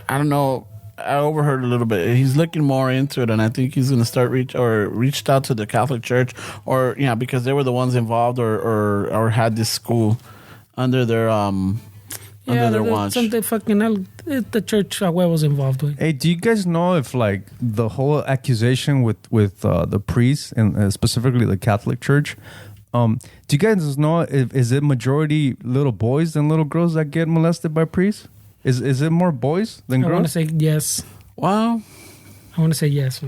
don't know, I overheard a little bit. He's looking more into it, and I think he's going to start reached out to the Catholic Church, or, yeah, because they were the ones involved or had this school under their, under their watch. Something fucking the church was involved with. Hey, do you guys know if like the whole accusation with the priests and specifically the Catholic Church? Do you guys know is it majority little boys than little girls that get molested by priests? Is it more boys than girls? I want to say yes. Wow. I want to say yes.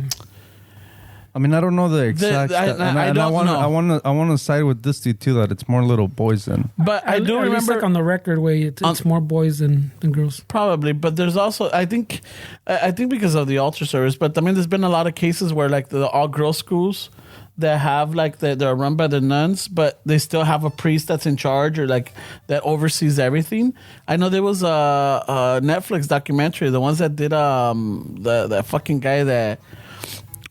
I mean, I don't know the exact. I don't know. I want to side with this dude too, that it's more little boys than. But I do remember, like on the record way, it's more boys than girls. Probably, but there's also I think because of the altar service. But I mean, there's been a lot of cases where like the all girls schools that have like they're run by the nuns, but they still have a priest that's in charge or like that oversees everything. I know there was a Netflix documentary, the ones that did the fucking guy that.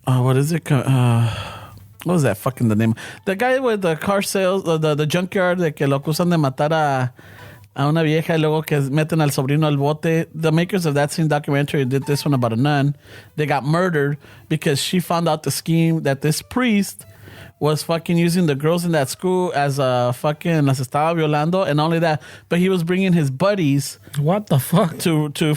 What is it? What was that fucking the name? The guy with the car sales, the junkyard, de que lo acusan de matar a una vieja y luego que meten al sobrino al bote. The makers of that same documentary did this one about a nun. They got murdered because she found out the scheme that this priest was fucking using the girls in that school as fucking las estaba violando, and not only that, but he was bringing his buddies. What the fuck? To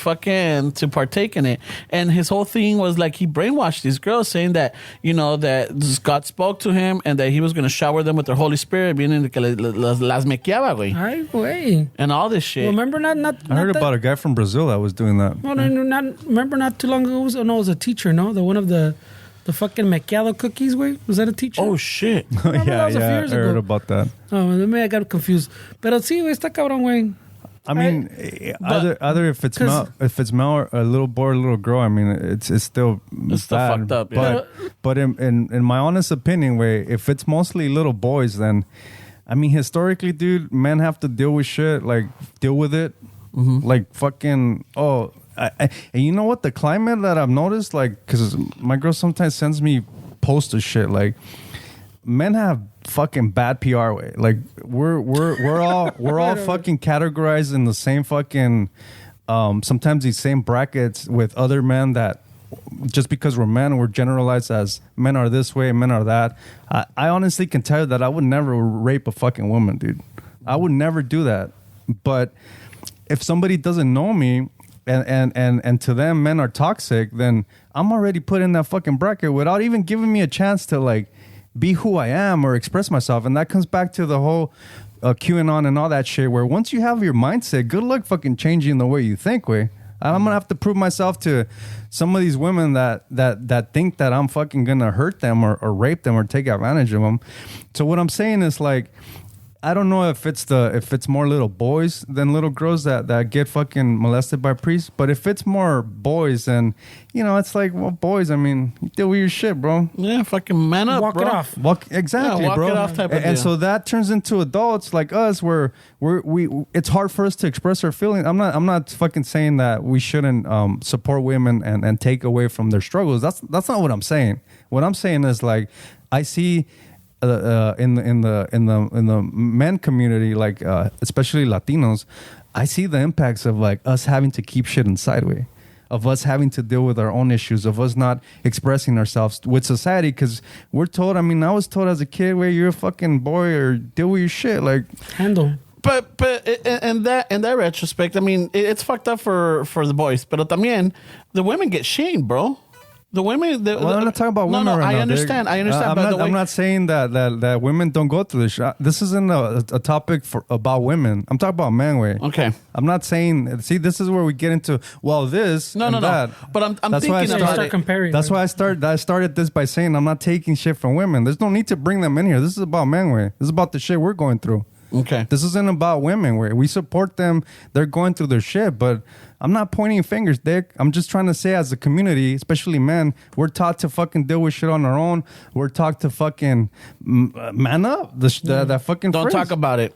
partake in it. And his whole thing was like he brainwashed these girls, saying that, you know, that God spoke to him and that he was going to shower them with the Holy Spirit, being que las mequeaba, güey. Ay, güey. And all this shit. Remember I heard about a guy from Brazil that was doing that. Well, remember not too long ago, it was a teacher, no? The one of the fucking macchiato cookies, way? Was that a teacher? Oh, shit. Yeah, I heard about that. Oh, maybe I got confused. Pero sí, güey, está cabrón, güey. I mean, either if it's male or a little boy or a little girl, I mean, it's still bad. Fucked up. Yeah. But in my honest opinion, way, if it's mostly little boys, then I mean, historically, dude, men have to deal with shit, like deal with it, like fucking and you know what? The climate that I've noticed, like, because my girl sometimes sends me posts of shit, like, men have fucking bad PR way. Like, we're all fucking categorized in the same fucking sometimes these same brackets with other men that just because we're men, we're generalized as men are this way, men are that. I honestly can tell you that I would never rape a fucking woman, dude. I would never do that. But if somebody doesn't know me, and to them men are toxic, then I'm already put in that fucking bracket without even giving me a chance to like be who I am or express myself. And that comes back to the whole QAnon and all that shit, where once you have your mindset, good luck fucking changing the way you think, way. I'm gonna have to prove myself to some of these women that think that I'm fucking gonna hurt them or rape them or take advantage of them. So what I'm saying is, like, I don't know if it's more little boys than little girls that get fucking molested by priests, but if it's more boys, then, you know, it's like, well, boys, I mean, you deal with your shit, bro. Yeah, fucking man up, walk bro. it off. Exactly, walk bro. it off type of and deal. so that turns into adults like us, where we it's hard for us to express our feelings. I'm not fucking saying that we shouldn't support women and take away from their struggles. That's not what I'm saying. What I'm saying is, like, I see. In the men community, like especially Latinos, I see the impacts of like us having to keep shit inside, way, of us having to deal with our own issues, of us not expressing ourselves with society, because we're told. I mean, I was told as a kid, where you're a fucking boy or deal with your shit, like handle. But in that retrospect, I mean, it's fucked up for the boys, but también the women get shamed, bro. The women. Well, I'm not talking about women right now. I understand. I'm not saying that women don't go through this. This isn't a topic about women. I'm talking about men, way. Okay. I'm not saying. See, this is where we get into this. No. That. But I'm thinking about it. Comparing. That's why I started this by saying I'm not taking shit from women. There's no need to bring them in here. This is about men, way. This is about the shit we're going through. Okay. This isn't about women. We support them. They're going through their shit, but I'm not pointing fingers, Dick. I'm just trying to say, as a community, especially men, we're taught to fucking deal with shit on our own. We're taught to fucking man up. That fucking Don't phrase. talk about it.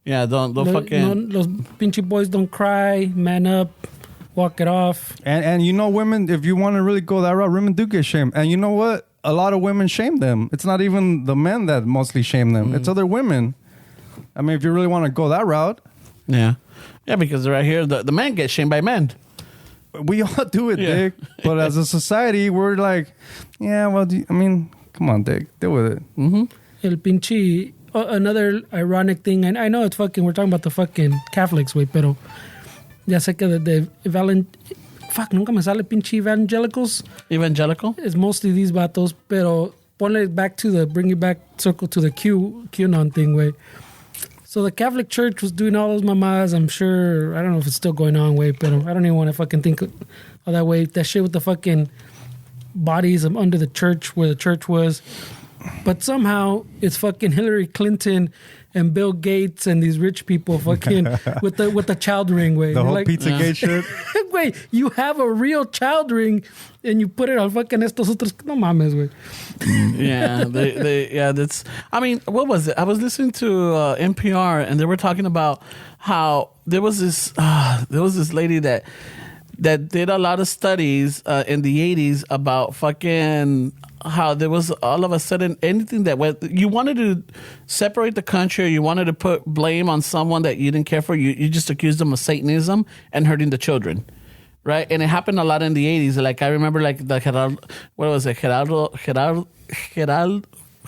Yeah, don't fucking... Los pinche boys don't cry, man up, walk it off. And you know, women, if you want to really go that route, women do get shamed. And you know what? A lot of women shame them. It's not even the men that mostly shame them. It's other women. I mean, if you really want to go that route. Yeah. Yeah, because right here, the men get shamed by men. We all do it, Dick. But as a society, we're like, yeah, well, I mean, come on, Dick. Deal with it. Mm-hmm. El pinche... another ironic thing, and I know it's fucking... We're talking about the fucking Catholics, güey, pero... Ya sé que fuck, nunca me sale pinche evangelicals. Evangelical? It's mostly these vatos, pero ponle back to bring it back, circle to the QAnon thing, way. So the Catholic Church was doing all those mamadas. I'm sure, I don't know if it's still going on, way, but I don't even want to fucking think of that way. That shit with the fucking bodies under the church, where the church was. But somehow it's fucking Hillary Clinton and Bill Gates and these rich people fucking with the child ring, way. The whole like, Pizzagate shit. Wait, you have a real child ring and you put it on fucking estos otros. No mames, way. Yeah, that's. I mean, what was it? I was listening to NPR and they were talking about how there was this lady that did a lot of studies in the 80s about fucking how there was all of a sudden anything that went, you wanted to separate the country, or you wanted to put blame on someone that you didn't care for, you just accused them of Satanism and hurting the children, right? And it happened a lot in the 80s. Like I remember, like the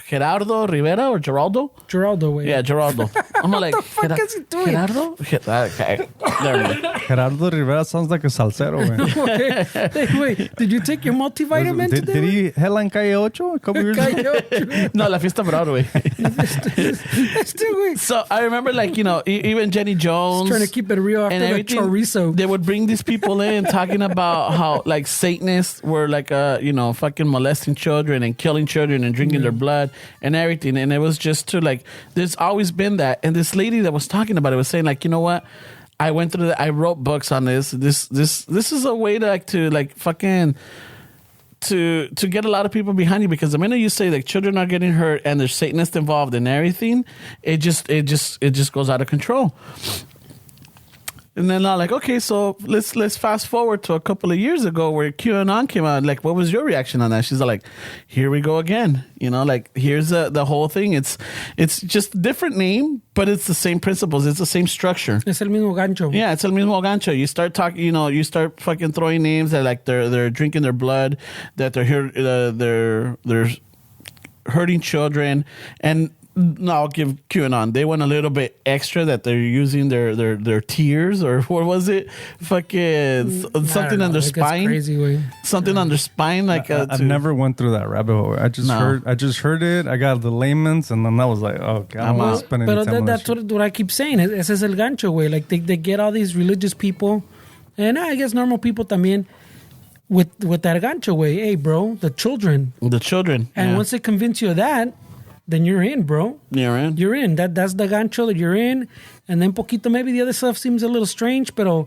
Gerardo Rivera or Geraldo? Geraldo, wait. Yeah, Geraldo. I'm like, what the fuck is he doing? Gerardo? Okay. Gerardo Rivera sounds like a salsero, man. Hey, wait, did you take your multivitamin today? Did he hella en Calle 8 a couple years ago? No, La Fiesta Broadway. Still, So I remember, like, you know, even Jenny Jones. Trying to keep it real after the chorizo. They would bring these people in talking about how, like, Satanists were, like, fucking molesting children and killing children and drinking their blood and everything. And it was just to, like, there's always been that. And this lady that was talking about it was saying, like, you know what? I went through I wrote books on this. This is a way to fucking to get a lot of people behind you, because the minute you say, like, children are getting hurt and there's Satanists involved in everything, it just goes out of control. And then I'm like, okay, so let's fast forward to a couple of years ago where QAnon came out. Like, what was your reaction on that? She's like, here we go again. You know, like, here's the whole thing. It's just a different name, but it's the same principles. It's the same structure. Es el mismo gancho. Yeah, it's el mismo gancho. You start talking, you start fucking throwing names that, like, they're drinking their blood, that they're hurting children, and no, I'll give QAnon. They went a little bit extra, that they're using their tears, or what was it? Fucking something on their spine. Crazy way. Something on their spine, like. I've never went through that rabbit hole. I just heard it. I got the layman's, and then I was like, oh God, I'm not spending any time on that. That's what I keep saying. Ese es el gancho way. Like they get all these religious people, and I guess normal people también, with that gancho way. Hey, bro, the children. And once they convince you of that, then you're in, bro. You're in. That's the gancho that you're in. And then poquito, maybe the other stuff seems a little strange, but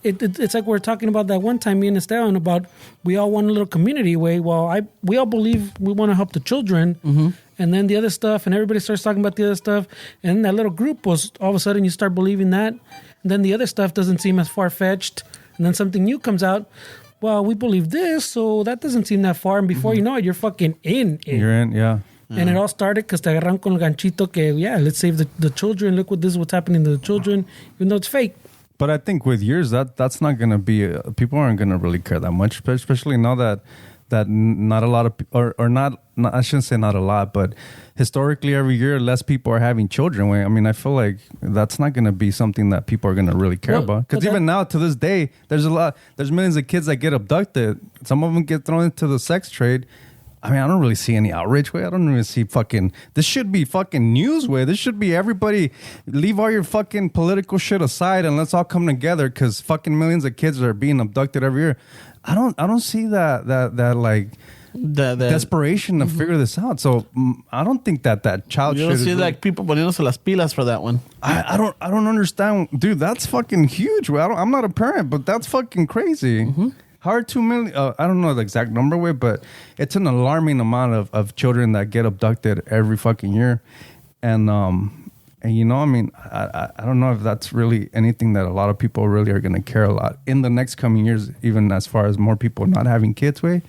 it's like we were talking about that one time, me and Esteban, about we all want a little community way. Well, we all believe we want to help the children. Mm-hmm. And then the other stuff, and everybody starts talking about the other stuff. And that little group was, all of a sudden you start believing that. And then the other stuff doesn't seem as far-fetched. And then something new comes out. Well, we believe this, so that doesn't seem that far. And before you know it, you're fucking in. You're in, yeah. And it all started because te agarran con el ganchito que, let's save the children. Look what's happening to the children, even though it's fake. But I think with years, that's not going to be, people aren't going to really care that much, especially now that not a lot of, or not, I shouldn't say not a lot, but historically every year, less people are having children. I mean, I feel like that's not going to be something that people are going to really care about. Because even now, to this day, there's millions of kids that get abducted. Some of them get thrown into the sex trade. I mean, I don't really see any outrage, way. I don't even see this should be fucking news, way. This should be everybody, leave all your fucking political shit aside and let's all come together, because fucking millions of kids are being abducted every year. I don't see that like The desperation to figure this out. So I don't think that child you shit don't is see really- like people poniéndose las pilas for that one. I don't understand, dude. That's fucking huge. I'm not a parent, but that's fucking crazy. How are 2 million? I don't know the exact number, but it's an alarming amount of children that get abducted every fucking year, and you know, I mean, I don't know if that's really anything that a lot of people really are gonna care a lot in the next coming years, even as far as more people not having kids. Well,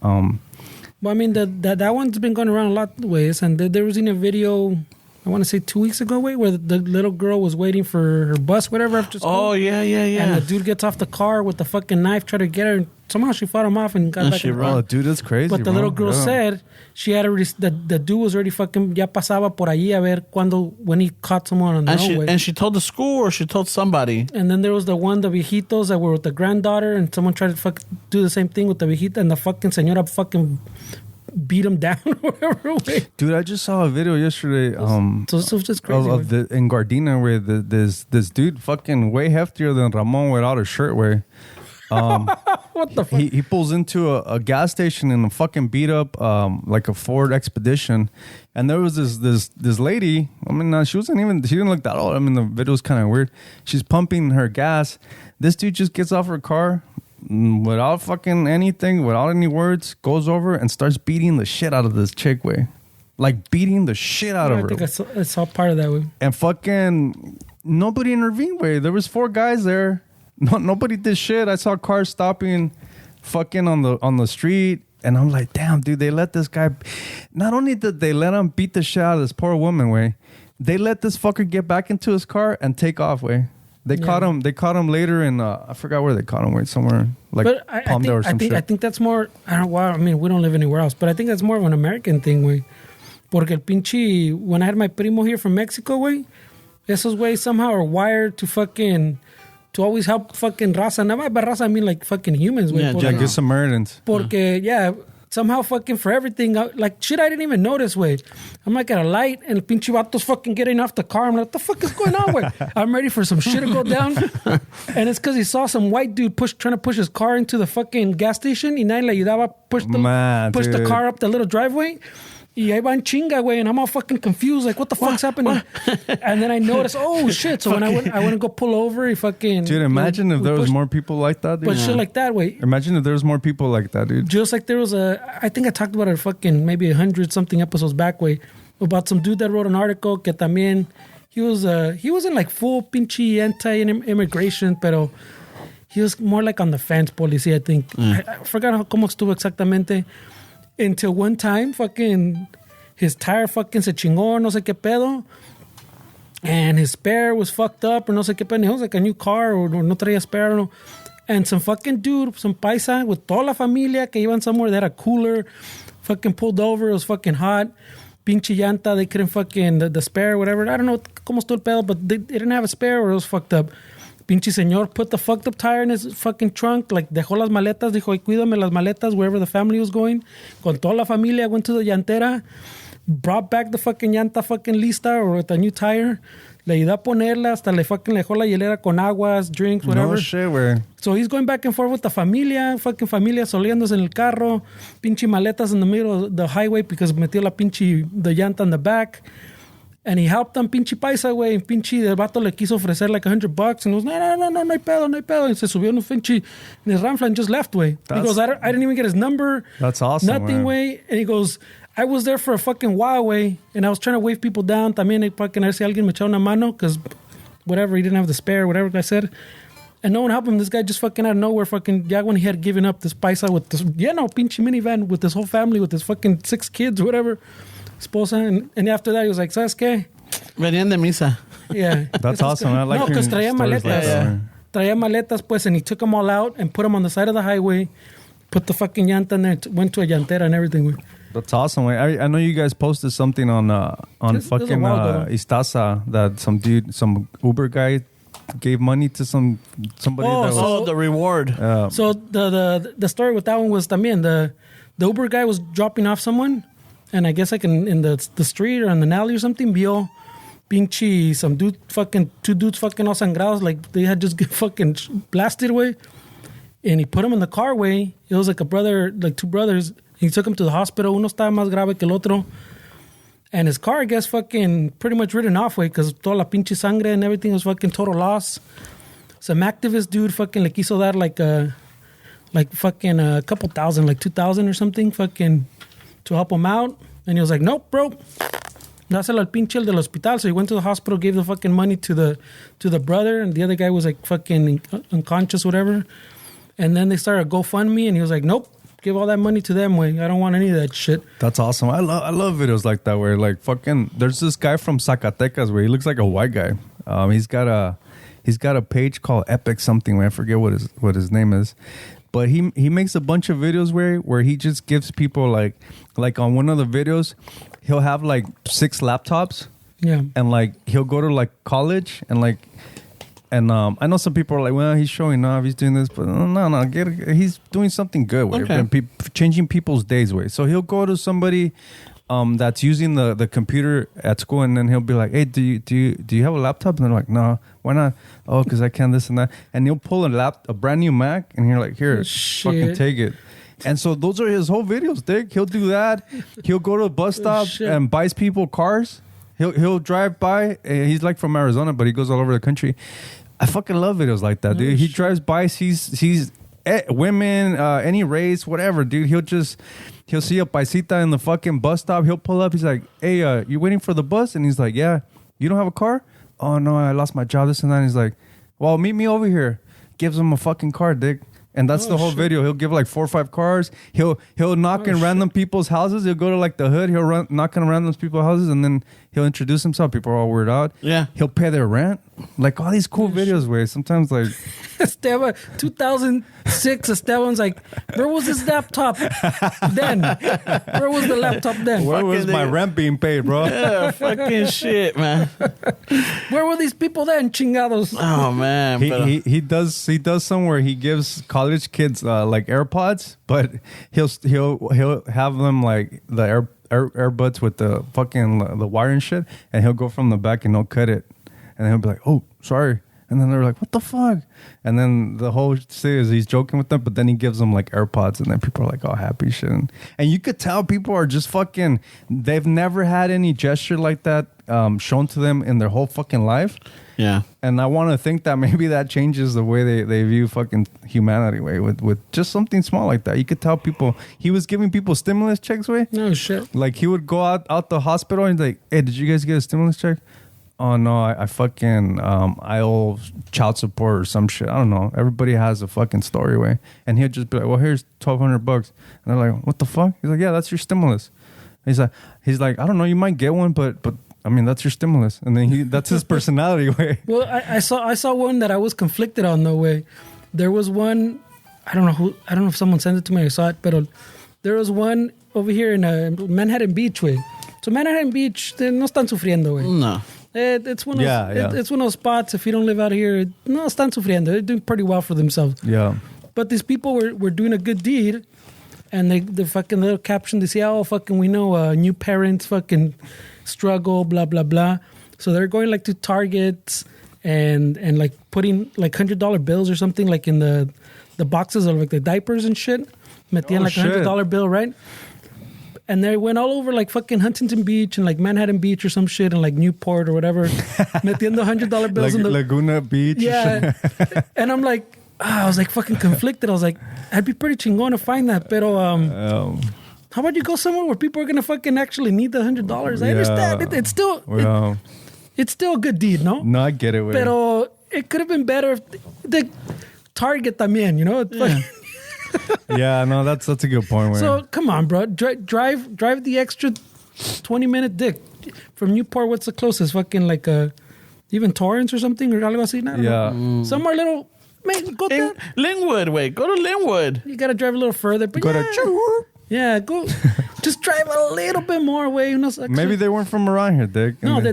I mean, that one's been going around a lot of ways, and there was in a video, I want to say 2 weeks ago, where the little girl was waiting for her bus, whatever, after school. Oh, yeah. And the dude gets off the car with the fucking knife, try to get her, and somehow she fought him off and got And back. she in the ran. car. Oh, dude, that's crazy. But the little girl Yeah. said she had already, the dude was already fucking, ya pasaba por allí a ver when he caught someone on the way. And she told the school or she told somebody. And then there was the viejitos that were with the granddaughter, and someone tried to fucking do the same thing with the viejita, and the fucking señora fucking beat him down or whatever way. Dude, I just saw a video yesterday. So this was just crazy. In Gardena, where this dude fucking way heftier than Ramon without a shirt. Where What the fuck? he pulls into a gas station in a fucking beat up like a Ford Expedition, and there was this lady. I mean, she didn't look that old. I mean, the video was kind of weird. She's pumping her gas. This dude just gets off her car without fucking anything, without any words, goes over and starts beating the shit out of this chick, way. Like beating the shit out of I her. think I saw part of that way. And fucking nobody intervened, way. There was 4 guys there. Nobody did shit. I saw cars stopping fucking on the street. And I'm like, damn, dude, they let this guy... Not only did they let him beat the shit out of this poor woman, way, they let this fucker get back into his car and take off, way. They caught him. They caught him later in... I forgot where they caught him, way. Somewhere like Palmdale or some shit. I think that's more... I don't know why. I mean, we don't live anywhere else. But I think that's more of an American thing, way. Porque el pinche... When I had my primo here from Mexico, way, esos way somehow are wired to fucking... To always help fucking raza. Not by raza, I mean like fucking humans, way. Yeah, Yeah, good Samaritans. Porque, somehow fucking for everything, like shit I didn't even notice, way. I'm like at a light and el pinche vato's fucking getting off the car. I'm like, what the fuck is going on, way? I'm ready for some shit to go down. And it's because he saw some white dude trying to push his car into the fucking gas station. Y nadie le ayudaba push the dude. car up the little driveway. Y ahí va en chinga, güey, and I'm all fucking confused, like, what the fuck's happening? And then I noticed, oh shit! So when I went to go pull over, he fucking... Dude, imagine if there was more people like that, dude. But shit like that, way. Imagine if there was more people like that, dude. Just like there was I think I talked about it fucking maybe 100 something episodes back, way, about some dude that wrote an article que también he wasn't like full pinche anti-immigration, pero he was more like on the fence policy, I think. I forgot cómo estuvo exactamente. Until one time, fucking, his tire fucking se chingó, no sé qué pedo. And his spare was fucked up, or no sé qué pedo. It was like a new car, or no traía spare, I don't know. And some fucking dude, some paisa, with toda la familia, que iban somewhere, they had a cooler, fucking pulled over, it was fucking hot. Pinche llanta, they couldn't fucking, the spare, whatever. I don't know cómo estuvo el pedo, but they didn't have a spare, or it was fucked up. Pinche señor put the fucked up tire in his fucking trunk, like dejó las maletas, dijo, cuídame las maletas wherever the family was going. Con toda la familia went to the llantera, brought back the fucking llanta fucking lista or with a new tire. Le ayudó a ponerla, hasta le dejó la hielera con aguas, drinks, whatever. No shit, güey. So he's going back and forth with the familia soleándose en el carro, pinche maletas in the middle of the highway because metió the llanta in the back. And he helped them, pinche paisa, güey. And pinche del vato le quiso ofrecer like $100. And he goes, no hay pedo. And se subió en his Ramfla and just left, güey. He goes, I didn't even get his number. That's awesome, Nothing, güey. And he goes, I was there for a fucking while, güey. And I was trying to wave people down. También fucking a ver si alguien me echaba una mano. Because whatever, he didn't have the spare, whatever I said. And no one helped him. This guy just fucking out of nowhere, fucking, yeah, when he had given up this paisa with this, pinche minivan with his whole family, with his fucking 6 kids, whatever. Esposa, and after that he was like, ¿sabes qué? Venían de misa. Yeah. That's awesome. I like no, because traía stories maletas. like that, man. Traía maletas, pues, and he took them all out and put them on the side of the highway, put the fucking llanta in there, went to a llantera and everything. That's awesome. I know you guys posted something on This was a fucking while ago. Istaza that some Uber guy gave money to somebody that was... Oh, the reward. So the story with that one was también the Uber guy was dropping off someone, and I guess like in the street or in the alley or something, vio pinche some dude fucking 2 dudes fucking all sangrados, like they had just get fucking blasted away, and he put them in the car way. It was like a brother, like 2 brothers, He took him to the hospital. Uno estaba más grave que el otro. And his car, I guess, fucking pretty much written off, way, because toda la pinche sangre and everything was fucking total loss. Some activist dude fucking le quiso dar like fucking a couple thousand, like 2,000 or something, fucking to help him out. And he was like, nope, bro. Dáselo al pinche el del hospital. So he went to the hospital, gave the fucking money to the brother, and the other guy was like fucking unconscious, whatever. And then they started a GoFundMe, and he was like, nope. Give all that money to them, way. I don't want any of that shit. That's awesome. I love videos like that where like fucking there's this guy from Zacatecas where he looks like a white guy. He's got a page called Epic something, where I forget what his name is. But he makes a bunch of videos where he just gives people like on one of the videos he'll have like 6 laptops. Yeah. And like he'll go to like college and like I know some people are like, well, he's showing off, he's doing this, but no, he's doing something good, way, okay. and changing people's days, way. So he'll go to somebody that's using the computer at school, and then he'll be like, hey, do you have a laptop? And they're like, no, why not? Oh, because I can this and that. And he'll pull a brand new Mac, and you're like, here, fucking take it. And so those are his whole videos, Dick. He'll do that. He'll go to a bus stop and buys people cars. He'll drive by. He's like from Arizona, but he goes all over the country. I fucking love videos like that, dude. He drives by, sees women, any race, whatever, dude. He'll see a paisita in the fucking bus stop. He'll pull up. He's like, hey, you waiting for the bus? And he's like, yeah. You don't have a car? Oh, no, I lost my job, this and that. And he's like, well, meet me over here. Gives him a fucking car, dick. And that's the whole video. He'll give like 4 or 5 cars. He'll knock in random people's houses. He'll go to like the hood. He'll knock in random people's houses, and then he'll introduce himself. People are all weirded out. Yeah. He'll pay their rent. Like all these cool videos where sometimes like Esteban, 2006, Esteban's like, where was his laptop then? Where was the laptop then? where was my rent being paid, bro? Yeah, fucking shit, man. Where were these people then, chingados? Oh man. He does somewhere he gives college kids like AirPods, but he'll have them like the earbuds with the fucking the wire and shit, and he'll go from the back and he'll cut it, and he'll be like, oh, sorry. And then they're like, what the fuck? And then the whole thing is he's joking with them, but then he gives them like AirPods, and then people are like all happy shit. And you could tell people are just fucking, they've never had any gesture like that shown to them in their whole fucking life. Yeah. And I want to think that maybe that changes the way they view fucking humanity, way, with just something small like that. You could tell people, he was giving people stimulus checks, way. No shit. Like he would go out the hospital and like, hey, did you guys get a stimulus check? Oh no, I fucking I owe child support or some shit. I don't know. Everybody has a fucking story, way. And he'll just be like, well, here's $1,200. And they're like, what the fuck? He's like, yeah, that's your stimulus. He's like, I don't know, you might get one, but I mean, that's your stimulus. And then that's his personality, way. Well, I saw one that I was conflicted on, though, way. There was one, I don't know if someone sent it to me or saw it, but there was one over here in Manhattan Beach, way. So Manhattan Beach, no están sufriendo, way. No. It's one of it's one of those spots, if you don't live out here, no están sufriendo. They're doing pretty well for themselves. Yeah. But these people were doing a good deed, and they fucking little caption, they say, oh, fucking, we know new parents fucking struggle, blah, blah, blah. So they're going like to Targets and like putting like $100 bills or something like in the boxes of like the diapers and shit. Metían like $100 bill, right? And they went all over like fucking Huntington Beach and like Manhattan Beach or some shit and like Newport or whatever. Metiendo $100 bills in the Laguna Beach. Yeah. And I'm like, I was like fucking conflicted. I was like, I'd be pretty chingón to find that. Pero how about you go somewhere where people are gonna fucking actually need the $100? I understand. It's still a good deed, no? No, I get it. Pero it could have been better if the Target también, you know? Yeah. Yeah, no, that's a good point. So come on, bro, drive the extra 20-minute dick from Newport. What's the closest? Fucking like even Torrance or something or algo así. Yeah, somewhere little. Man, go there. Linwood, wait, go to Linwood. You gotta drive a little further, but go to. Yeah, go. Just drive a little bit more away. You know, maybe they weren't from around here, Dick. No, they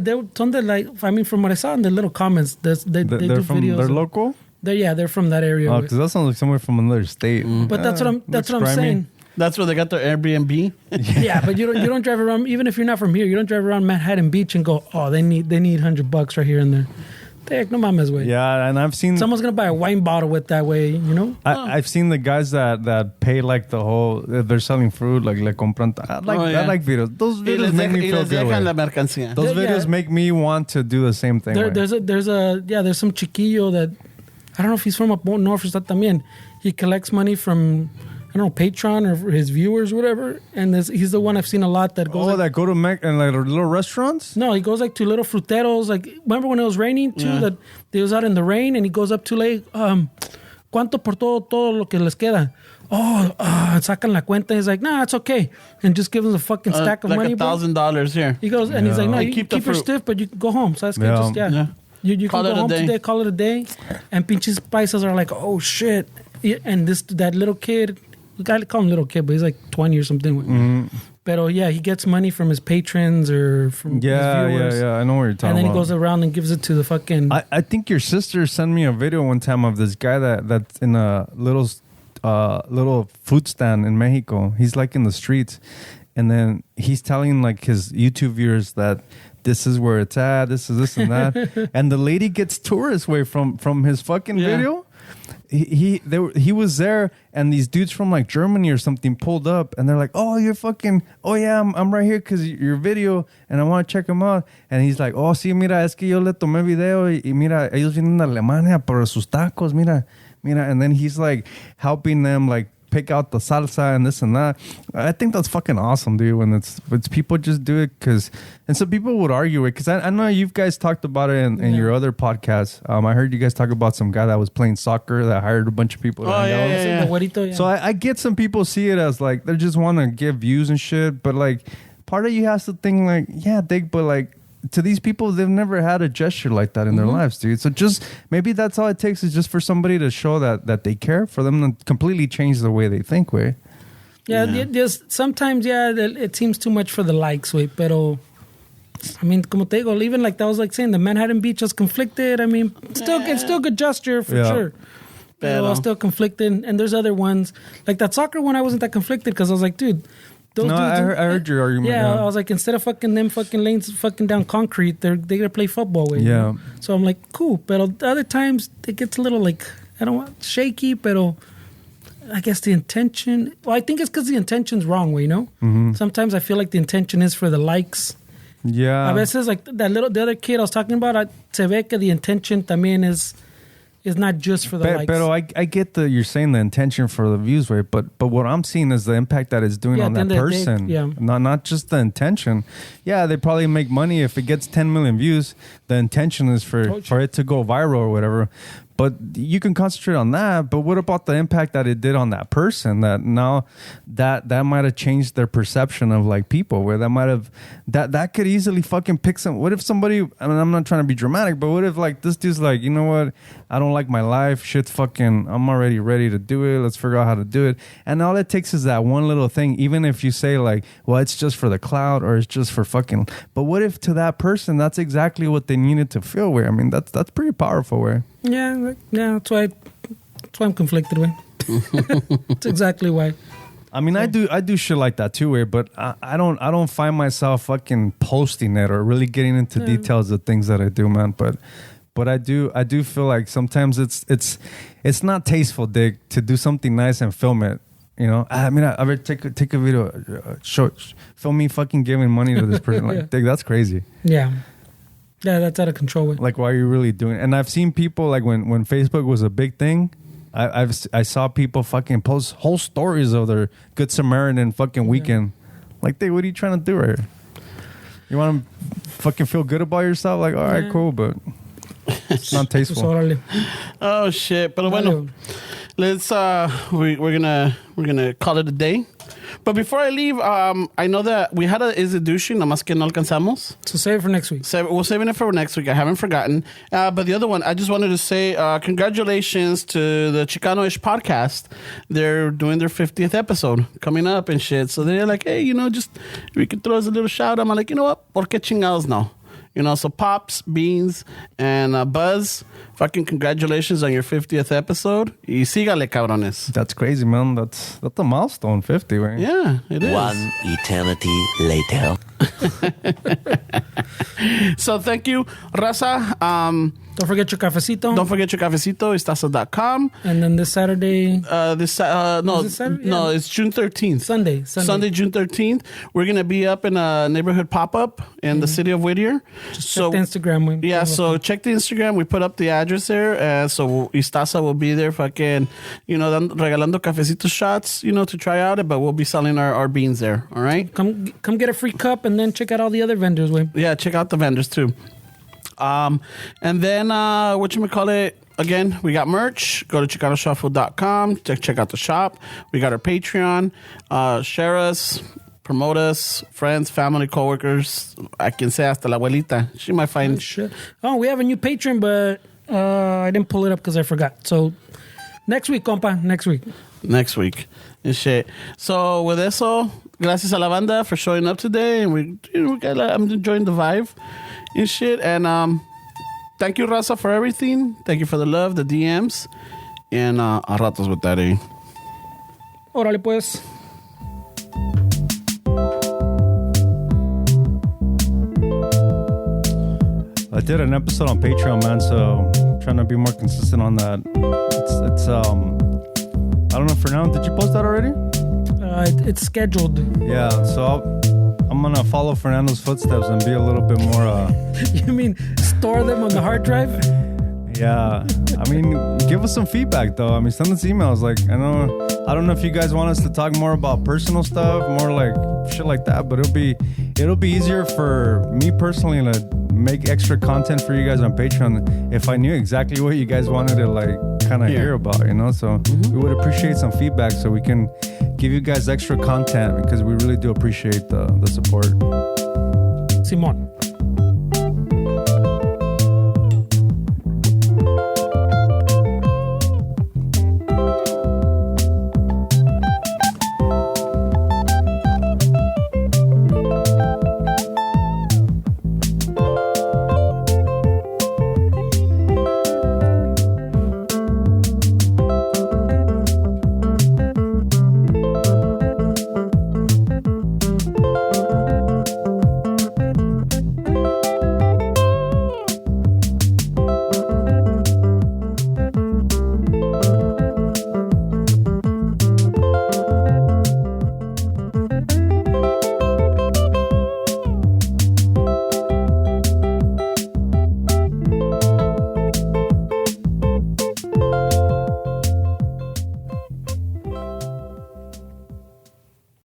like. I mean, from what I saw in the little comments, they do from, videos. They're local. They're from that area. Oh, because that sounds like somewhere from another state. But that's what I'm saying. That's where they got their Airbnb. Yeah, but you don't drive around. Even if you're not from here, you don't drive around Manhattan Beach and go, oh, they need $100 right here and there. Heck, no mames, way. Yeah, and I've seen... Someone's going to buy a wine bottle with that way, you know? I've seen the guys that pay like the whole... They're selling fruit, like le compran... I like videos. Those videos make me feel good. La mercancía. Those videos make me want to do the same thing. There's some chiquillo that... I don't know if he's from up north or something también. He collects money from... I don't know, Patreon or for his viewers, whatever. And he's the one I've seen a lot that goes... that go to and like little restaurants? No, he goes like to little fruteros. Like, remember when it was raining too? Yeah. That they was out in the rain and he goes up to like, ¿cuánto por todo lo que les queda? Sacan la cuenta. He's like, nah, it's okay. And just gives him a fucking stack of like money. Like $1,000 here. He goes, and he's like, no, you keep your stiff, but you can go home. So that's good. Yeah. You can go home today, call it a day. And pinches paisas are like, oh, shit. And that little kid... We gotta call him little kid, but he's like 20 or something. Mm-hmm. But yeah, he gets money from his patrons or from his viewers. Yeah. I know what you're talking about. And then he goes around and gives it to the fucking... I think your sister sent me a video one time of this guy that's in a little food stand in Mexico. He's like in the streets. And then he's telling like his YouTube viewers that this is where it's at, this is this and that. And the lady gets tourist way from his fucking video. He was there, and these dudes from like Germany or something pulled up, and they're like, "Oh, you're fucking, oh yeah, I'm right here because your video, and I want to check them out." And he's like, "Oh sí, mira, es que yo le tomé video y mira, ellos vienen de Alemania por sus tacos, mira." And then he's like helping them like pick out the salsa and this and that. I think that's fucking awesome, dude. When it's people just do it because, and some people would argue it because I know you guys talked about it in your other podcast. I heard you guys talk about some guy that was playing soccer that hired a bunch of people. Yeah. So I get some people see it as like they just want to give views and shit, but like part of you has to think like, yeah, but like to these people, they've never had a gesture like that in their lives, dude. So just maybe that's all it takes is just for somebody to show that they care, for them to completely change the way they think, way. Yeah. Just sometimes, it seems too much for the likes, way. Pero, I mean, como te digo, even like that was like saying the Manhattan Beach was conflicted. I mean, it's still a good gesture for sure. But I was still conflicted. And there's other ones. Like that soccer one, I wasn't that conflicted because I was like, dude, those dudes, I heard your argument. Yeah, I was like, instead of fucking them fucking lanes fucking down concrete, they're gonna play football with. Yeah. You know? So I'm like, cool. But other times it gets a little like, I don't want shaky, but I guess the intention. Well, I think it's because the intention's wrong way, you know. Mm-hmm. Sometimes I feel like the intention is for the likes. Yeah. A veces like the other kid I was talking about, se ve que the intention también is not just for the likes. Pero I get you're saying the intention for the views, way, but what I'm seeing is the impact that it's doing on that person. Not just the intention. Yeah, they probably make money if it gets 10 million views. The intention is for it to go viral or whatever. But you can concentrate on that. But what about the impact that it did on that person? That now that might have changed their perception of like people. Where that might have that could easily fucking pick some. What if somebody? I mean, I'm not trying to be dramatic, but what if like this dude's like, you know what? I don't like my life. Shit's fucking. I'm already ready to do it. Let's figure out how to do it. And all it takes is that one little thing. Even if you say like, well, it's just for the clout or it's just for fucking. But what if to that person that's exactly what they needed to feel? Where I mean, that's pretty powerful. Where. Yeah, that's why I'm conflicted with. That's exactly why. I mean, I do shit like that too, but I don't find myself fucking posting it or really getting into details of things that I do, man. But I do feel like sometimes it's not tasteful, Dick, to do something nice and film it. You know, I mean, I would take a video, film me fucking giving money to this person. Like, Dick, that's crazy. Yeah. Yeah, that's out of control. Like, why are you really doing it? And I've seen people, like, when Facebook was a big thing, I saw people fucking post whole stories of their Good Samaritan fucking weekend. Like, dude, what are you trying to do right here? You want to fucking feel good about yourself? Like, all right, cool, but it's not tasteful. Oh, shit. Pero bueno, let's, we're gonna call it a day. But before I leave, I know that we had a Is It Douchey, nada más que no alcanzamos. So save it for next week. We're saving it for next week. I haven't forgotten. But the other one, I just wanted to say congratulations to the Chicano-ish podcast. They're doing their 50th episode coming up and shit. So they're like, hey, you know, just we could throw us a little shout. I'm like, you know what? ¿Por qué chingados no? You know, so Pops, Beans, and Buzz, fucking congratulations on your 50th episode. Y sígale, cabrones. That's crazy, man. That's a milestone, 50, right? Yeah, it is. One eternity later. So thank you, Raza. Don't forget your cafecito. Don't forget your cafecito, istaza.com. And then this Saturday, No, Is it Saturday? no, Yeah. it's June 13th. Sunday. June 13th. We're going to be up in a neighborhood pop-up in the city of Whittier. Just check the Instagram. Yeah, so check the Instagram. We put up the address there. So Istaza will be there fucking, regalando cafecito shots, to try out it. But we'll be selling our beans there. All right? Come get a free cup and then check out all the other vendors, way. Yeah, check out the vendors too. And then, whatchamacallit, again, we got merch. Go to ChicanoShuffle.com. Check out the shop. We got our Patreon. Share us. Promote us. Friends, family, coworkers. I can say hasta la abuelita. She might find... Shit. Oh, we have a new Patreon, but I didn't pull it up because I forgot. So, next week, compa. Next week. And shit. So, with eso, gracias a la banda for showing up today. And I'm enjoying the vibe and shit. And thank you, Raza, for everything. Thank you for the love, the DMs. And a ratos with that, eh? Órale, pues. I did an episode on Patreon, man, so I'm trying to be more consistent on that. It's I don't know, Fernando, did you post that already? It's scheduled. Yeah, so I'm gonna follow Fernando's footsteps and be a little bit more You mean store them on the hard drive? yeah. I mean, give us some feedback though. I mean, send us emails. Like, I don't know if you guys want us to talk more about personal stuff, more like shit like that, but it'll be easier for me personally to make extra content for you guys on Patreon if I knew exactly what you guys wanted to like kind of hear about, so we would appreciate some feedback so we can give you guys extra content because we really do appreciate the support. Simón.